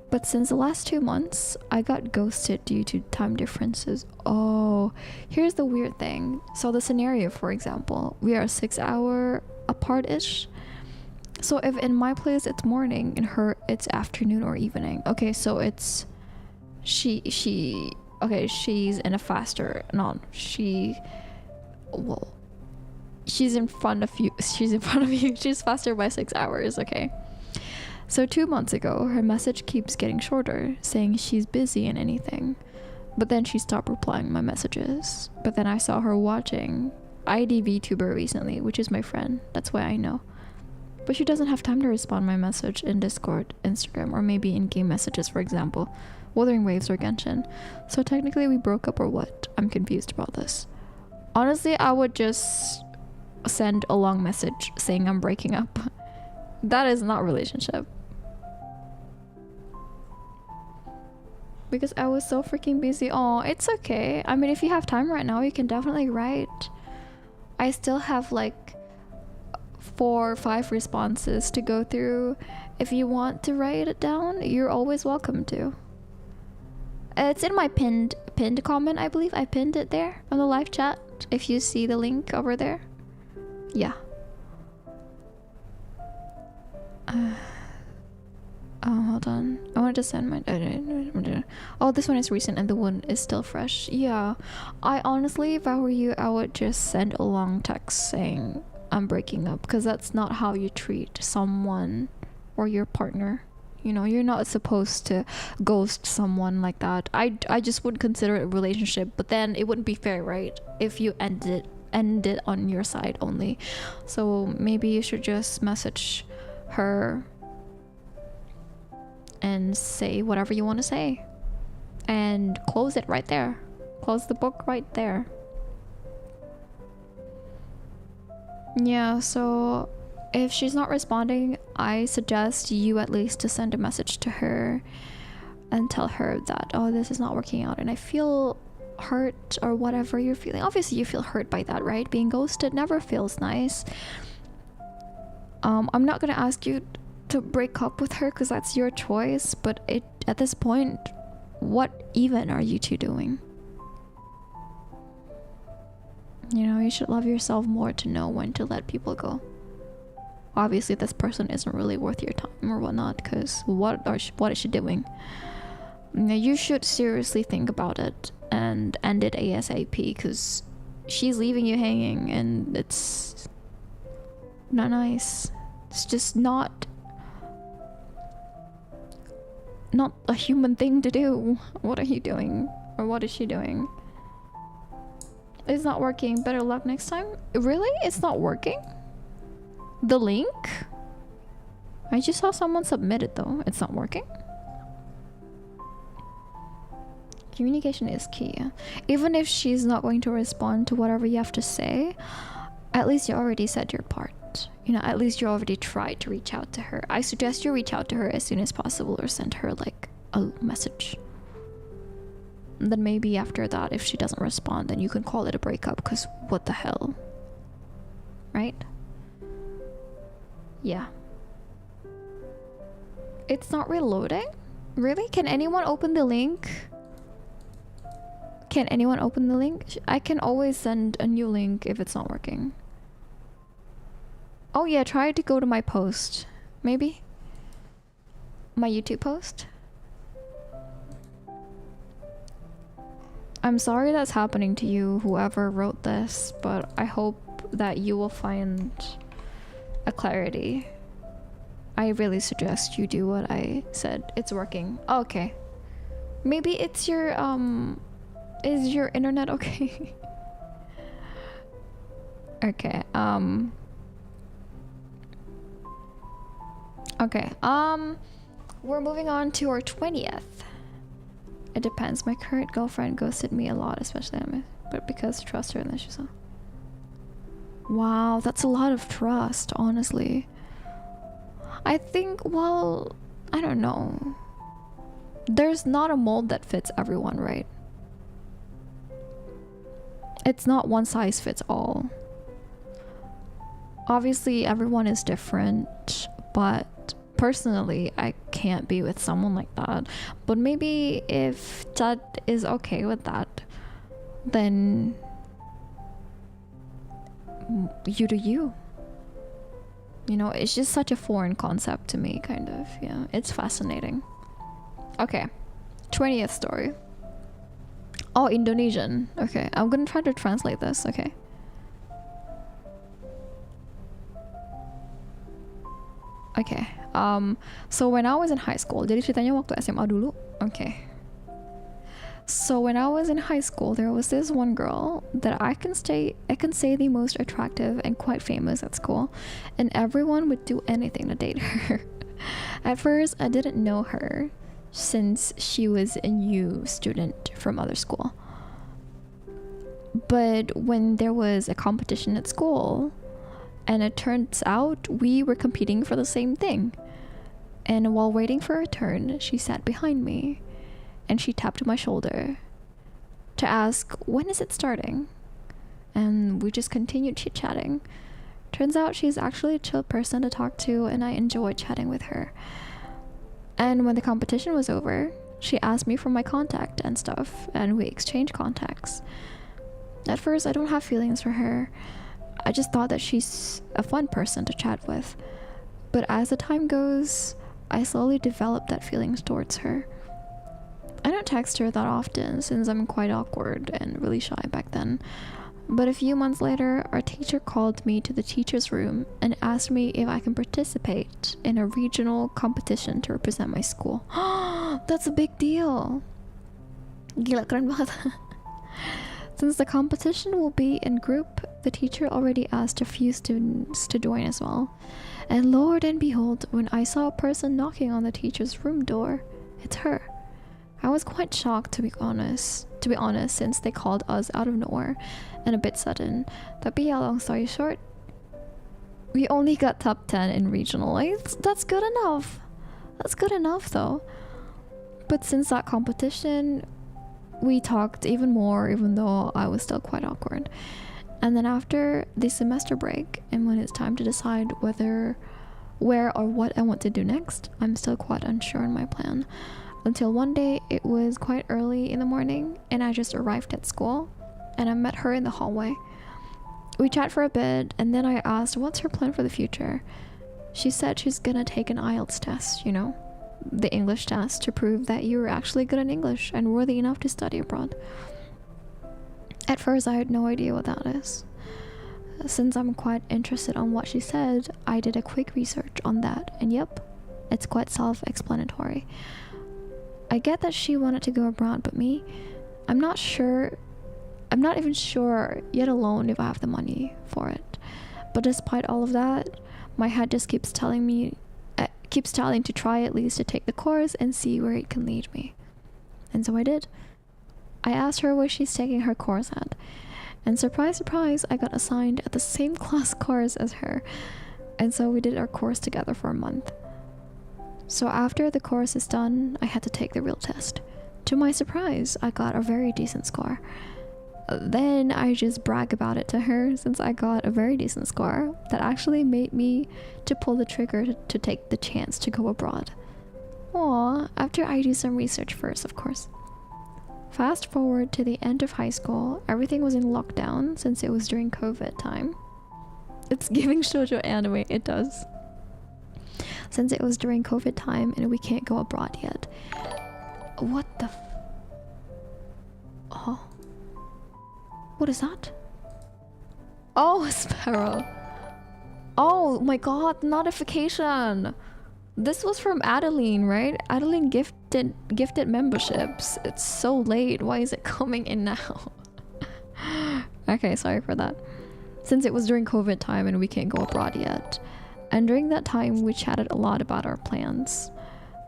But since the last 2 months, I got ghosted due to time differences. Oh, here's the weird thing. So the scenario, for example, we are 6 hours apart-ish. So if in my place it's morning, in her it's afternoon or evening. Okay, so it's okay, she's in a faster, she's in front of you, she's faster by 6 hours. Okay, so 2 months ago her message keeps getting shorter, saying she's busy and anything, but then she stopped replying my messages. But then I saw her watching ID VTuber recently, which is my friend, that's why I know. But she doesn't have time to respond my message in Discord, Instagram, or maybe in game messages, for example, Wuthering Waves or Genshin. So technically we broke up or what? I'm confused about this. Honestly, I would just send a long message saying I'm breaking up. That is not relationship. Because I was so freaking busy. Oh, it's okay. I mean, if you have time right now, you can definitely write. I still have like 4 or 5 responses to go through. If you want to write it down, you're always welcome to. It's in my pinned comment, I believe. I pinned it there on the live chat. If you see the link over there. Yeah. Oh, hold on. I wanted to send my... Oh, this one is recent and the one is still fresh. Yeah. I honestly, if I were you, I would just send a long text saying I'm breaking up, because that's not how you treat someone or your partner. You know, you're not supposed to ghost someone like that. I just wouldn't consider it a relationship, but then it wouldn't be fair, right? If you end it on your side only. So maybe you should just message her and say whatever you want to say and close it right there. Close the book right there. Yeah, so if she's not responding, I suggest you at least to send a message to her and tell her that, oh, this is not working out and I feel hurt, or whatever you're feeling. Obviously you feel hurt by that, right? Being ghosted never feels nice. I'm not gonna ask you to break up with her because that's your choice, but at this point, what even are you two doing? You know, you should love yourself more to know when to let people go. Obviously this person isn't really worth your time or whatnot, because what is she doing? You should seriously think about it and end it ASAP, because she's leaving you hanging and it's not nice. It's just not a human thing to do. What are you doing? Or what is she doing? It's not working. Better luck next time. Really? It's not working? The link? I just saw someone submit it though. It's not working? Communication is key. Even if she's not going to respond to whatever you have to say, at least you already said your part. You know, at least you already tried to reach out to her. I suggest you reach out to her as soon as possible or send her like a message. And then maybe after that, if she doesn't respond, then you can call it a breakup, because what the hell? Right? Yeah. It's not reloading? Really? Can anyone open the link? Can anyone open the link? I can always send a new link if it's not working. Oh yeah, try to go to my post. Maybe? My YouTube post? I'm sorry that's happening to you, whoever wrote this, but I hope that you will find a clarity. I really suggest you do what I said. It's working. Oh, okay. Maybe it's your, is your internet okay? Okay, okay, we're moving on to our 20th. It depends. My current girlfriend ghosted me a lot, especially on me, but because trust her and then she saw. Wow, that's a lot of trust, honestly. I think, well, I don't know. There's not a mold that fits everyone, right? It's not one size fits all. Obviously, everyone is different, but personally, I can't be with someone like that. But maybe if that is okay with that, then you do you. You know, it's just such a foreign concept to me, kind of. Yeah, it's fascinating. Okay, 20th story. Oh, Indonesian. Okay, I'm gonna try to translate this, okay? Okay, so when I was in high school, jadi ceritanya waktu SMA dulu. Okay. So when I was in high school, there was this one girl that I can say the most attractive and quite famous at school, and everyone would do anything to date her. At first, I didn't know her since she was a new student from other school. But when there was a competition at school, and it turns out we were competing for the same thing. And while waiting for her turn, she sat behind me and she tapped my shoulder to ask, when is it starting? And we just continued chit-chatting. Turns out she's actually a chill person to talk to, and I enjoyed chatting with her. And when the competition was over, she asked me for my contact and stuff, and we exchanged contacts. At first, I don't have feelings for her. I just thought that she's a fun person to chat with. But as the time goes, I slowly developed that feelings towards her. I don't text her that often since I'm quite awkward and really shy back then. But a few months later, our teacher called me to the teacher's room and asked me if I can participate in a regional competition to represent my school. That's a big deal. Gila, keren banget. Since the competition will be in group, the teacher already asked a few students to join as well. And Lord and behold, when I saw a person knocking on the teacher's room door, it's her. I was quite shocked, to be honest, since they called us out of nowhere and a bit sudden. Tapi yeah, long story short, we only got top 10 in regional. That's good enough. That's good enough though. But since that competition, we talked even more, even though I was still quite awkward. And then after the semester break, and when it's time to decide where or what I want to do next, I'm still quite unsure on my plan. Until one day, it was quite early in the morning, and I just arrived at school, and I met her in the hallway. We chat for a bit, and then I asked what's her plan for the future. She said she's gonna take an IELTS test, you know, the English test, to prove that you're actually good in English and worthy enough to study abroad. At first, I had no idea what that is. Since I'm quite interested on what she said, I did a quick research on that, and yep, it's quite self-explanatory. I get that she wanted to go abroad, but me, I'm not even sure yet alone if I have the money for it. But despite all of that, my head just keeps telling to try at least to take the course and see where it can lead me. And so I did. I asked her where she's taking her course at, and surprise, surprise, I got assigned at the same class course as her, and so we did our course together for a month. So after the course is done, I had to take the real test. To my surprise, I got a very decent score. Then I just brag about it to her, since I got a very decent score that actually made me to pull the trigger to take the chance to go abroad. Aww, after I do some research first, of course. Fast forward to the end of high school, everything was in lockdown since it was during COVID time. It's giving shoujo anime, it does. Since it was during COVID time and we can't go abroad yet. What the oh. What is that? Oh, a sparrow. Oh my god, notification! This was from Adeline, right? Adeline gifted memberships. It's so late. Why is it coming in now? Okay, sorry for that. Since it was during COVID time and we can't go abroad yet. And during that time, we chatted a lot about our plans.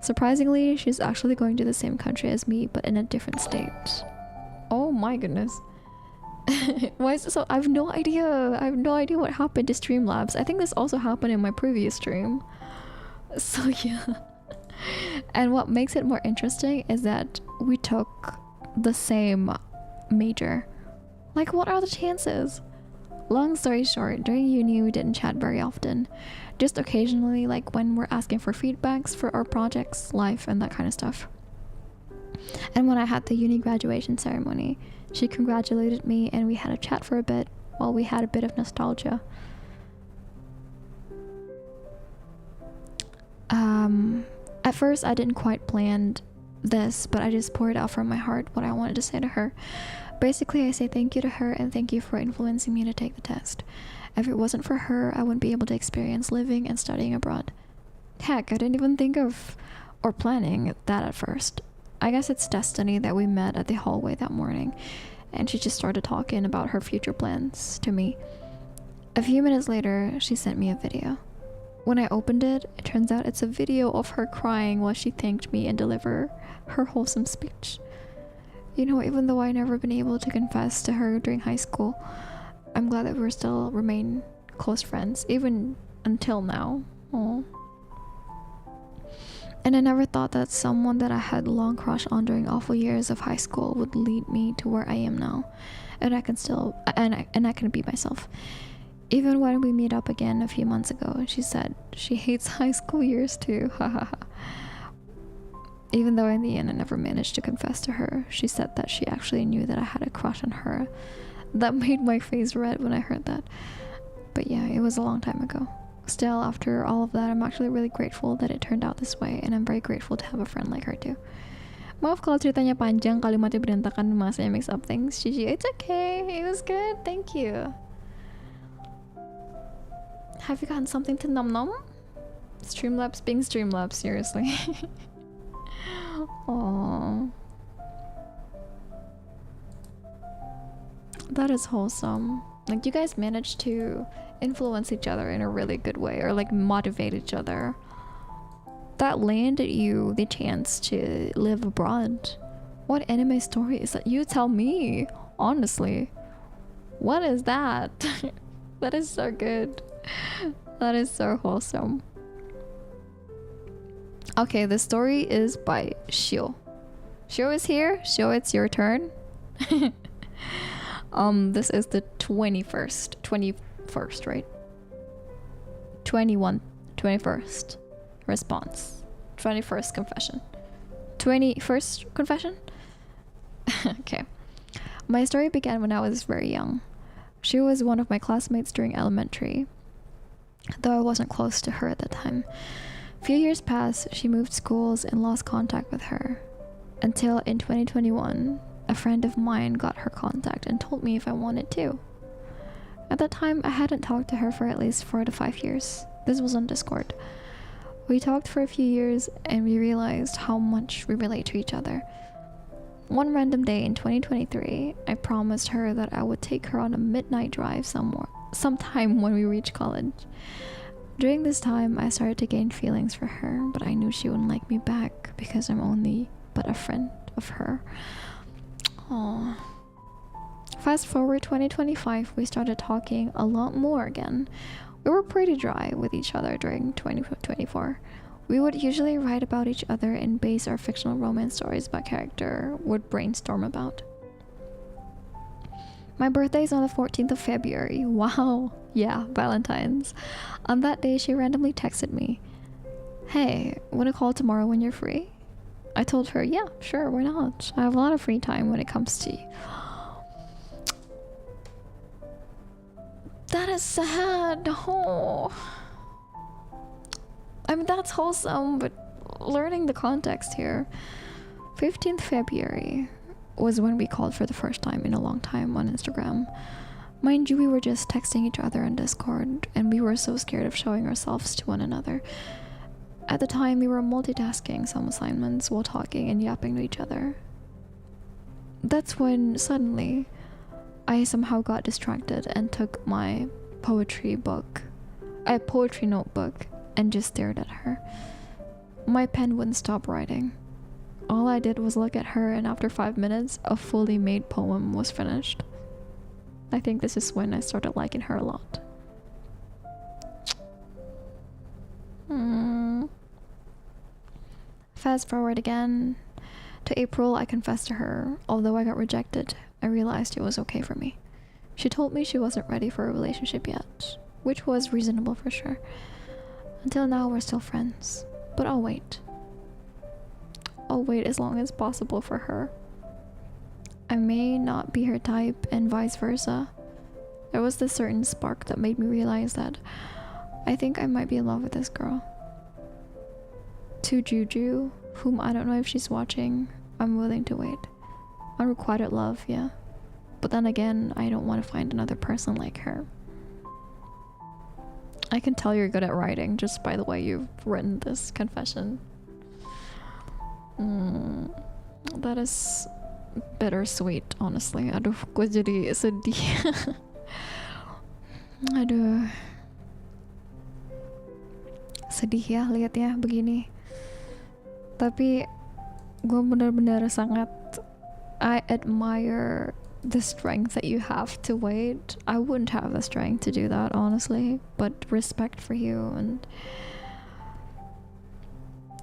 Surprisingly, she's actually going to the same country as me, but in a different state. Oh my goodness. Why is it so? I have no idea. I have no idea what happened to Streamlabs. I think this also happened in my previous stream. So yeah. And what makes it more interesting is that we took the same major. Like, what are the chances? Long story short, during uni we didn't chat very often. Just occasionally, like when we're asking for feedbacks for our projects, life, and that kind of stuff. And when I had the uni graduation ceremony, she congratulated me and we had a chat for a bit while we had a bit of nostalgia. At first I didn't quite plan this, but I just poured out from my heart what I wanted to say to her. Basically, I say thank you to her and thank you for influencing me to take the test. If it wasn't for her, I wouldn't be able to experience living and studying abroad. Heck, I didn't even think of or planning that at first. I guess it's destiny that we met at the hallway that morning, and she just started talking about her future plans to me. A few minutes later, she sent me a video. When I opened it, it turns out it's a video of her crying while she thanked me and delivered her wholesome speech. You know, even though I never been able to confess to her during high school, I'm glad that we still remain close friends, even until now. Aww. And I never thought that someone that I had a long crush on during awful years of high school would lead me to where I am now, and I can still and I can be myself. Even when we meet up again a few months ago, she said she hates high school years too. Even though in the end I never managed to confess to her, she said that she actually knew that I had a crush on her. That made my face red when I heard that. But yeah, it was a long time ago. Still, after all of that, I'm actually really grateful that it turned out this way, and I'm very grateful to have a friend like her too. Maaf kalau ceritanya panjang, kalimatnya berantakan, masanya mix up things. Gigi, it's okay. It was good. Thank you. Have you gotten something to nom nom? Streamlabs being Streamlabs, seriously. Aww. That is wholesome. Like, you guys managed to influence each other in a really good way, or like motivate each other, that landed you the chance to live abroad. What anime story is that? You tell me, honestly. What is that? That is so good. That is so wholesome. Okay, the story is by Shio. Shio is here. Shio, it's your turn. This is the 21st, right? 21st response. 21st confession. 21st confession? Okay. My story began when I was very young. She was one of my classmates during elementary, though I wasn't close to her at the time. A few years passed, she moved schools and lost contact with her. Until in 2021, a friend of mine got her contact and told me if I wanted to. At that time, I hadn't talked to her for at least 4 to 5 years. This was on Discord. We talked for a few years and we realized how much we relate to each other. One random day in 2023, I promised her that I would take her on a midnight drive sometime when we reach college. During this time, I started to gain feelings for her, but I knew she wouldn't like me back because I'm only but a friend of her. Aww. Fast forward 2025, we started talking a lot more again. We were pretty dry with each other during 2024. We would usually write about each other and base our fictional romance stories by character would brainstorm about. My birthday is on the 14th of February. Wow. Yeah, Valentine's. On that day, she randomly texted me, "Hey, wanna call tomorrow when you're free?" I told her, yeah, sure, why not? I have a lot of free time when it comes to... That is sad. Oh. I mean, that's wholesome, but learning the context here. 15th February was when we called for the first time in a long time on Instagram. Mind you, we were just texting each other on Discord, and we were so scared of showing ourselves to one another. At the time, we were multitasking some assignments while talking and yapping to each other. That's when, suddenly, I somehow got distracted and took my poetry notebook, and just stared at her. My pen wouldn't stop writing. All I did was look at her, and after 5 minutes, a fully made poem was finished. I think this is when I started liking her a lot. Fast forward again to April. I confessed to her. Although I got rejected, I realized it was okay for me. She told me she wasn't ready for a relationship yet, which was reasonable for sure. Until now, we're still friends, but I'll wait. I'll wait as long as possible for her. I may not be her type, and vice versa. There was this certain spark that made me realize that I think I might be in love with this girl. To Juju, whom I don't know if she's watching, I'm willing to wait. Unrequited love, yeah. But then again, I don't want to find another person like her. I can tell you're good at writing just by the way you've written this confession. That is bittersweet, honestly. Aduh, gue jadi sedih. Aduh. Sedih ya liatnya begini. Tapi gue bener-bener sangat, I admire the strength that you have to wait. I wouldn't have the strength to do that, honestly, but respect for you. And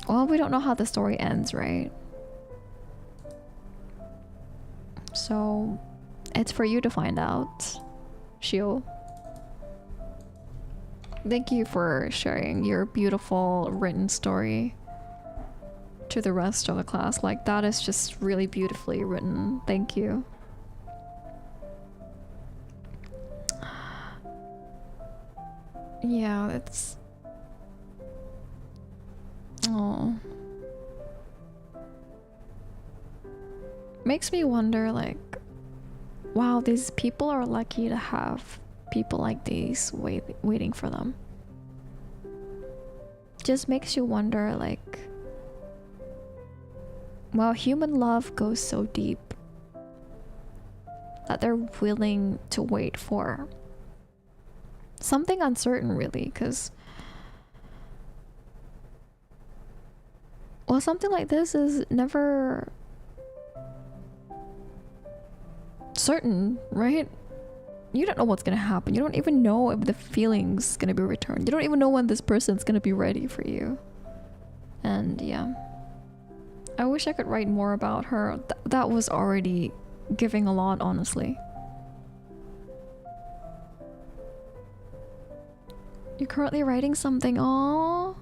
well, we don't know how the story ends, right? So it's for you to find out, Shio. Thank you for sharing your beautiful written story to the rest of the class. Like, that is just really beautifully written. Thank you. Yeah, it's... Oh. Makes me wonder, like, wow, these people are lucky to have people like these waiting for them. Just makes you wonder, like, well, human love goes so deep that they're willing to wait for something uncertain really, because well, something like this is never certain, right? You don't know what's gonna happen. You don't even know if the feeling's gonna be returned. You don't even know when this person's gonna be ready for you. And yeah, I wish I could write more about her. That was already giving a lot, honestly. You're currently writing something. Oh,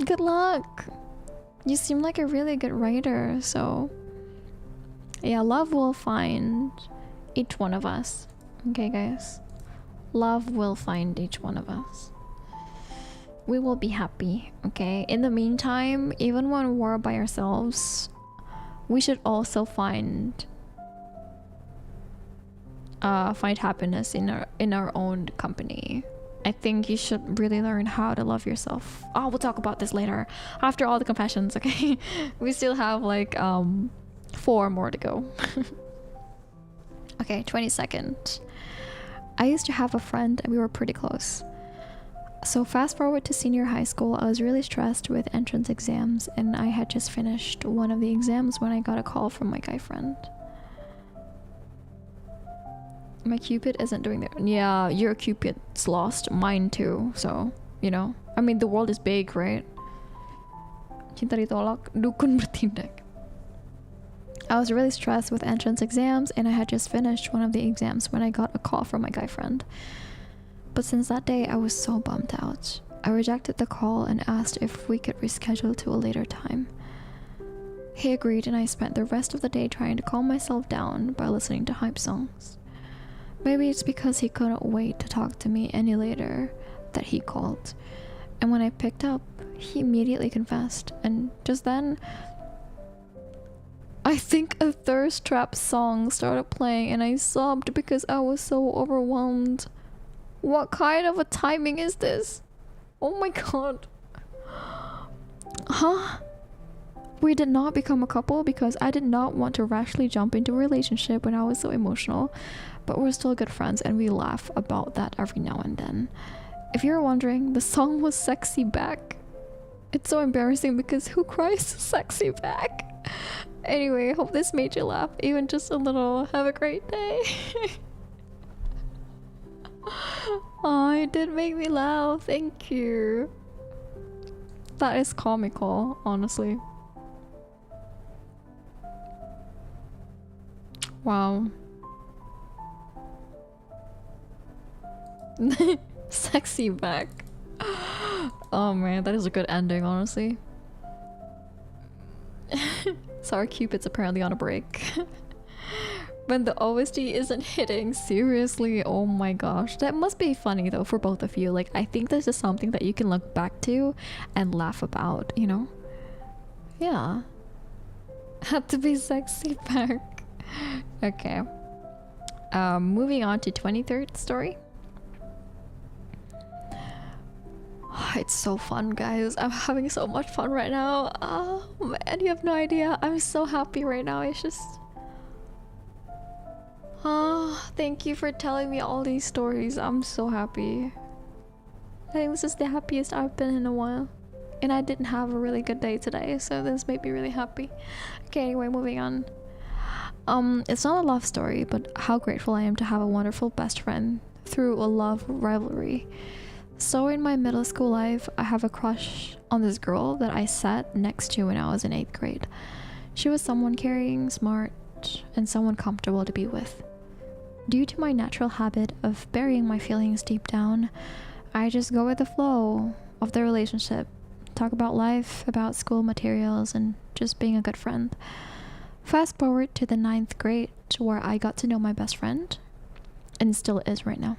good luck. You seem like a really good writer, so yeah, love will find each one of us. Okay, guys? Love will find each one of us. We will be happy, okay? In the meantime, even when we're by ourselves, we should also find happiness in our own company. I think you should really learn how to love yourself. Oh, we'll talk about this later. After all the confessions, okay? We still have like 4 more to go. Okay, 22nd. I used to have a friend and we were pretty close. So fast forward to senior high school, I was really stressed with entrance exams and I had just finished one of the exams when I got a call from my guy friend. My Cupid isn't doing that. Yeah, your Cupid's lost. Mine too, so, you know. I mean, the world is big, right? Cinta ditolak, dukun bertindak. I was really stressed with entrance exams and I had just finished one of the exams when I got a call from my guy friend. But since that day, I was so bummed out. I rejected the call and asked if we could reschedule to a later time. He agreed and I spent the rest of the day trying to calm myself down by listening to hype songs. Maybe it's because he couldn't wait to talk to me any later that he called. And when I picked up, he immediately confessed. And just then, I think a thirst trap song started playing and I sobbed because I was so overwhelmed. What kind of a timing is this? Oh my god. Huh? We did not become a couple because I did not want to rashly jump into a relationship when I was so emotional, but we're still good friends and we laugh about that every now and then. If you're wondering, the song was Sexy Back. It's so embarrassing because who cries Sexy Back? Anyway, hope this made you laugh, even just a little. Have a great day. Oh, it did make me laugh. Thank you. That is comical, honestly. Wow. Sexy Back. Oh man, that is a good ending, honestly. Sorry, Cupid's apparently on a break. When the OST isn't hitting, seriously, oh my gosh. That must be funny though for both of you. Like, I think this is something that you can look back to and laugh about, you know? Yeah. Had to be Sexy Back. Okay. Moving on to 23rd story. It's so fun, guys. I'm having so much fun right now. Oh man, you have no idea. I'm so happy right now. It's just... Oh, thank you for telling me all these stories. I'm so happy. I think this is the happiest I've been in a while. And I didn't have a really good day today, so this made me really happy. Okay, anyway, moving on. It's not a love story, but how grateful I am to have a wonderful best friend through a love rivalry. So in my middle school life, I have a crush on this girl that I sat next to when I was in 8th grade. She was someone caring, smart, and someone comfortable to be with. Due to my natural habit of burying my feelings deep down, I just go with the flow of the relationship, talk about life, about school materials, and just being a good friend. Fast forward to the 9th grade where I got to know my best friend, and still is right now.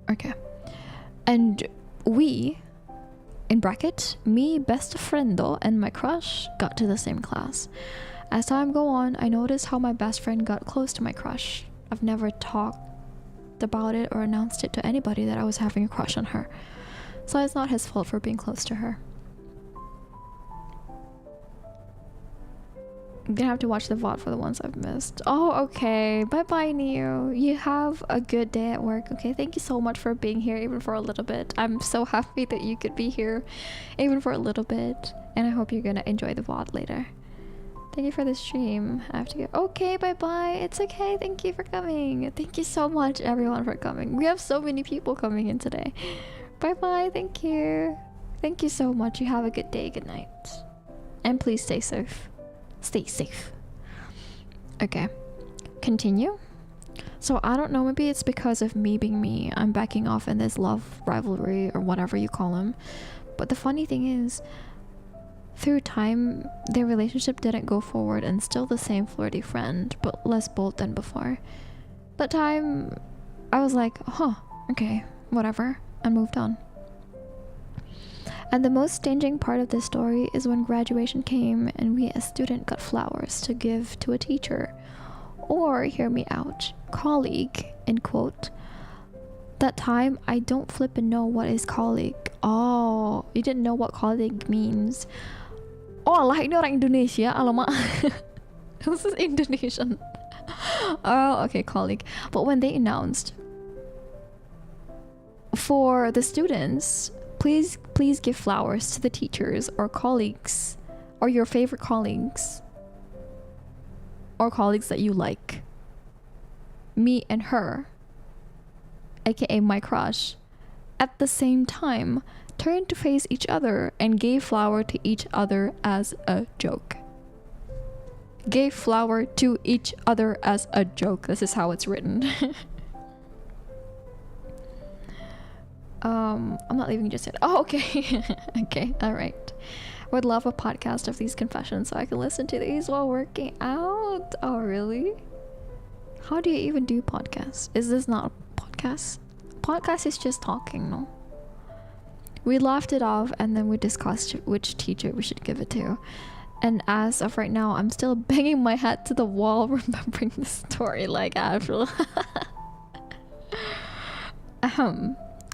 Okay. And we, in bracket, me, best friendo, and my crush got to the same class. As time go on, I noticed how my best friend got close to my crush. I've never talked about it or announced it to anybody that I was having a crush on her. So it's not his fault for being close to her. I'm gonna have to watch the VOD for the ones I've missed. Oh, okay. Bye-bye, Neo. You have a good day at work, okay? Thank you so much for being here, even for a little bit. I'm so happy that you could be here, even for a little bit. And I hope you're gonna enjoy the VOD later. Thank you for the stream. I have to go. Okay, bye-bye. It's okay. Thank you for coming. Thank you so much, everyone, for coming. We have so many people coming in today. Bye-bye. Thank you. Thank you so much. You have a good day. Good night. And please stay safe. Stay safe. Okay, continue. So I don't know, maybe it's because of me being me, I'm backing off in this love rivalry or whatever you call them. But the funny thing is, through time their relationship didn't go forward and still the same flirty friend, but less bold than before. But time, I was like, huh, okay, whatever, and moved on. And the most staging part of this story is when graduation came and we as student got flowers to give to a teacher, or hear me out, colleague, in quote. That time I don't flip and know what is colleague. Oh, you didn't know what colleague means. Oh alah, ini orang Indonesia, alamak. This is Indonesian. Oh, okay, colleague. But when they announced for the students, please give flowers to the teachers or colleagues, or your favorite colleagues, or colleagues that you like. Me and her, aka my crush, at the same time turned to face each other and gave flower to each other as a joke. Gave flower to each other as a joke. This is how it's written. I'm not leaving just yet. Oh, okay. Okay, alright. Would love a podcast of these confessions so I can listen to these while working out. Oh, really? How do you even do podcasts? Is this not a podcast? Podcast is just talking, no? We laughed it off and then we discussed which teacher we should give it to. And as of right now, I'm still banging my head to the wall remembering the story like actual.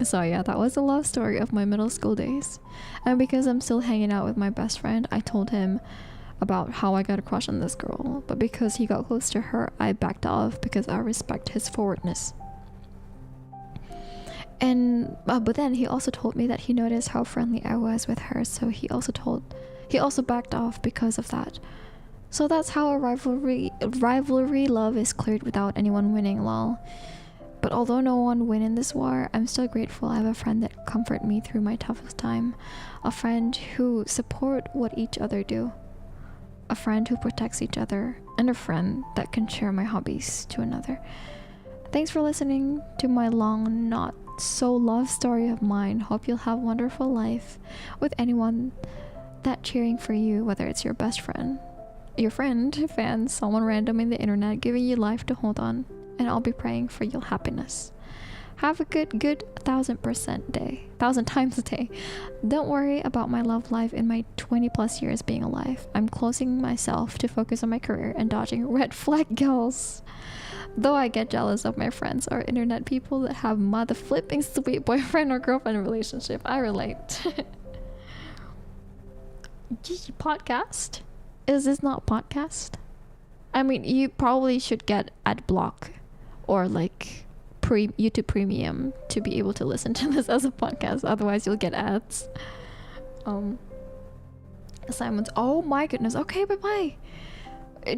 So yeah, that was the love story of my middle school days. And because I'm still hanging out with my best friend, I told him about how I got a crush on this girl. But because he got close to her, I backed off because I respect his forwardness. And but then he also told me that he noticed how friendly I was with her, so he also backed off because of that. So that's how a rivalry love is cleared without anyone winning, lol. But although no one win in this war, I'm still grateful I have a friend that comfort me through my toughest time. A friend who support what each other do. A friend who protects each other. And a friend that can share my hobbies to another. Thanks for listening to my long, not so love story of mine. Hope you'll have a wonderful life with anyone that cheering for you, whether it's your best friend, your friend, fans, someone random in the internet giving you life to hold on. And I'll be praying for your happiness. Have a good 1000% day. 1000 times a day. Don't worry about my love life in my 20 plus years being alive. I'm closing myself to focus on my career and dodging red flag girls. Though I get jealous of my friends or internet people that have mother flipping sweet boyfriend or girlfriend relationship. I relate. Gigi podcast? Is this not podcast? I mean, you probably should get ad block or like YouTube Premium to be able to listen to this as a podcast. Otherwise, you'll get ads. Assignments. Oh my goodness. Okay, bye-bye.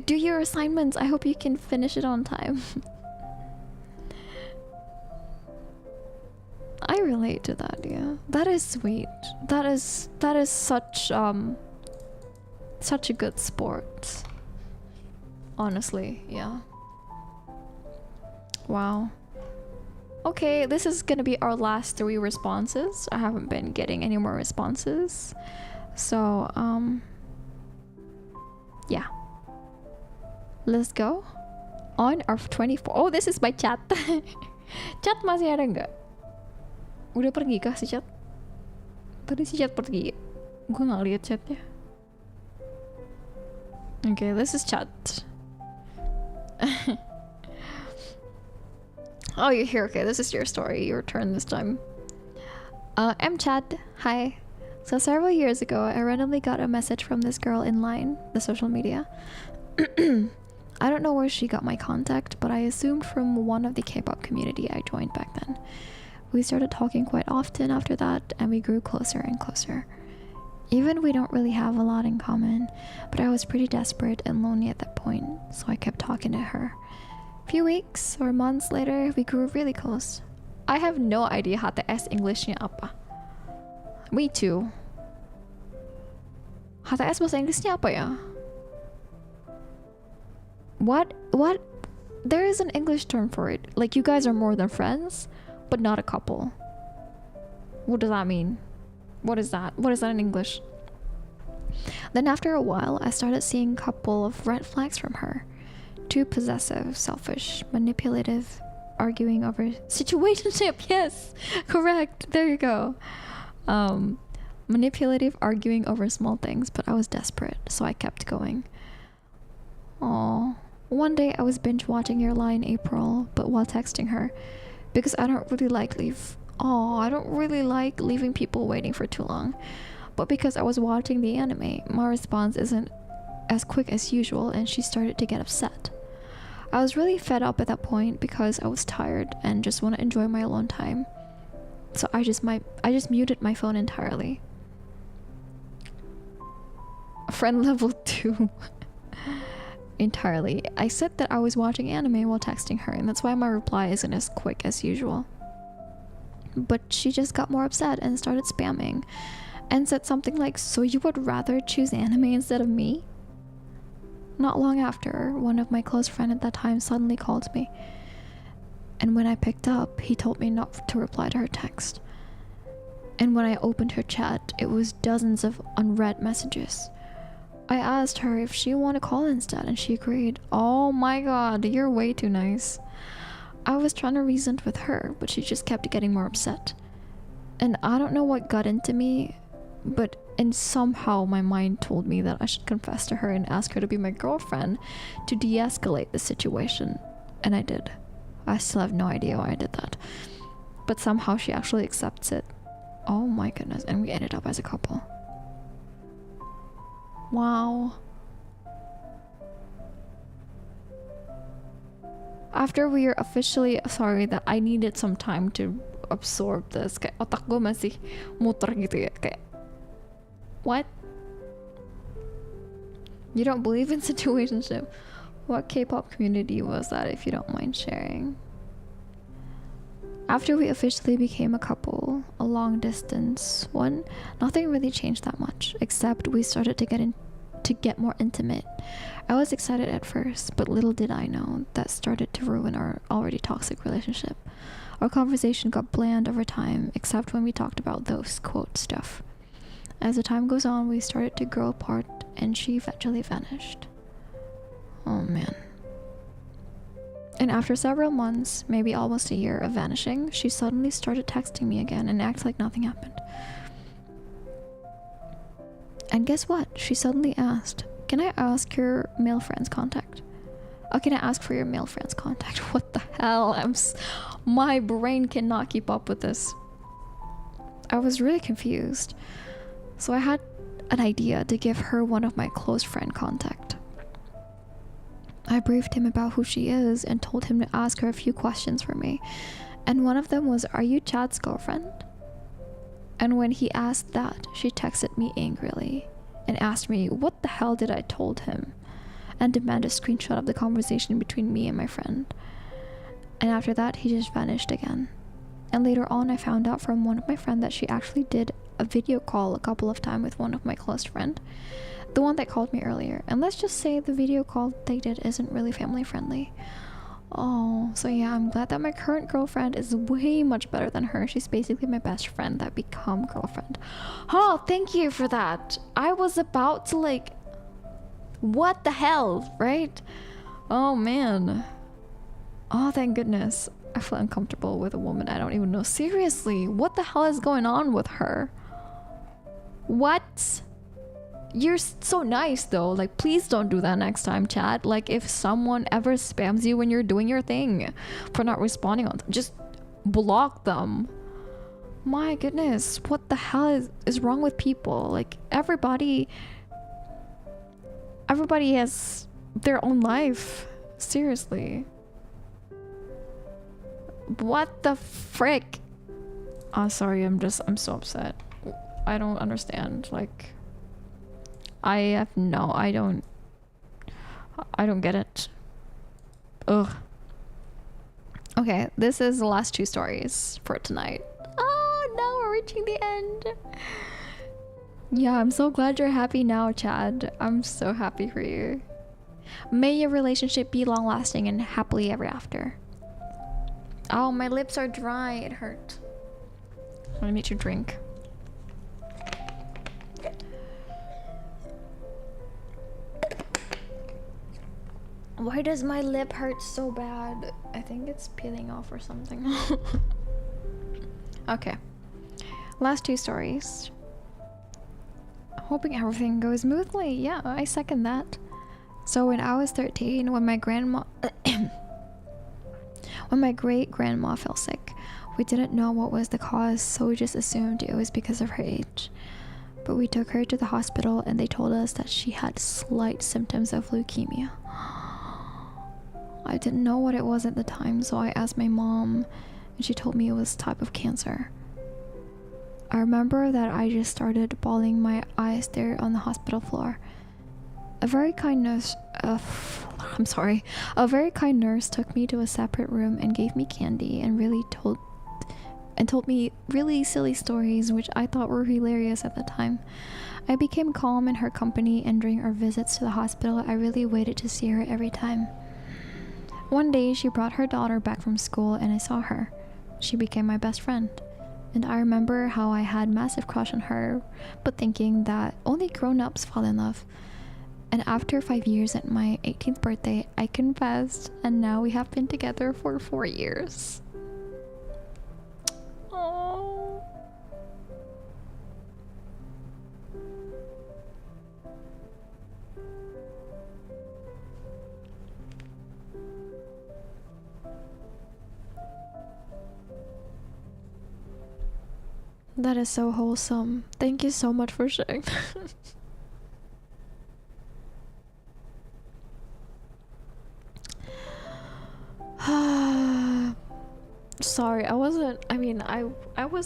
Do your assignments. I hope you can finish it on time. I relate to that, yeah. That is sweet. That is such a good sport. Honestly, yeah. Wow. Okay, this is gonna be our last 3 responses. I haven't been getting any more responses. So, yeah. Let's go. On our 24. Oh, this is my chat. Chat masih ada nggak? Udah pergi kah si chat? Tadi si chat pergi. Gue nggak lihat chatnya. Okay, this is chat. Oh, you're here. Okay, this is your story. Your turn this time. I'm Chad. Hi. So several years ago, I randomly got a message from this girl in line, the social media. I don't know where she got my contact, but I assumed from one of the K-pop community I joined back then. We started talking quite often after that, and we grew closer and closer. Even we don't really have a lot in common, but I was pretty desperate and lonely at that point, so I kept talking to her. A few weeks or months later, we grew really close. I have no idea HTS Englishnya apa. Me too. HTS bahasa Inggrisnya apa ya? What? There is an English term for it. Like, you guys are more than friends, but not a couple. What does that mean? What is that? What is that in English? Then after a while, I started seeing a couple of red flags from her. Too possessive, selfish, manipulative, arguing over situationship. Yes, correct. There you go. Manipulative, arguing over small things, but I was desperate, so I kept going. Aww. One day I was binge watching Your Lie in April, but while texting her, because I don't really like leaving people waiting for too long. But because I was watching the anime, my response isn't as quick as usual, and she started to get upset. I was really fed up at that point because I was tired and just want to enjoy my alone time. So I just muted my phone entirely. Friend level 2. Entirely. I said that I was watching anime while texting her, and that's why my reply isn't as quick as usual. But she just got more upset and started spamming, and said something like, "So you would rather choose anime instead of me?" Not long after, one of my close friends at that time suddenly called me, and when I picked up, he told me not to reply to her text. And when I opened her chat, it was dozens of unread messages. I asked her if she wanted to call instead, and she agreed. Oh my god, you're way too nice. I was trying to reason with her, but she just kept getting more upset. And I don't know what got into me, and somehow my mind told me that I should confess to her and ask her to be my girlfriend to de-escalate the situation. And I did. I still have no idea why I did that. But somehow she actually accepts it. Oh my goodness, and we ended up as a couple. Wow. After we are officially, sorry that I needed some time to absorb this. Kayak otak gue masih muter gitu ya. Kayak, what? You don't believe in situationship? What K-pop community was that, if you don't mind sharing? After we officially became a couple, a long distance one, nothing really changed that much, except we started to get more intimate. I was excited at first, but little did I know that started to ruin our already toxic relationship. Our conversation got bland over time, except when we talked about those quote stuff. As the time goes on, we started to grow apart, and she eventually vanished. Oh man. And after several months, maybe almost a year of vanishing, she suddenly started texting me again and acted like nothing happened. And guess what? She suddenly asked, "Can I ask your male friend's contact?" Oh, can I ask for your male friend's contact? What the hell? My brain cannot keep up with this. I was really confused. So I had an idea to give her one of my close friend contact. I briefed him about who she is and told him to ask her a few questions for me. And one of them was, "Are you Chad's girlfriend?" And when he asked that, she texted me angrily and asked me what the hell did I told him, and demanded a screenshot of the conversation between me and my friend. And after that, he just vanished again. And later on, I found out from one of my friends that she actually did a video call a couple of times with one of my close friends, the one that called me earlier. And let's just say the video call they did isn't really family friendly. Oh, so yeah, I'm glad that my current girlfriend is way much better than her. She's basically my best friend that become girlfriend. Oh, thank you for that. I was about to like, what the hell, right? Oh man. Oh, thank goodness. I feel uncomfortable with a woman I don't even know. Seriously, what the hell is going on with her? What? You're so nice though. Like, please don't do that next time, Chad. Like, if someone ever spams you when you're doing your thing for not responding on them, just block them. My goodness, what the hell is wrong with people? Like, everybody has their own life. Seriously. What the frick? Oh, sorry, I'm so upset. I don't understand. Like, I don't get it. Ugh. Okay, this is the last 2 stories for tonight. Oh, now we're reaching the end. Yeah, I'm so glad you're happy now, Chad. I'm so happy for you. May your relationship be long lasting and happily ever after. Oh, my lips are dry. It hurt. I need to drink. Why does my lip hurt so bad? I think it's peeling off or something. Okay. Last 2 stories. Hoping everything goes smoothly. Yeah, I second that. So when I was 13, when my grandma... when my great-grandma fell sick, we didn't know what was the cause, so we just assumed it was because of her age. But we took her to the hospital and they told us that she had slight symptoms of leukemia. I didn't know what it was at the time, so I asked my mom and she told me it was a type of cancer. I remember that I just started bawling my eyes there on the hospital floor. A very kind nurse took me to a separate room and gave me candy and told me really silly stories which I thought were hilarious at the time. I became calm in her company, and during our visits to the hospital I really waited to see her every time. One day she brought her daughter back from school and I saw her. She became my best friend. And I remember how I had massive crush on her, but thinking that only grown-ups fall in love. And after 5 years at my 18th birthday, I confessed, and now we have been together for 4 years. Oh. That is so wholesome. Thank you so much for sharing. Sorry, I was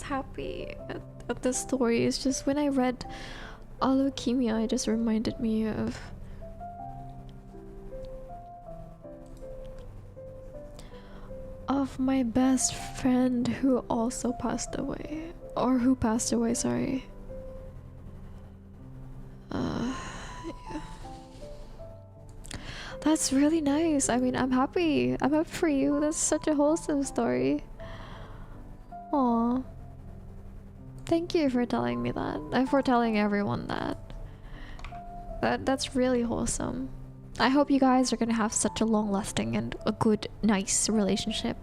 happy at this story. It's just when I read leukemia, it just reminded me of my best friend who also passed away. Or who passed away, sorry. Yeah. That's really nice. I mean, I'm happy. I'm happy for you. That's such a wholesome story. Aw. Thank you for telling me that. And for telling everyone that. That's really wholesome. I hope you guys are gonna have such a long-lasting and a good, nice relationship.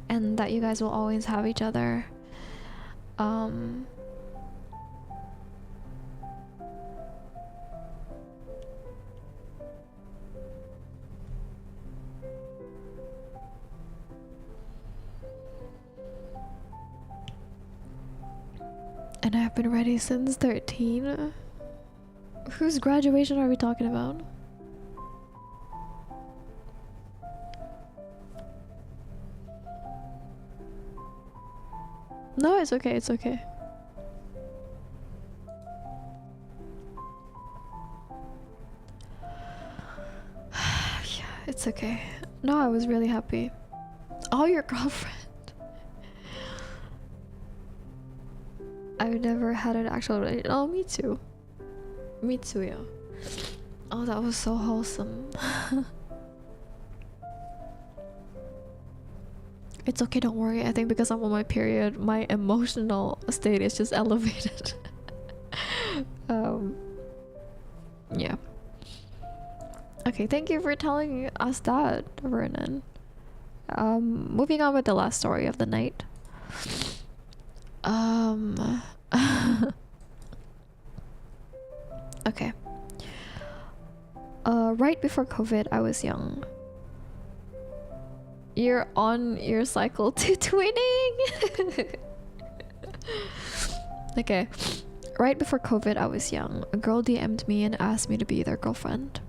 And that you guys will always have each other. And I've been ready since 13. Whose graduation are we talking about? No, it's okay, it's okay. Yeah, it's okay. No, I was really happy. Oh, your girlfriend. I've never had an actual relationship. Oh, me too. Me too, yeah. Oh, that was so wholesome. It's okay, don't worry. I think because I'm on my period, my emotional state is just elevated. Yeah. Okay, thank you for telling us that, Vernon. Moving on with the last story of the night. Okay. Right before COVID, I was young. You're on your cycle to twinning. Okay. Right before COVID, I was young. A girl DM'd me and asked me to be their girlfriend.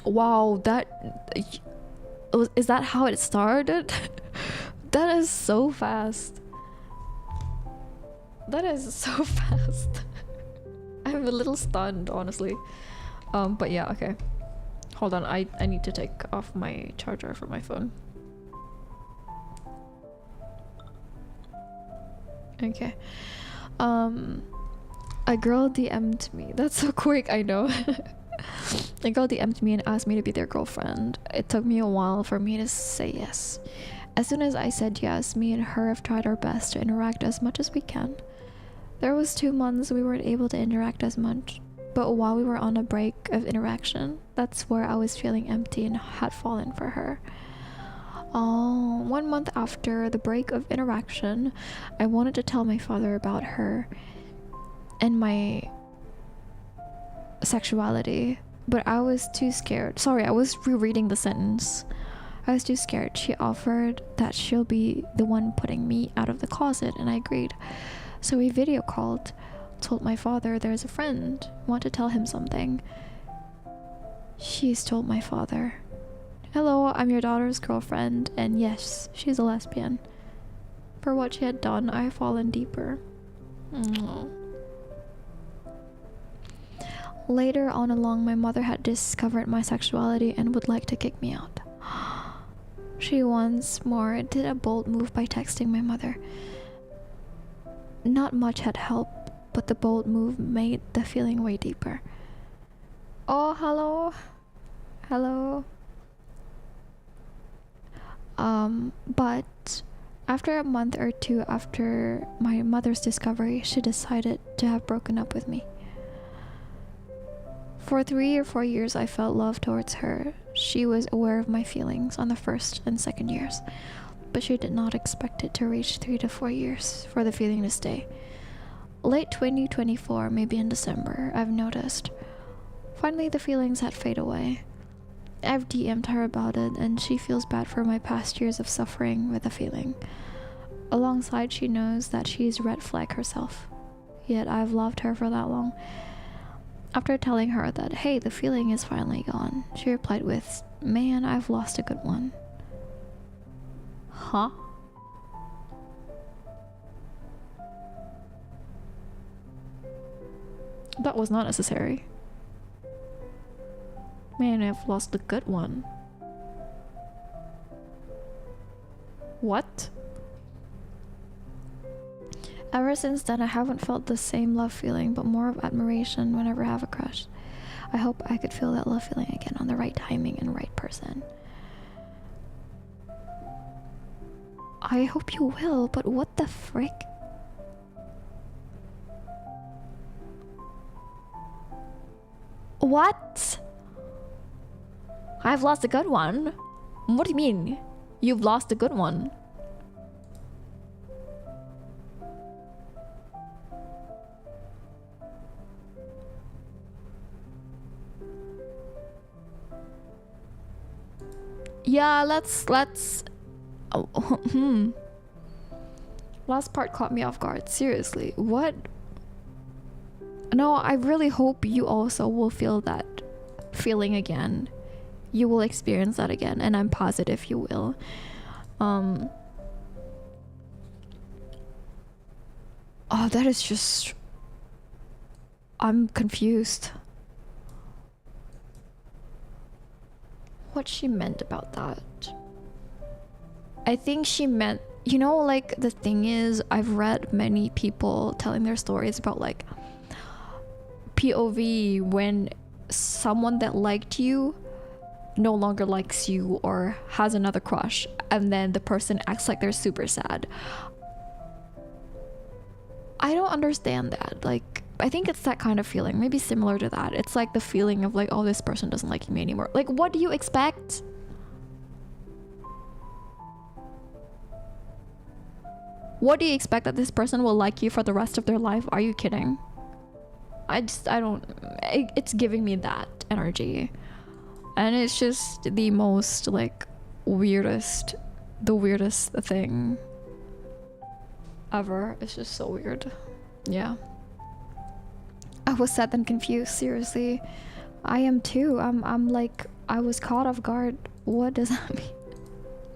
Wow, is that how it started? That is so fast. That is so fast. I'm a little stunned, honestly. But yeah, okay. Hold on, I need to take off my charger from my phone. Okay. A girl DM'd me. That's so quick, I know. A girl DM'd me and asked me to be their girlfriend. It took me a while for me to say yes. As soon as I said yes, me and her have tried our best to interact as much as we can. There was 2 months we weren't able to interact as much, but while we were on a break of interaction, that's where I was feeling empty and had fallen for her. 1 month after the break of interaction, I wanted to tell my father about her and my sexuality, but I was too scared. Sorry, I was rereading the sentence. I was too scared. She offered that she'll be the one putting me out of the closet, and I agreed. So we video called, told my father there's a friend, want to tell him something. She's told my father, "Hello, I'm your daughter's girlfriend, and yes, she's a lesbian." For what she had done, I have fallen deeper. Aww. Later on along, my mother had discovered my sexuality and would like to kick me out. She once more did a bold move by texting my mother. Not much had helped, but the bold move made the feeling way deeper. Oh, hello. Hello. But after a month or two after my mother's discovery, she decided to have broken up with me. For 3 or 4 years, I felt love towards her. She was aware of my feelings on the first and second years, but she did not expect it to reach 3 to 4 years for the feeling to stay. Late 2024, maybe in December, I've noticed. Finally, the feelings had faded away. I've DM'd her about it, and she feels bad for my past years of suffering with the feeling. Alongside, she knows that she's red flag herself. Yet I've loved her for that long. After telling her that, hey, the feeling is finally gone, she replied with, "Man, I've lost a good one." Huh? That was not necessary. Man, I've lost a good one. What? Ever since then, I haven't felt the same love feeling, but more of admiration whenever I have a crush. I hope I could feel that love feeling again on the right timing and right person. I hope you will, but what the frick? What? I've lost a good one? What do you mean? You've lost a good one? Yeah, let's oh, Last part caught me off guard. Seriously, what? No, I really hope you also will feel that feeling again. You will experience that again, and I'm positive you will. Oh, that is just... I'm confused. What she meant about that. I think she meant, you know, like the thing is, I've read many people telling their stories about like POV when someone that liked you no longer likes you or has another crush, and then the person acts like they're super sad. I don't understand that. Like, I think it's that kind of feeling, maybe similar to that. It's like the feeling of like, oh, this person doesn't like me anymore. Like, what do you expect? What do you expect, that this person will like you for the rest of their life? Are you kidding? It's giving me that energy. And it's just the most like the weirdest thing ever. It's just so weird. Yeah. I was sad and confused, seriously. I am too. I'm like, I was caught off guard. What does that mean?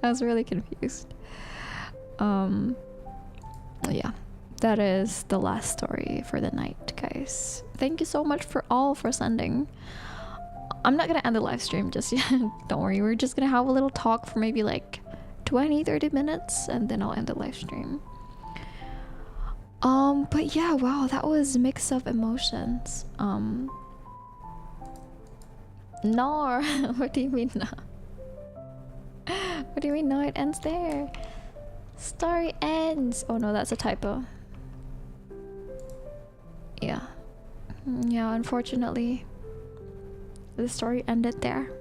I was really confused. Yeah, that is the last story for the night, guys. Thank you so much for sending. I'm not gonna end the live stream just yet. Don't worry, we're just gonna have a little talk for maybe like 20-30 minutes and then I'll end the live stream. But yeah, wow, that was a mix of emotions. No. What do you mean no? What do you mean no, it ends there? Story ends. Oh no, that's a typo. Yeah, unfortunately the story ended there.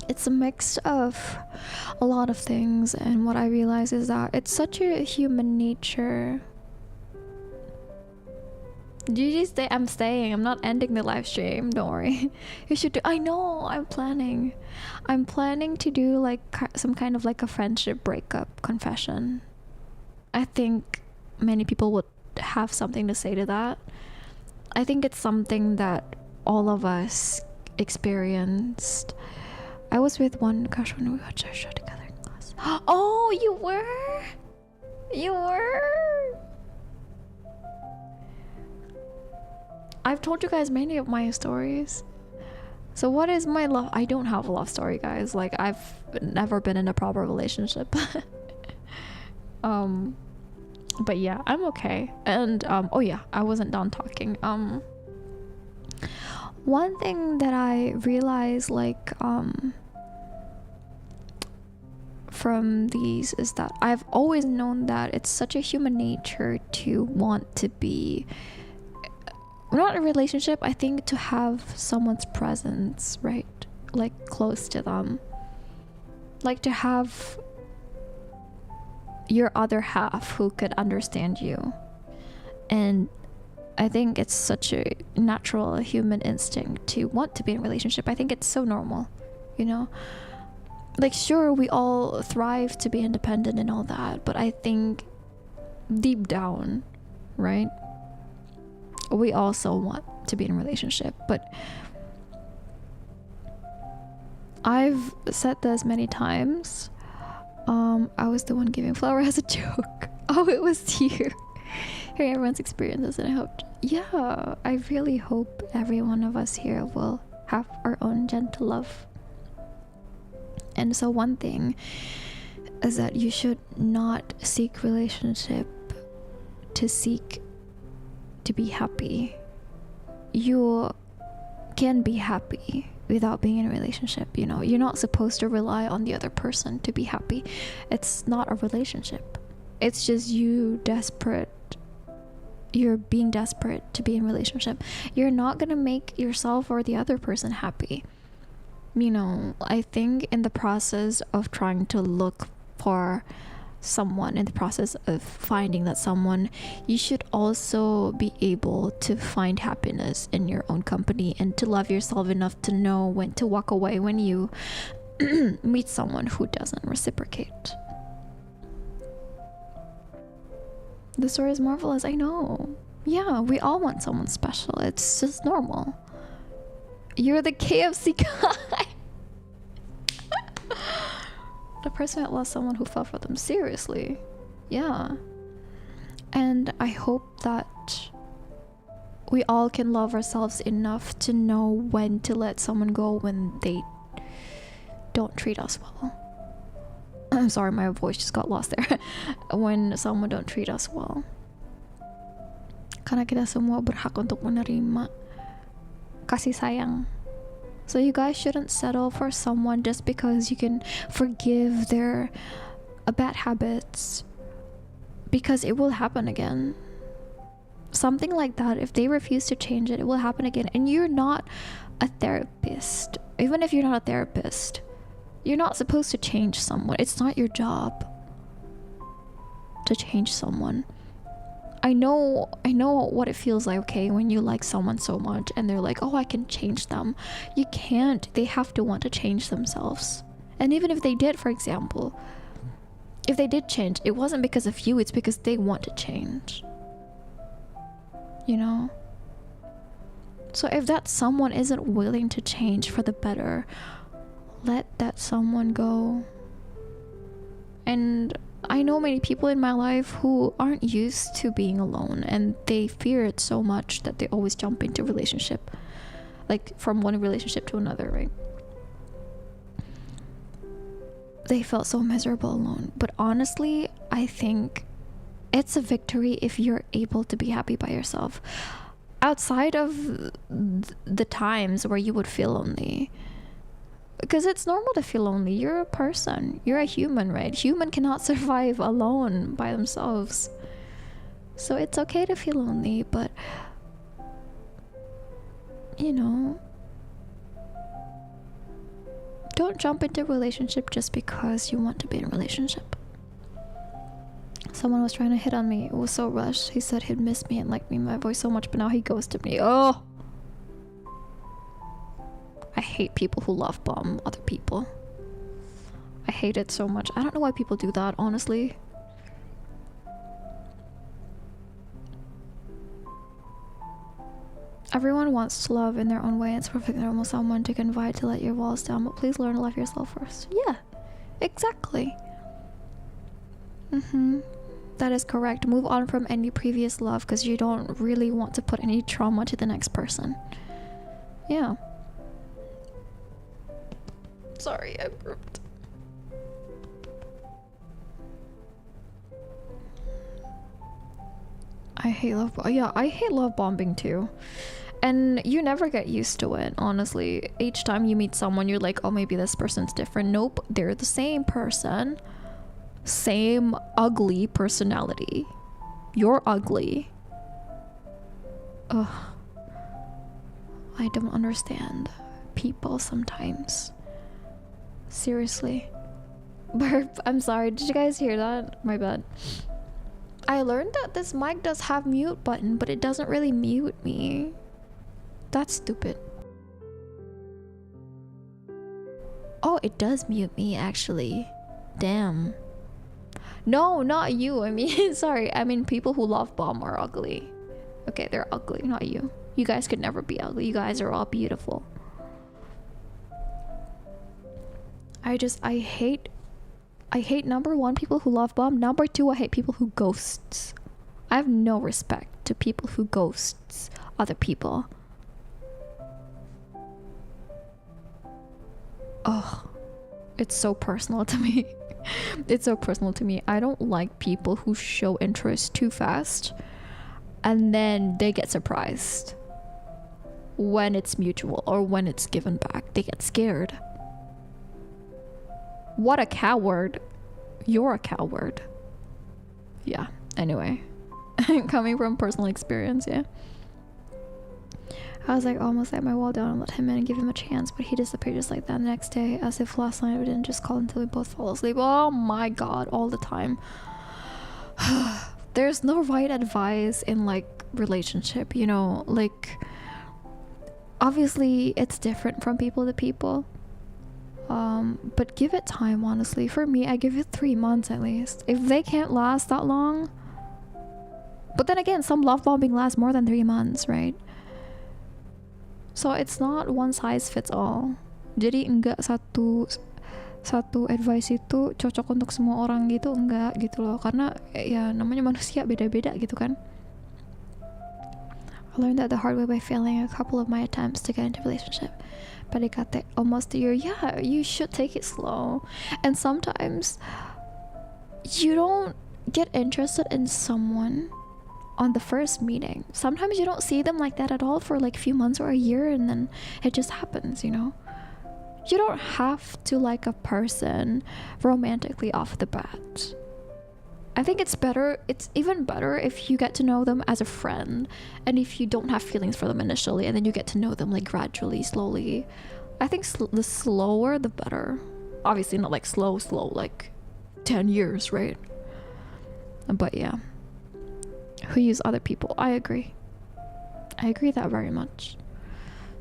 It's a mix of a lot of things, and what I realize is that it's such a human nature. Gigi, stay. I'm staying. I'm not ending the live stream. Don't worry. You should do. I know. I'm planning to do like some kind of like a friendship breakup confession. I think many people would have something to say to that. I think it's something that all of us experienced. I was with one crush when we watched our show together in class. Oh, you were. I've told you guys many of my stories. So what is my love? I don't have a love story, guys. Like, I've never been in a proper relationship. But yeah, I'm okay. And oh yeah, I wasn't done talking. One thing that I realized, like, from these is that I've always known that it's such a human nature to want to be not a relationship. I think to have someone's presence, right, like close to them, like to have your other half who could understand you. And I think it's such a natural human instinct to want to be in a relationship. I think it's so normal, you know, like sure, we all thrive to be independent and all that, but I think deep down, right, we also want to be in a relationship. But I've said this many times. I was the one giving flower as a joke. Oh, it was you. Hearing everyone's experiences, and I hope, yeah, I really hope every one of us here will have our own gentle love. And so one thing is that you should not seek relationship to seek to be happy. You can be happy without being in a relationship, you know. You're not supposed to rely on the other person to be happy. It's not a relationship. It's just you desperate. You're being desperate to be in a relationship. You're not gonna make yourself or the other person happy. You know, I think in the process of trying to look for someone, in the process of finding that someone, you should also be able to find happiness in your own company and to love yourself enough to know when to walk away when you meet someone who doesn't reciprocate. The story is marvelous, I know. Yeah, we all want someone special. It's just normal. You're the KFC guy. The person that lost someone who fell for them. Seriously. Yeah. And I hope that we all can love ourselves enough to know when to let someone go when they don't treat us well. I'm sorry, my voice just got lost there. When someone don't treat us well. Karena kita semua berhak untuk menerima kasih sayang. So you guys shouldn't settle for someone just because you can forgive their bad habits, because it will happen again. Something like that, if they refuse to change it, it will happen again. And you're not a therapist. Even if you're not a therapist, you're not supposed to change someone. It's not your job to change someone. I know what it feels like, okay, when you like someone so much and they're like, oh, I can change them. You can't. They have to want to change themselves. And even if they did, for example, if they did change, it wasn't because of you, it's because they want to change. You know? So if that someone isn't willing to change for the better, let that someone go. And I know many people in my life who aren't used to being alone, and they fear it so much that they always jump into a relationship, like from one relationship to another, right? They felt so miserable alone. But honestly, I think it's a victory if you're able to be happy by yourself outside of the times where you would feel lonely. Because it's normal to feel lonely. You're a person. You're a human, right? Human cannot survive alone by themselves. So it's okay to feel lonely, but you know, don't jump into a relationship just because you want to be in a relationship. Someone was trying to hit on me. It was so rushed. He said he'd miss me and like me, my voice so much, but now he ghosted me. Oh! I hate people who love bomb other people. I hate it so much. I don't know why people do that, honestly. Everyone wants to love in their own way. It's perfectly normal someone to confide to let your walls down, but please learn to love yourself first. Yeah, exactly. That is correct. Move on from any previous love because you don't really want to put any trauma to the next person. Yeah. Sorry, I burped. I hate I hate love bombing too. And you never get used to it, honestly. Each time you meet someone, you're like, oh, maybe this person's different. Nope, they're the same person. Same ugly personality. You're ugly. Ugh. I don't understand people sometimes. Seriously. Burp. I'm sorry. Did you guys hear that? My bad. I learned that this mic does have mute button, but it doesn't really mute me. That's stupid. Oh, it does mute me actually. Damn. No, not you. I mean, sorry. I mean, people who love bomb are ugly. Okay, they're ugly, not you. You guys could never be ugly. You guys are all beautiful. I hate number one, people who love bomb. Number two, I hate people who ghosts. I have no respect to people who ghosts other people. Oh, it's so personal to me. It's so personal to me. I don't like people who show interest too fast and then they get surprised when it's mutual or when it's given back. They get scared. What a coward. You're a coward. Yeah, anyway. Coming from personal experience, yeah. I was like almost let my wall down and let him in and give him a chance, but he disappeared just like that the next day, as if last night we didn't just call until we both fall asleep. Oh my god, all the time. There's no right advice in like relationship, you know, like obviously it's different from people to people. But give it time, honestly. For me, I give it 3 months at least. If they can't last that long, but then again, some love bombing lasts more than 3 months, right? So it's not one size fits all. Jadi enggak satu advice itu cocok untuk semua orang gitu, enggak gitu loh. Karena ya namanya manusia beda-beda gitu kan. I learned that the hard way by failing a couple of my attempts to get into a relationship. PDKT almost a year. Yeah, you should take it slow. And sometimes you don't get interested in someone on the first meeting. Sometimes you don't see them like that at all for like a few months or a year, and then it just happens, you know? You don't have to like a person romantically off the bat. I think it's even better if you get to know them as a friend, and if you don't have feelings for them initially, and then you get to know them like gradually, slowly. I think the slower the better. Obviously not like slow like 10 years, right? But yeah. Who use other people? I agree that very much.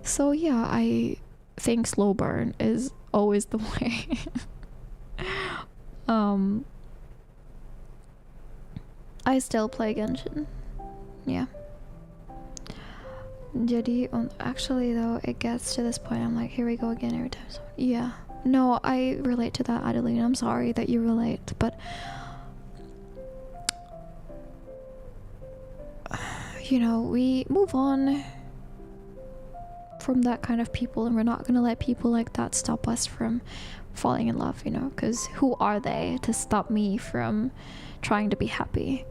So yeah, I think slow burn is always the way. I still play Genshin. Yeah. Jadi, actually though, it gets to this point, I'm like, here we go again every time. So, yeah. No, I relate to that, Adeline. I'm sorry that you relate, but you know, we move on from that kind of people, and we're not gonna let people like that stop us from falling in love, you know, because who are they to stop me from trying to be happy?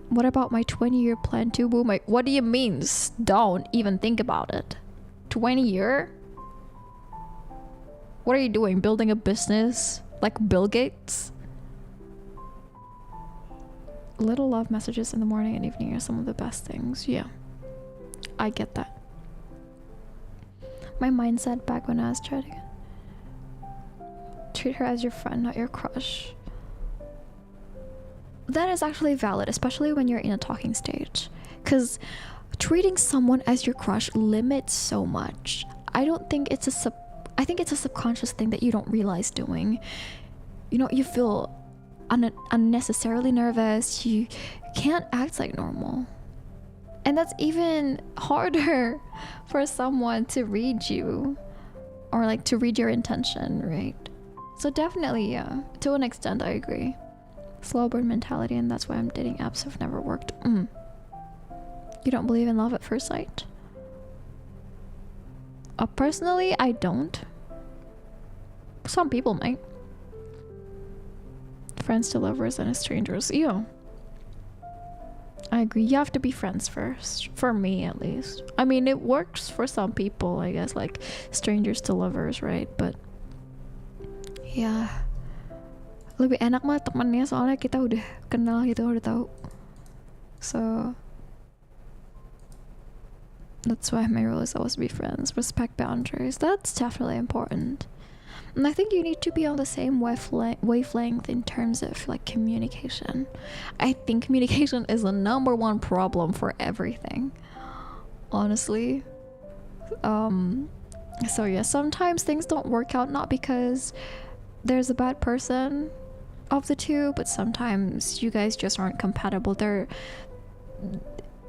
What about my 20-year plan to woo my... What do you mean? Don't even think about it. 20-year? What are you doing? Building a business? Like Bill Gates? Little love messages in the morning and evening are some of the best things. Yeah. I get that. My mindset back when I was trying to treat her as your friend, not your crush. That is actually valid, especially when you're in a talking stage, because treating someone as your crush limits so much. I think it's a subconscious thing that you don't realize doing. You know, you feel unnecessarily nervous. You can't act like normal, and that's even harder for someone to read you, or like to read your intention, right? So definitely, yeah, to an extent I agree. Slow burn mentality, and that's why I'm dating apps have never worked. You don't believe in love at first sight? Personally, I don't. Some people might. Friends to lovers and strangers. Yeah, I agree. You have to be friends first, for me at least. I mean, it works for some people, I guess, like strangers to lovers, right? But yeah, lebih enak mah temennya, soalnya kita udah kenal gitu, udah tahu. So that's why my rule is always be friends. Respect boundaries. That's definitely important. And I think you need to be on the same wavelength in terms of like communication. I think communication is the #1 problem for everything, honestly. So yeah, sometimes things don't work out, not because there's a bad person of the two, but sometimes you guys just aren't compatible. There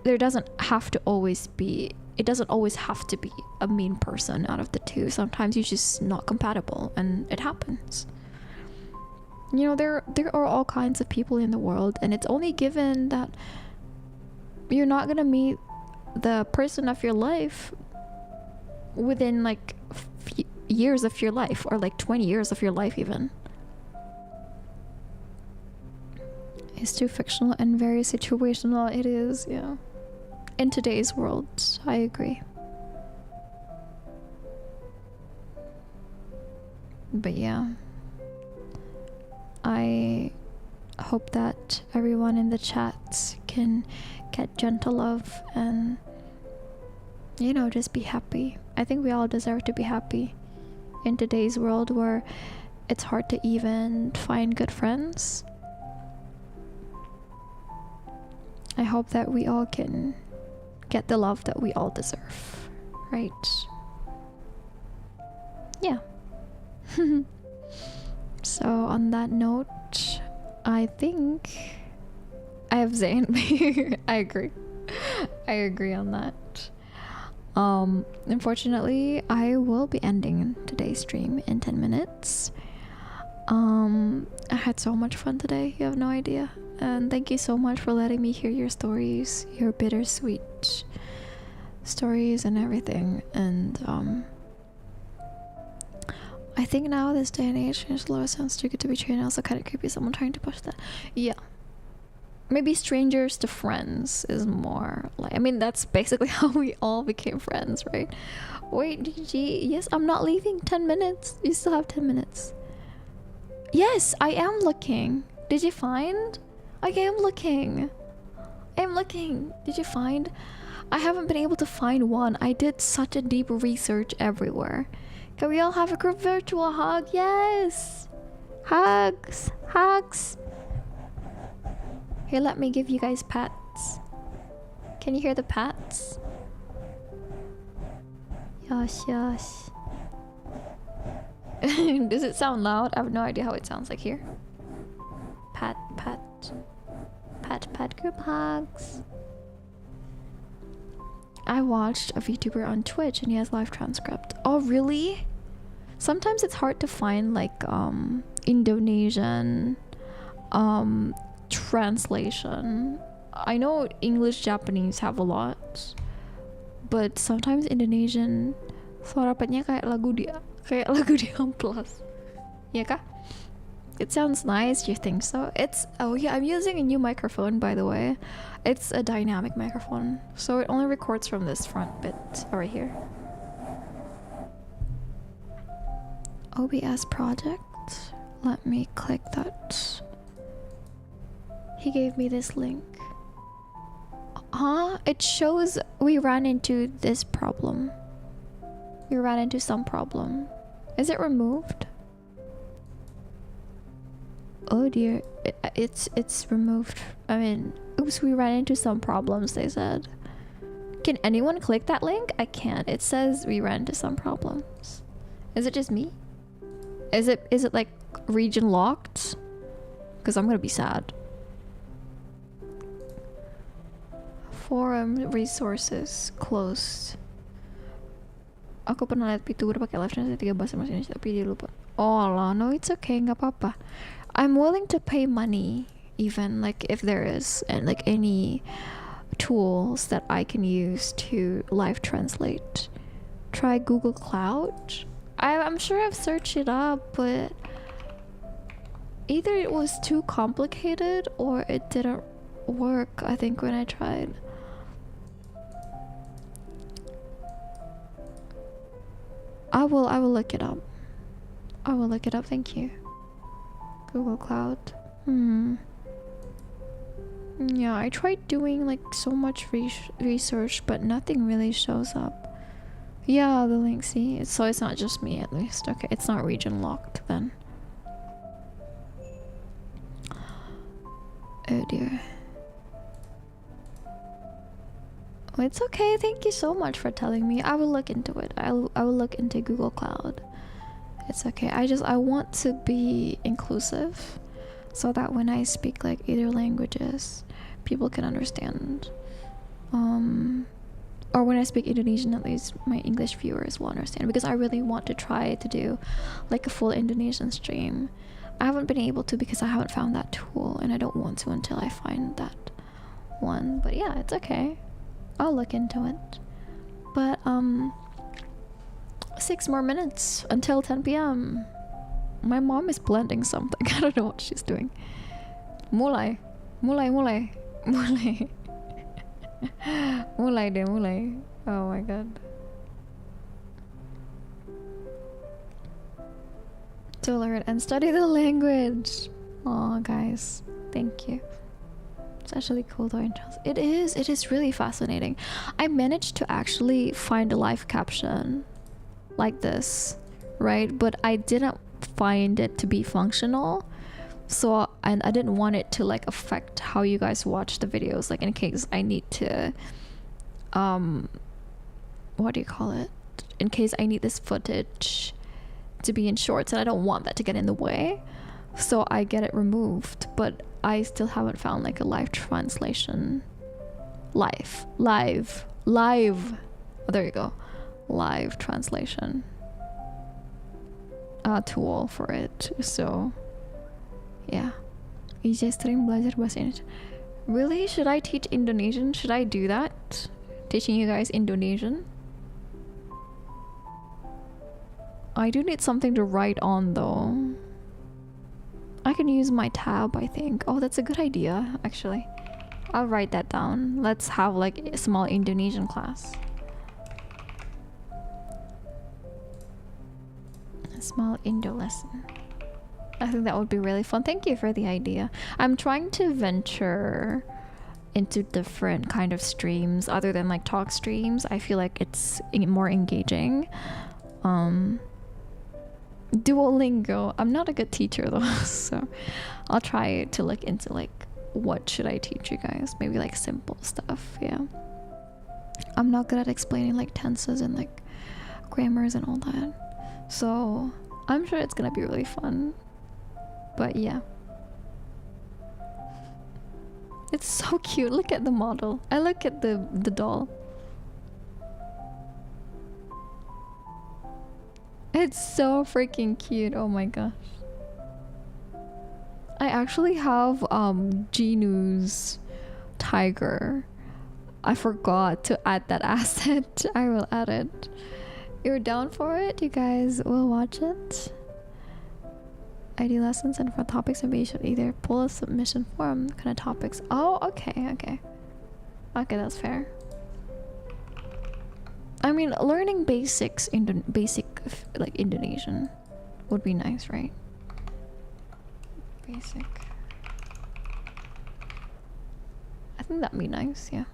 doesn't have to always be, it doesn't always have to be a mean person out of the two. Sometimes you're just not compatible, and it happens. You know, there are all kinds of people in the world, and it's only given that you're not gonna meet the person of your life within like years of your life, or like 20 years of your life even. It's too fictional and very situational. It is, yeah. In today's world, I agree. But yeah, I hope that everyone in the chat can get gentle love and, you know, just be happy. I think we all deserve to be happy in today's world where it's hard to even find good friends. I hope that we all can get the love that we all deserve, right? Yeah. So on that note, I think I have Zayn. I agree on that. Unfortunately, I will be ending today's stream in 10 minutes. I had so much fun today, you have no idea. And thank you so much for letting me hear your stories, your bittersweet stories and everything. And I think now this day and age, change love sounds too good to be true, and also kind of creepy, someone trying to push that. Yeah, maybe strangers to friends is more like, I mean, that's basically how we all became friends, right? Wait, Gigi, yes, I'm not leaving. 10 minutes, you still have 10 minutes. Yes, I am looking. Did you find? I am looking. Did you find? I haven't been able to find one. I did such a deep research everywhere. Can we all have a group virtual hug? Yes! Hugs! Here, let me give you guys pats. Can you hear the pats? Yes. Does it sound loud? I have no idea how it sounds like here. Pat group hugs. I watched a VTuber on Twitch and he has live transcript. Oh really? Sometimes it's hard to find like Indonesian translation. I know English, Japanese have a lot, but sometimes Indonesian suara petnya kayak lagu di Amplas. Ya kah? It sounds nice, you think so? Oh yeah, I'm using a new microphone, by the way. It's a dynamic microphone, so it only records from this front bit right here. OBS project. Let me click that. He gave me this link. Huh? It shows we ran into this problem. We ran into some problem. Is it removed? Oh dear, it's removed. I mean, oops, we ran into some problems, they said. Can anyone click that link? I can't. It says we ran into some problems. Is it just me? Is it like region locked? Because I'm gonna be sad. Forum resources closed. Aku pernah lihat VTuber pakai live translate 3 bahasa Indonesia tapi dia lupa. Oh lah, no, it's okay, nggak apa-apa. I'm willing to pay money, even like if there is and like any tools that I can use to live translate. Try Google Cloud. I'm sure I've searched it up, but either it was too complicated or it didn't work, I think, when I tried. I will look it up. I will look it up, thank you. Google Cloud. Yeah, I tried doing like so much research, but nothing really shows up. Yeah, the link, see? So it's not just me, at least. Okay, it's not region locked then. Oh dear. Oh, it's okay, thank you so much for telling me. I will look into it. I will look into Google Cloud. It's okay. I want to be inclusive so that when I speak like either languages, people can understand. Or when I speak Indonesian, at least my English viewers will understand, because I really want to try to do like a full Indonesian stream. I haven't been able to because I haven't found that tool, and I don't want to until I find that one. But yeah, it's okay. I'll look into it. But 6 more minutes until 10 p.m. My mom is blending something. I don't know what she's doing. Mulai. Mulai deh, mulai. Oh my god. To learn and study the language. Oh guys, thank you. It's actually cool though. It is really fascinating. I managed to actually find a live caption like this, right? But I didn't find it to be functional. So, and I didn't want it to like affect how you guys watch the videos, like in case I need to what do you call it, in case I need this footage to be in shorts, and I don't want that to get in the way, so I get it removed. But I still haven't found like a live translation live oh, there you go, live translation tool for it. So yeah, EJ stream belajar bahasa Indonesia. Really? Should I teach Indonesian? Should I do that? Teaching you guys Indonesian? I do need something to write on though. I can use my tab, I think. Oh, that's a good idea, actually. I'll write that down. Let's have like a small Indonesian class. A small Indo lesson. I think that would be really fun. Thank you for the idea. I'm trying to venture into different kind of streams other than like talk streams. I feel like it's more engaging. Duolingo. I'm not a good teacher though, so I'll try to look into like what should I teach you guys. Maybe like simple stuff. Yeah, I'm not good at explaining like tenses and like grammars and all that, so I'm sure it's gonna be really fun. But yeah, it's so cute. Look at the model. I look at the doll. It's so freaking cute. Oh my gosh. I actually have Genu's tiger. I forgot to add that asset. I will add it. You're down for it? You guys will watch it? ID lessons and for topics, maybe you should either pull a submission form kind of topics. Oh, okay. Okay, that's fair. I mean, learning basics in like Indonesian would be nice, right? Basic. I think that'd be nice, yeah.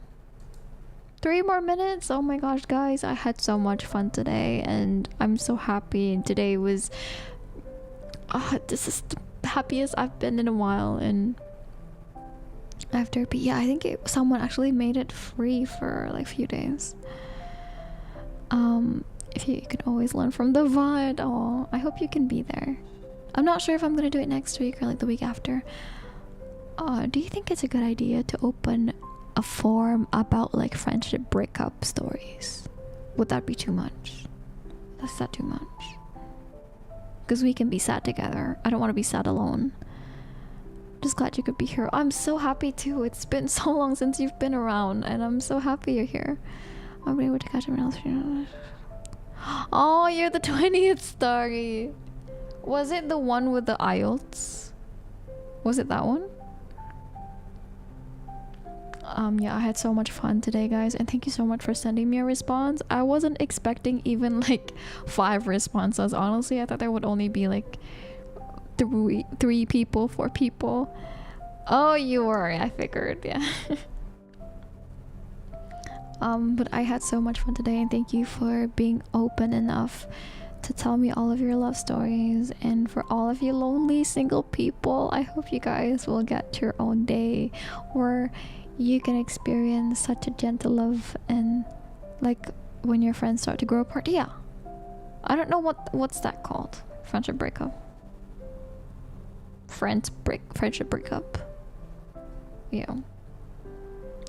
3 more minutes. Oh my gosh, guys, I had so much fun today and I'm so happy. Today was this is the happiest I've been in a while, and after yeah, I think someone actually made it free for like a few days. If you can always learn from the VOD. Oh, I hope you can be there. I'm not sure if I'm gonna do it next week or like the week after. Do you think it's a good idea to open a forum about like friendship breakup stories? Would that be too much? That's that too much? Because we can be sad together. I don't want to be sad alone. Just glad you could be here. I'm so happy too. It's been so long since you've been around, and I'm so happy you're here. I'll be able to catch everyone else. Oh, you're the 20th starry. Was it the one with the IELTS? Was it that one? Yeah, I had so much fun today, guys, and thank you so much for sending me a response. I wasn't expecting even like 5 responses. Honestly, I thought there would only be like 3 people, 4 people. Oh, you were. I figured, yeah. But I had so much fun today, and thank you for being open enough to tell me all of your love stories. And for all of you lonely single people, I hope you guys will get your own day where you can experience such a gentle love, and like when your friends start to grow apart. Yeah, I don't know what's that called. Friendship breakup. Friendship breakup. Yeah,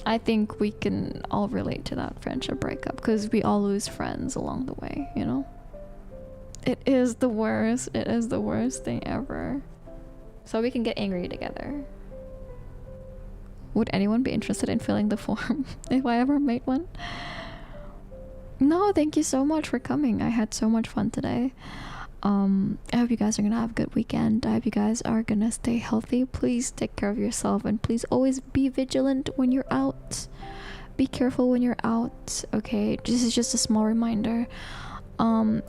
I think we can all relate to that friendship breakup because we all lose friends along the way, you know? It is the worst. It is the worst thing ever. So we can get angry together. Would anyone be interested in filling the form if I ever made one? No, thank you so much for coming. I had so much fun today. I hope you guys are gonna have a good weekend. I hope you guys are gonna stay healthy. Please take care of yourself, and please always be vigilant when you're out. Be careful when you're out, okay? This is just a small reminder.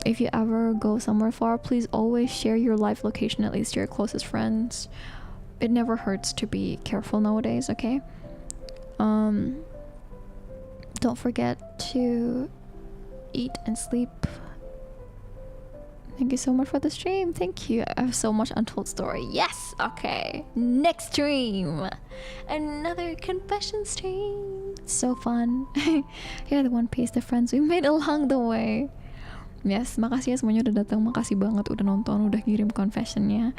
If you ever go somewhere far, please always share your live location, at least to your closest friends. It never hurts to be careful nowadays, okay? Don't forget to eat and sleep. Thank you so much for the stream. Thank you. I have so much untold story. Yes! Okay. Next stream. Another confession stream. So fun. You're the one piece, the friends we made along the way. Yes, makasih ya semuanya udah datang. Makasih banget udah nonton, udah kirim confessionnya.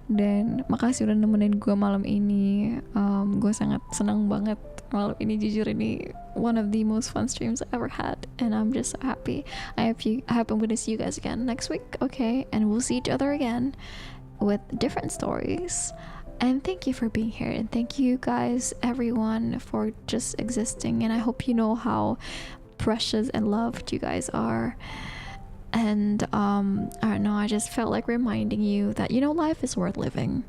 Dan makasih udah nemenin gue malam ini. Gue sangat senang banget malam ini. Jujur ini one of the most fun streams I ever had, and I'm just so happy. I hope I'm gonna see you guys again next week, okay? And we'll see each other again with different stories. And thank you for being here, and thank you guys, everyone, for just existing. And I hope you know how precious and loved you guys are. And I don't know, I just felt like reminding you that, you know, life is worth living,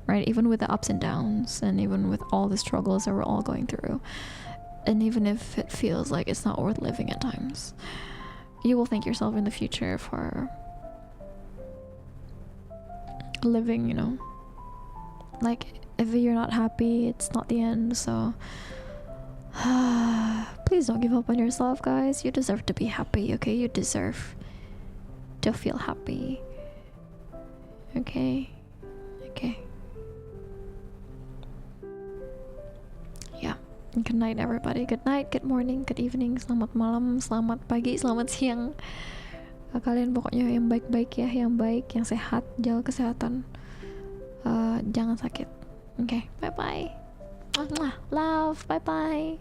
right? Even with the ups and downs, and even with all the struggles that we're all going through, and even if it feels like it's not worth living at times, you will thank yourself in the future for living, you know? Like, if you're not happy, it's not the end. So please don't give up on yourself, guys. You deserve to be happy, okay? You deserve to feel happy, okay? Yeah, good night everybody. Good night, good morning, good evening, selamat malam, selamat pagi, selamat siang. Kalian pokoknya yang baik-baik ya, yang baik, yang sehat, jaga kesehatan, jangan sakit. Okay, bye bye. Love, bye bye.